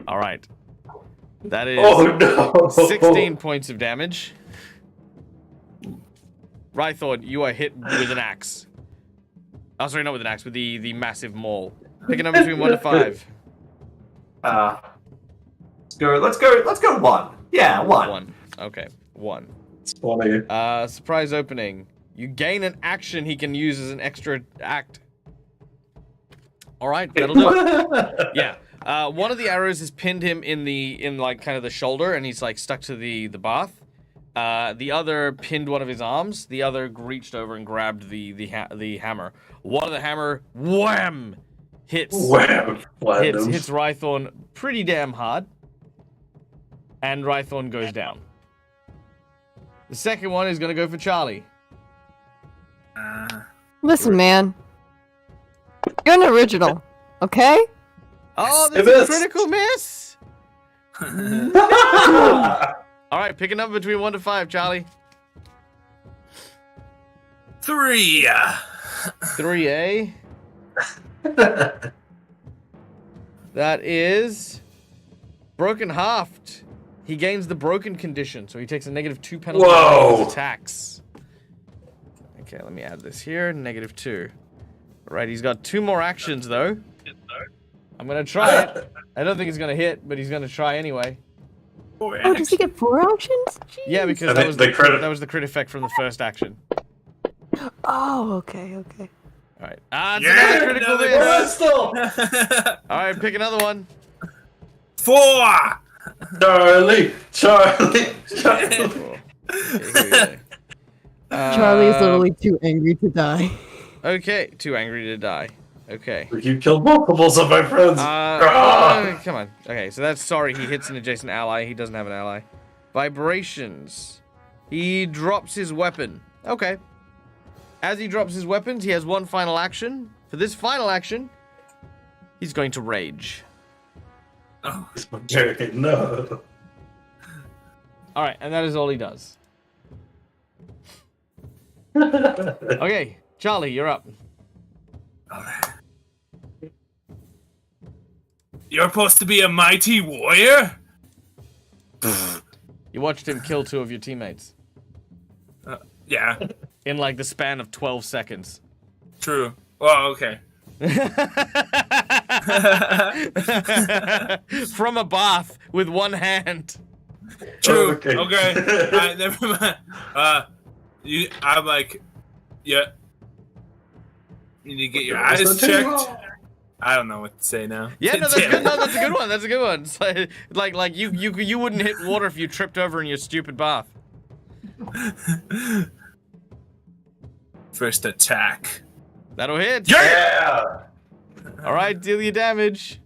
Alright. That is Oh no! 16 points of damage. Rythord, you are hit with an axe. Oh, sorry, not with an axe, with the massive maul. Pick a number between 1 to 5. Let's go 1. Yeah, 1. 1. Okay, 1. It's funny. Surprise opening. You gain an action he can use as an extra act. Alright, that'll do it. Yeah. One of the arrows has pinned him in like kind of the shoulder, and he's like stuck to the bath. The other pinned one of his arms. The other reached over and grabbed the hammer. One of the hammer, wham, hits Rythorn pretty damn hard, and Rythorn goes down. The second one is gonna go for Charlie. Listen, man. You're an original, okay? Oh, It this is a missed. critical miss. All right, pick a number between 1 to 5, Charlie. 3. 3A. That is broken halved. He gains the broken condition, so he takes a -2 penalty on his attacks. Okay, let me add this here. -2. All right, he's got 2 more actions though. I'm gonna try it. I don't think he's gonna hit, but he's gonna try anyway. Oh, does he get 4 actions? Jeez. Yeah, because And that was the crit- that was the crit effect from the first action. Oh, okay. All right. It's another critical another miss. Still! All right, pick another one. 4. Charlie! Okay, here we go. Charlie is literally too angry to die. Okay, too angry to die. Okay. You killed multiples of my friends! Come on. Okay, so that's sorry. He hits an adjacent ally. He doesn't have an ally. Vibrations. He drops his weapon. Okay. As he drops his weapons, he has one final action. For this final action, he's going to rage. Oh, No. All right, and that is all he does. Okay, Charlie, you're up. you're supposed to be a mighty warrior? You watched him kill 2 of your teammates Yeah, in like the span of 12 seconds. true. Well, okay. From a bath with one hand. True. Okay. Okay. Never mind. I'm like, yeah. You need to get your eyes checked. I don't know what to say now. Yeah, no, that's good. No, that's a good one. That's a good one. It's like you wouldn't hit water if you tripped over in your stupid bath. First attack. That'll hit. Yeah. All right, deal your damage.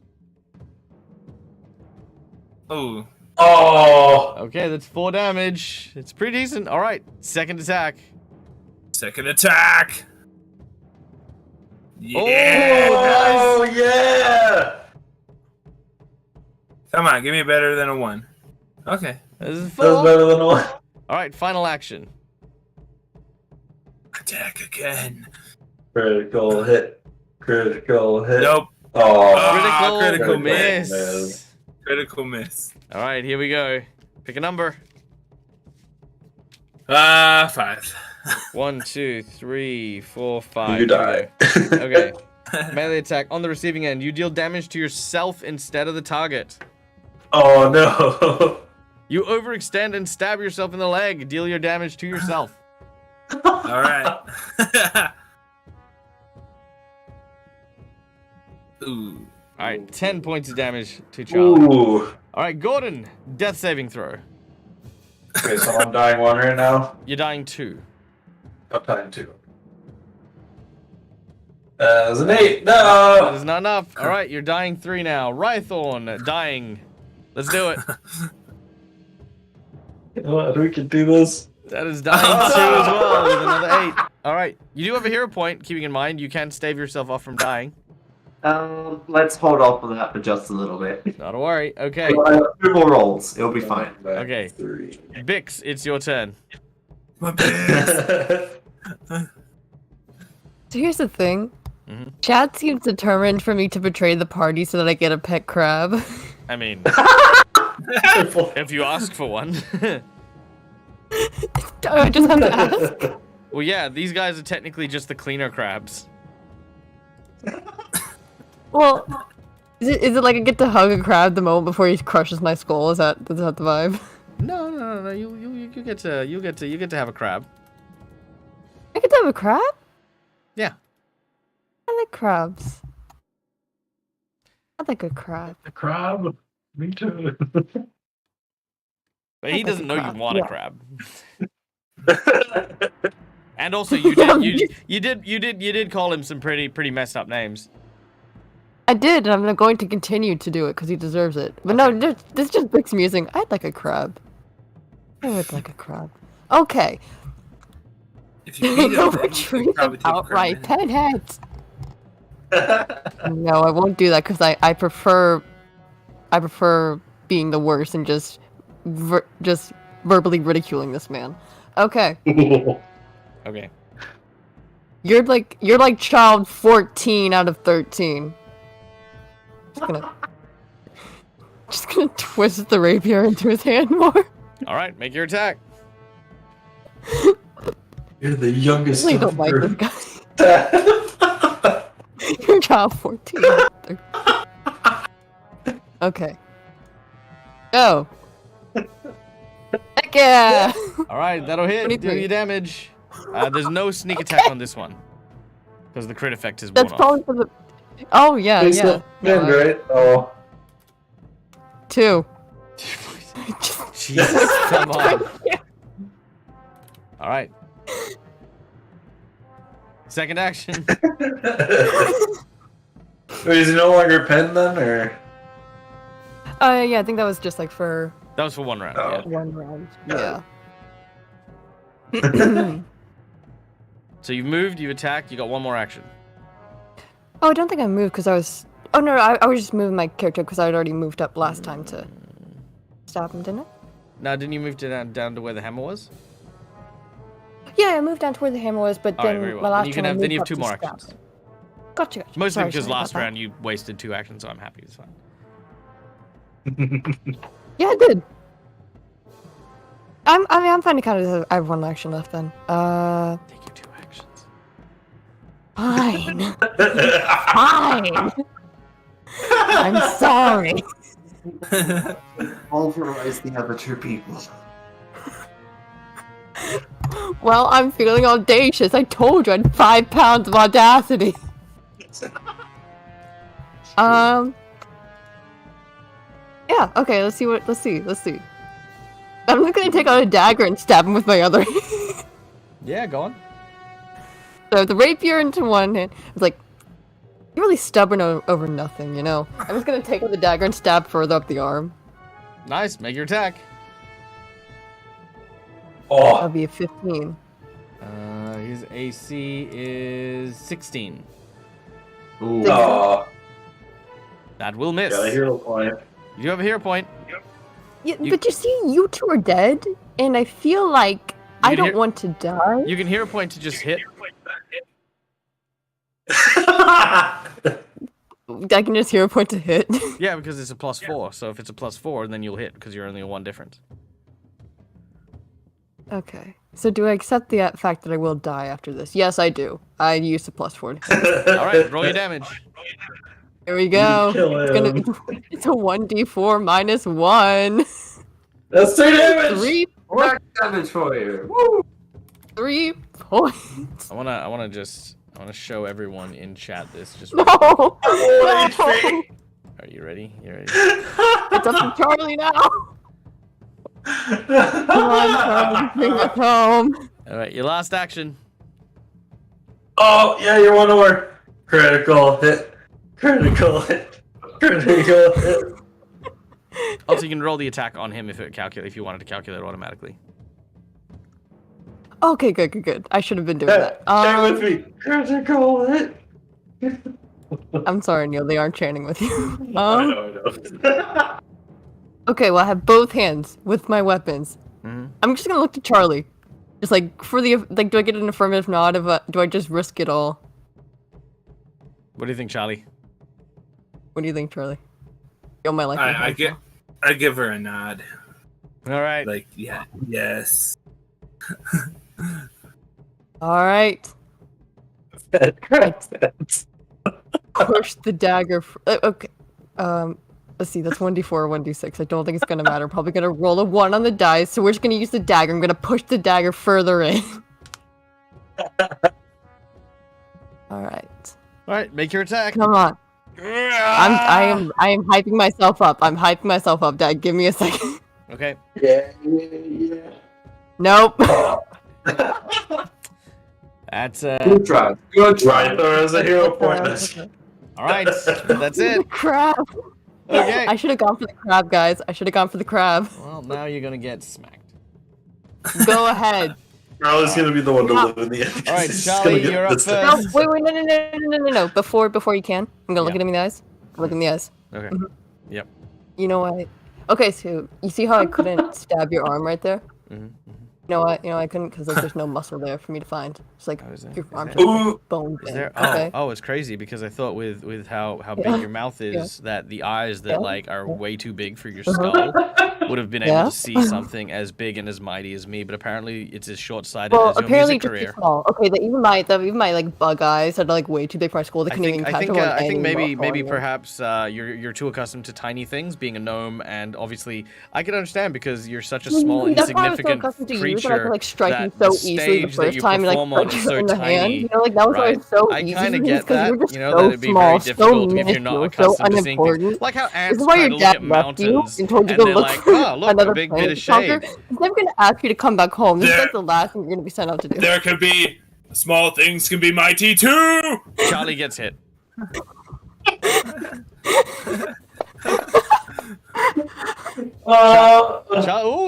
Oh. Oh. Okay, that's 4 damage. It's pretty decent. All right, second attack. Second attack. Yeah. Oh yeah. Come on, give me better than a 1. Okay. This is That was 4. better than one. All right, final action. Attack again. Critical hit. Critical hit. Nope. Oh. Critical miss. miss. Critical miss. All right, here we go. Pick a number. 5. 1, 2, 3, 4, 5. You Here we die. go. Okay. Melee attack. On the receiving end, you deal damage to yourself instead of the target. Oh no. You overextend and stab yourself in the leg. Deal your damage to yourself. All right. Ooh. All right, 10 points of damage to Charlie. Ooh. All right, Gordon, death saving throw. Okay, so I'm dying 1 right now. You're dying 2. I'm dying 2. That was an 8. That No. is not enough. All right, you're dying 3 now. Rhythorn, dying. Let's do it. You know what? We can do this. That is dying 2 as well with another 8. All right, you do have a hero point, keeping in mind you can stave yourself off from dying. Let's hold off on that for just a little bit. Not to worry. Okay, 2 more rolls. It'll be fine. Okay. 3. Bix, it's your turn. My bad. So here's the thing. Mhm. Chad seems determined for me to betray the party so that I get a pet crab. I mean, if you ask for one. I just have to ask. Well, yeah, these guys are technically just the cleaner crabs. Well, is it like I get to hug a crab the moment before he crushes my skull? Is that the vibe? No. You get to have a crab. I get to have a crab? Yeah. I like crabs. I like a crab. The crab. Me too. But he doesn't know you crab, want yeah. a crab. And also, you did call him some pretty messed up names. I did, and I'm going to continue to do it because he deserves it. But no, this just makes me think. I'd like a crab. I would like a crab. Okay. If you eat No it, then you retreat can probably of take outright permanent. pinheads. No, I won't do that because I prefer being the worst and just verbally ridiculing this man. Okay, Okay. you're like child 14 out of 13. Just gonna twist the rapier into his hand more. All right, make your attack. You're the youngest. I don't of like group. this guy. You're child 14. Okay. Go. Heck yeah! All right, that'll hit. Deal 23. your damage. There's no sneak attack on this one because the crit effect is worn That's off. probably for the. Oh yeah, It's yeah. not right? Oh. 2. Jesus, come on. All right. Second action. Wait, is he no longer pen then, or? Yeah, I think that was just like for That was for 1 round. Oh. Yeah. 1 round. Yeah. So you've moved, you've attacked, you got 1 more action. Oh, I don't think I moved because I was. Oh no, I was just moving my character because I had already moved up last time to stop him, didn't I? Now, didn't you move down to where the hammer was? Yeah, I moved down to where the hammer was, but All right, then very well. my last Then time I then you have moved 2 up more to stab actions. him. Gotcha. Mostly Sorry, because sorry last about round you wasted 2 actions, so I'm happy. It's fine. that. Yeah, I did. I'm fine to count it as I have 1 action left then. Take your 2 actions. Fine. Fine. I'm sorry. Pulverize the other 2 people. Well, I'm feeling audacious. I told you I had 5 pounds of audacity. Yeah, okay, let's see. I'm just gonna take out a dagger and stab him with my other. Yeah, go on. So the rapier into one hand. I was like, you're really stubborn over nothing, you know? I'm just gonna take out the dagger and stab further up the arm. Nice. Make your attack. That'll Oh, be a 15. His AC is 16. Ooh. oh, That will miss. got a hero point. You do have a hero point. Yeah, You- but you see, you two are dead, and I feel like I can don't hear- want to die. You can hero point to just hit. I can just hero point to hit. Yeah, because it's a +4. So if it's a +4, then you'll hit because you're only a 1 difference. Okay. So do I accept the fact that I will die after this? Yes, I do. I used a +4. All right, roll your damage. Here we go. kill It's a 1d4 minus 1. That's 3 damage. 3 Black damage for you. Woo! 3 points. I wanna show everyone in chat this. Just No. Oh, No. HP. Are you ready? You ready? It's up to Charlie now. Come on, Charlie, bring us home. All right, your last action. Oh, yeah, you're one more. Critical hit. Critical hit. Critical hit. Also, you can roll the attack on him if you wanted to calculate automatically. Okay, good. I should have been doing Stay that. with me. Critical hit. I'm sorry, Neil. They aren't chanting with you. I know. Okay, well, I have both hands with my weapons. Mhm. I'm just gonna look to Charlie. Just like for the do I get an affirmative nod of do I just risk it all? What do you think, Charlie? What do you think, Charlie? Yo, my life. in I hand. give her a nod. All right. Like, yeah, yes. All right. Push the dagger. Okay. Let's see. That's 1d4 or 1d6. I don't think it's gonna matter. Probably gonna roll a 1 on the dice. So we're just gonna use the dagger. I'm gonna push the dagger further in. All right. All right, make your attack. Come on. I am hyping myself up. I'm hyping myself up, Dad. Give me a second. Okay. Yeah. Nope. That's Good try. Good try. Right, there is a hero point. all right. That's it. Crab. Okay. I should have gone for the crab, guys. I should have gone for the crab. Well, now you're gonna get smacked. Go ahead. Charlie's gonna be the one to live in the end. All right, He's Charlie, gonna get you're up this first. No, wait, no. Before you can, I'm gonna look Yeah. at him in the eyes. Look in the eyes. Okay. You know what? Okay, so you see how I couldn't stab your arm right there? Mhm, You know what? I couldn't because there's no muscle there for me to find. It's like Oh, is there? your Is arm's there? just bone Is thin. there? Okay. Oh, it's crazy because I thought with how Yeah. big your mouth is that the eyes that Yeah. like are way too big for your skull would have been able Yeah. to see something as big and as mighty as me, but apparently it's as short-sighted Well, as your apparently music just too career. small. Okay, even my like bug eyes are like way too big for my skull. They I couldn't even think catch one I think maybe anymore. perhaps you're too accustomed to tiny things, being a gnome, and obviously I can understand because you're such a small, That's why I was so insignificant accustomed to you, creature that I could like strike you that so the easily the stage that first you time and like perform on punch is you so in the hand. tiny. You know, like that was Right. always so I easy kind for of me get because that. you were just You know, so that it'd be small, very so difficult if you're not minuscule, so accustomed to seeing things. unimportant. Like how This ants is why try your to look dad at left you mountains and told you and to they're look like, for oh, look, a another big planet bit of to conquer. shade. He's never gonna ask you to come back home. This is There- like the last thing you're gonna be sent out to do. There can be small things can be mighty too. Charlie gets hit.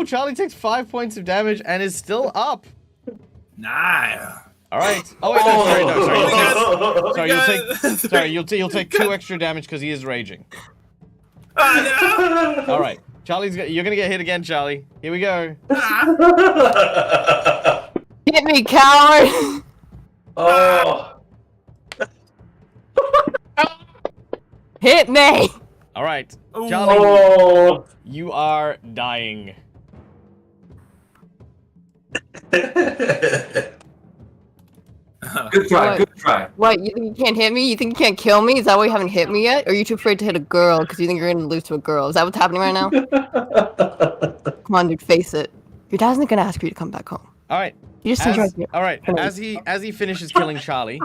Charlie takes 5 points of damage and is still up. Nah. All right. Oh wait, no, you'll take 2 extra damage because he is raging. Oh, All right, you're gonna get hit again, Charlie. Here we go. Hit me, coward! Oh, Hit me! All right, no. Charlie, oh. you are dying. Good try. Good try. What, you think you can't hit me? You think you can't kill me? Is that why you haven't hit me yet? Or are you too afraid to hit a girl because you think you're gonna lose to a girl? Is that what's happening right now? Come on, dude, face it. Your dad isn't gonna ask you to come back home. All right. You just enjoy it. All right. As he finishes killing Charlie,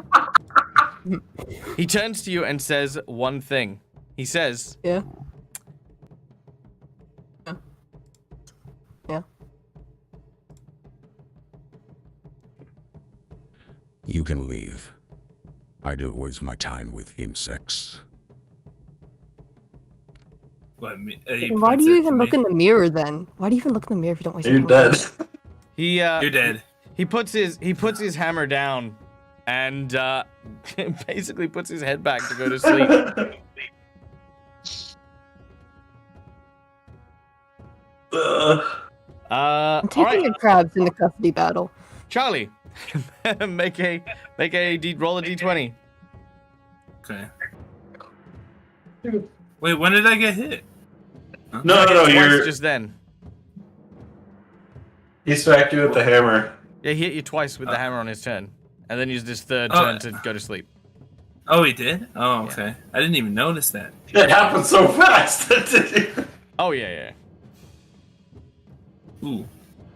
he turns to you and says one thing. He says, Yeah. Yeah. You can leave. I don't waste my time with insects. What, Why do you even look in the mirror then? Why do you even look in the mirror if you don't waste your You're time? dead. You're dead. He puts his hammer down, and basically puts his head back to go to sleep. I'm All taking right, your crabs in the custody battle. Charlie, make a roll a d20. Okay. Wait, when did I get hit? No, Twice you're. just then. He smacked you with the hammer. Yeah, he hit you twice with the hammer on his turn, and then used his third Oh. turn to go to sleep. Oh, he did? Oh, okay. I didn't even notice that. It happened so fast. Oh yeah. Ooh.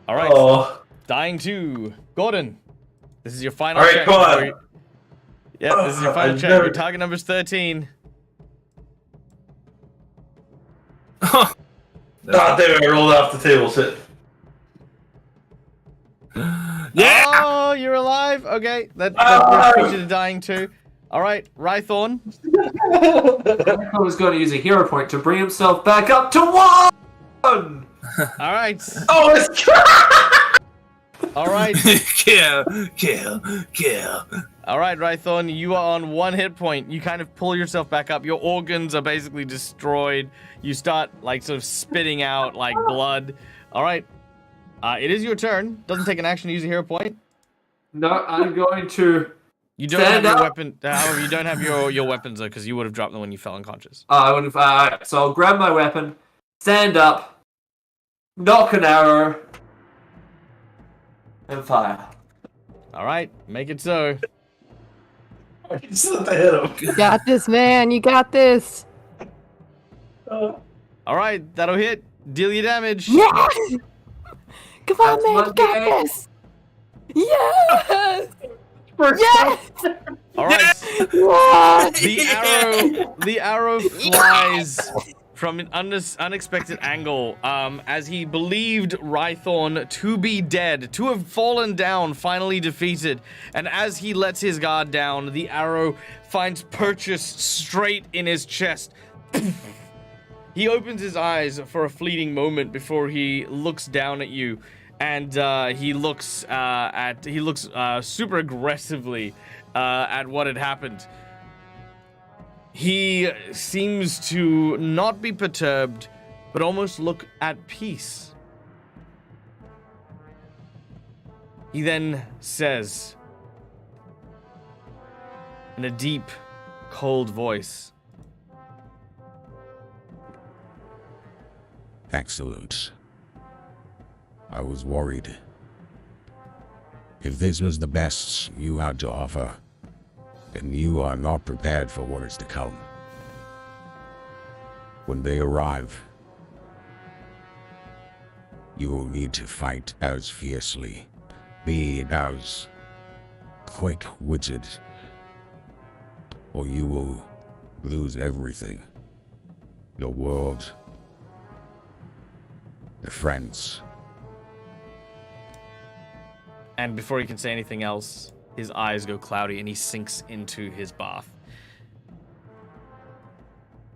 All right, Oh. dying 2. Gordon, this is your final All right, check. come on. before you- Yep, this is your final I've check. never- Your target number's 13. Ah, damn it, I rolled off the table. Shit. Yeah! Oh, you're alive. Okay, that brings you to dying 2. All right, Rythorn. I was going to use a hero point to bring himself back up to 1! All right, Oh, it's. all right, Kill. all right, Rythorn. You are on 1 hit point. You kind of pull yourself back up. Your organs are basically destroyed. You start like sort of spitting out like blood. All right, it is your turn. Doesn't take an action to use a hero point. No, I'm going to. You don't have Stand your up. weapon. However, you don't have your weapons though, because you would have dropped them when you fell unconscious. I would have. So I'll grab my weapon, stand up, knock an arrow, and fire. All right, make it so. You just hit him. You got this, man. You got this. All right, that'll hit. Deal your damage. Yes! Come on, That's man. You got 1d8. this. Yes! Yes! All right. Yes! The arrow flies from an unexpected angle as he believed Rythorn to be dead, to have fallen down, finally defeated. And as he lets his guard down, the arrow finds purchase straight in his chest. He opens his eyes for a fleeting moment before he looks down at you, and he looks super aggressively at what had happened. He seems to not be perturbed, but almost look at peace. He then says, in a deep, cold voice, Excellent. I was worried. If this was the best you had to offer, then you are not prepared for what is to come. When they arrive, you will need to fight as fiercely, be as quick-witted, or you will lose everything. Your world, the friends. and before he can say anything else, his eyes go cloudy and he sinks into his bath.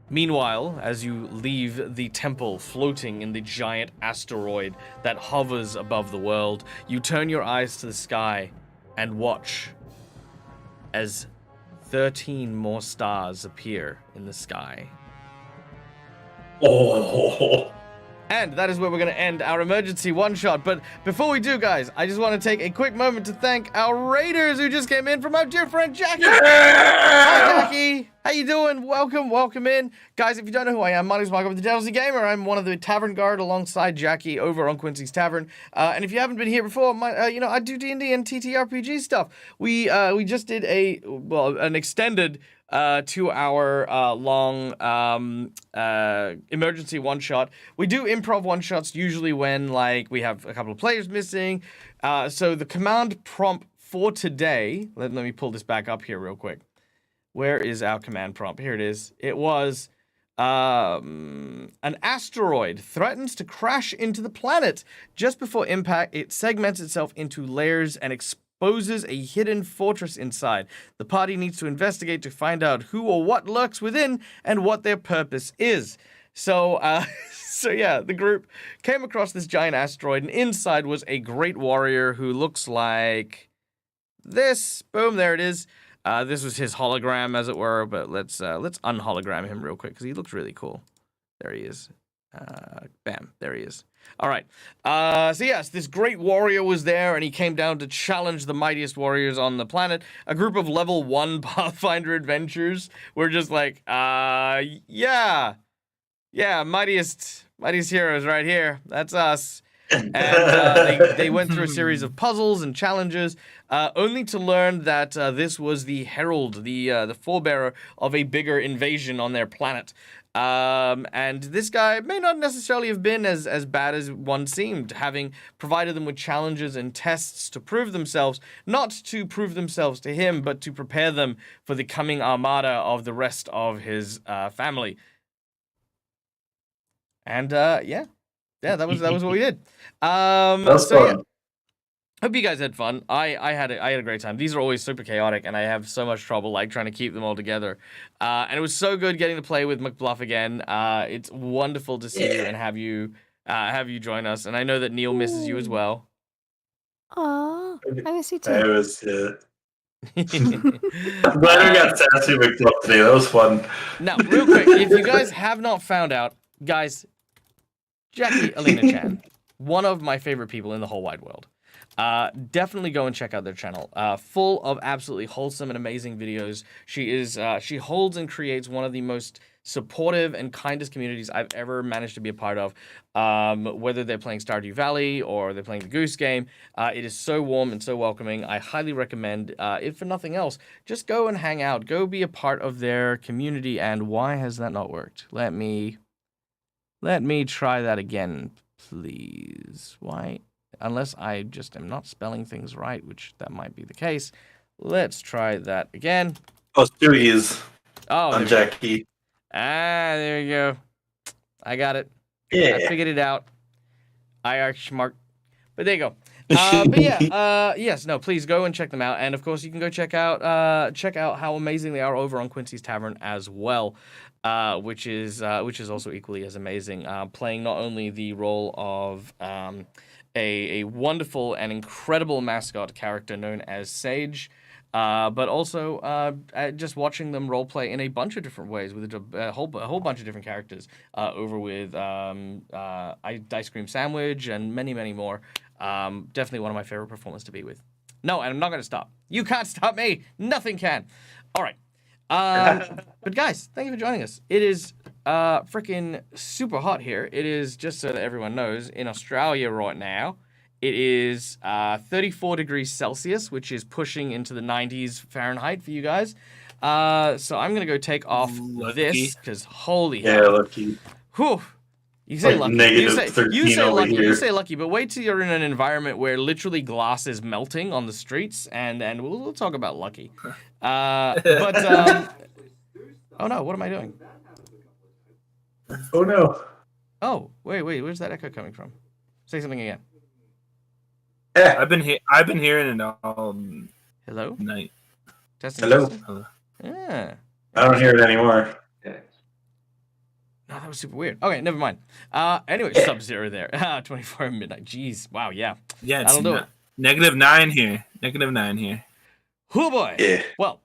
Meanwhile, as you leave the temple floating in the giant asteroid that hovers above the world, you turn your eyes to the sky and watch as 13 more stars appear in the sky. Oh. And that is where we're going to end our emergency one-shot. But before we do, guys, I just want to take a quick moment to thank our raiders who just came in from our dear friend Jackie. Hi, Jackie. How you doing? Welcome in. Guys, if you don't know who I am, my name is Michael, the Devil's Gamer. I'm one of the tavern guard alongside Jackie over on Quincy's Tavern. And if you haven't been here before, I do D&D and TTRPG stuff. We just did an extended 2-hour long emergency one shot. We do improv one shots usually when we have a couple of players missing. So the command prompt for today, let me pull this back up here real quick. Where is our command prompt? Here it is. It was an asteroid threatens to crash into the planet. Just before impact, it segments itself into layers and exposes a hidden fortress inside. The party needs to investigate to find out who or what lurks within and what their purpose is. So, so yeah, the group came across this giant asteroid, and inside was a great warrior who looks like this. Boom, there it is. This was his hologram, as it were, but let's unhologram him real quick because he looks really cool. There he is. Bam, there he is. All right. So yes, this great warrior was there, and he came down to challenge the mightiest warriors on the planet. A group of level 1 Pathfinder adventurers were just like, yeah, mightiest heroes right here. That's us. And they went through a series of puzzles and challenges, only to learn that this was the herald, the forebearer of a bigger invasion on their planet. And this guy may not necessarily have been as bad as one seemed, having provided them with challenges and tests to prove themselves, not to prove themselves to him, but to prepare them for the coming armada of the rest of his family. And yeah, that was what we did. That's so fun. yeah. Hope you guys had fun. I had a great time. These are always super chaotic, and I have so much trouble like trying to keep them all together. And it was so good getting to play with McBluff again. It's wonderful to see you and have you join us. And I know that Neil misses you as well. Aw, I miss you I too. was. I'm glad we got Sassy McFluff today. That was fun. Now, real quick, if you guys have not found out, guys, Jackie Alina Chan, one of my favorite people in the whole wide world. Definitely go and check out their channel. Full of absolutely wholesome and amazing videos. She holds and creates one of the most supportive and kindest communities I've ever managed to be a part of. Whether they're playing Stardew Valley or they're playing the Goose Game, it is so warm and so welcoming. I highly recommend, if for nothing else, just go and hang out. Go be a part of their community. And why has that not worked? Let me try that again, please. Why? Unless I just am not spelling things right, which that might be the case. Let's try that again. Oh, Stewie's Oh, on Jackie. There you go. I got it. Yeah. I figured it out. IR smart. But there you go. But yeah, yes, no, please go and check them out. And of course, you can go check out how amazing they are over on Quincy's Tavern as well. Which is also equally as amazing. Playing not only the role of a wonderful and incredible mascot character known as Sage, but also just watching them roleplay in a bunch of different ways with a whole bunch of different characters over with Ice Cream Sandwich and many, many more. Definitely one of my favorite performers to be with. No, and I'm not going to stop. You can't stop me. Nothing can. All right. But guys, thank you for joining us. It is freaking super hot here. It is, just so that everyone knows, in Australia right now, it is 34 degrees Celsius, which is pushing into the 90s Fahrenheit for you guys. So I'm gonna go take off this because holy hell. Lucky. Whew. You say Like lucky. You -13 say over lucky. here. You say lucky, but wait till you're in an environment where literally glass is melting on the streets, and we'll talk about lucky. Oh no, what am I doing? Oh no. Oh, wait, where's that echo coming from? Say something again. I've been hearing it all Hello? night. Testing. Hello. Testing. Yeah. I don't hear it anymore. No, that was super weird. Okay, never mind. Anyway, Sub-Zero there. 24 midnight. Jeez. Wow, yeah. Yeah, it's That'll do it. -9 here. -9 here. Oh boy. Yeah. Well,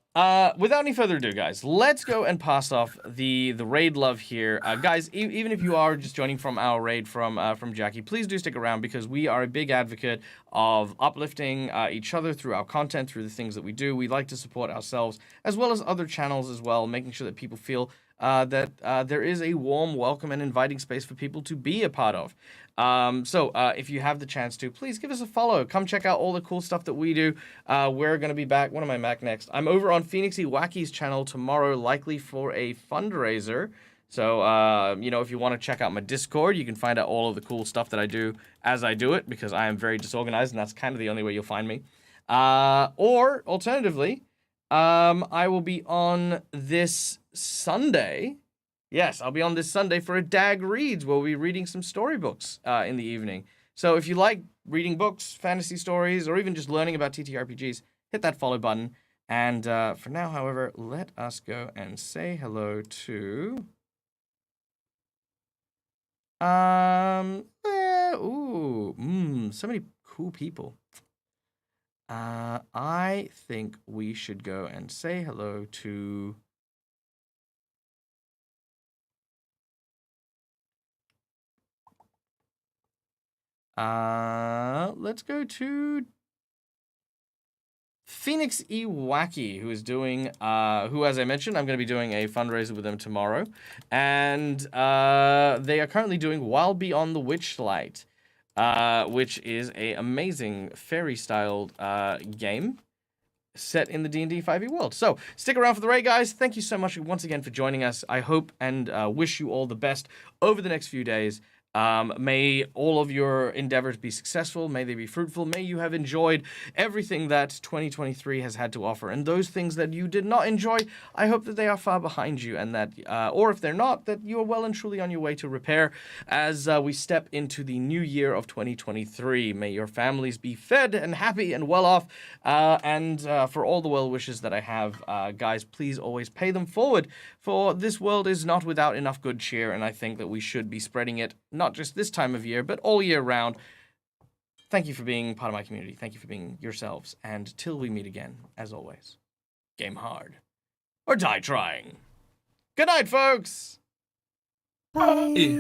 without any further ado, guys, let's go and pass off the raid love here. Guys, even if you are just joining from our raid from Jackie, please do stick around because we are a big advocate of uplifting each other through our content, through the things that we do. We like to support ourselves as well as other channels as well, making sure that people feel that there is a warm, welcome, and inviting space for people to be a part of. So if you have the chance to, please give us a follow. Come check out all the cool stuff that we do. We're going to be back. When am I back next? I'm over on Phoenixy Wacky's channel tomorrow, likely for a fundraiser. So, if you want to check out my Discord, you can find out all of the cool stuff that I do as I do it, because I am very disorganized, and that's kind of the only way you'll find me. Or, alternatively, I will be on this Sunday. Yes, I'll be on this Sunday for a DAG Reads, where we'll be reading some storybooks in the evening. So if you like reading books, fantasy stories, or even just learning about TTRPGs, hit that follow button. And for now, however, let us go and say hello to... so many cool people. I think we should go and say hello to... let's go to Phoenix Iwaki, who is doing, who, as I mentioned, I'm going to be doing a fundraiser with them tomorrow. And they are currently doing Wild Beyond the Witchlight, which is a amazing fairy-styled game set in the D&D 5e world. So, stick around for the raid, guys. Thank you so much once again for joining us. I hope and wish you all the best over the next few days. May all of your endeavors be successful. May they be fruitful. May you have enjoyed everything that 2023 has had to offer. And those things that you did not enjoy, I hope that they are far behind you, and that, or if they're not, that you are well and truly on your way to repair as we step into the new year of 2023. May your families be fed and happy and well off. And for all the well wishes that I have, guys, please always pay them forward. For this world is not without enough good cheer, and I think that we should be spreading it not just this time of year, but all year round. Thank you for being part of my community. Thank you for being yourselves. And till we meet again, as always, game hard or die trying. Good night, folks. Bye.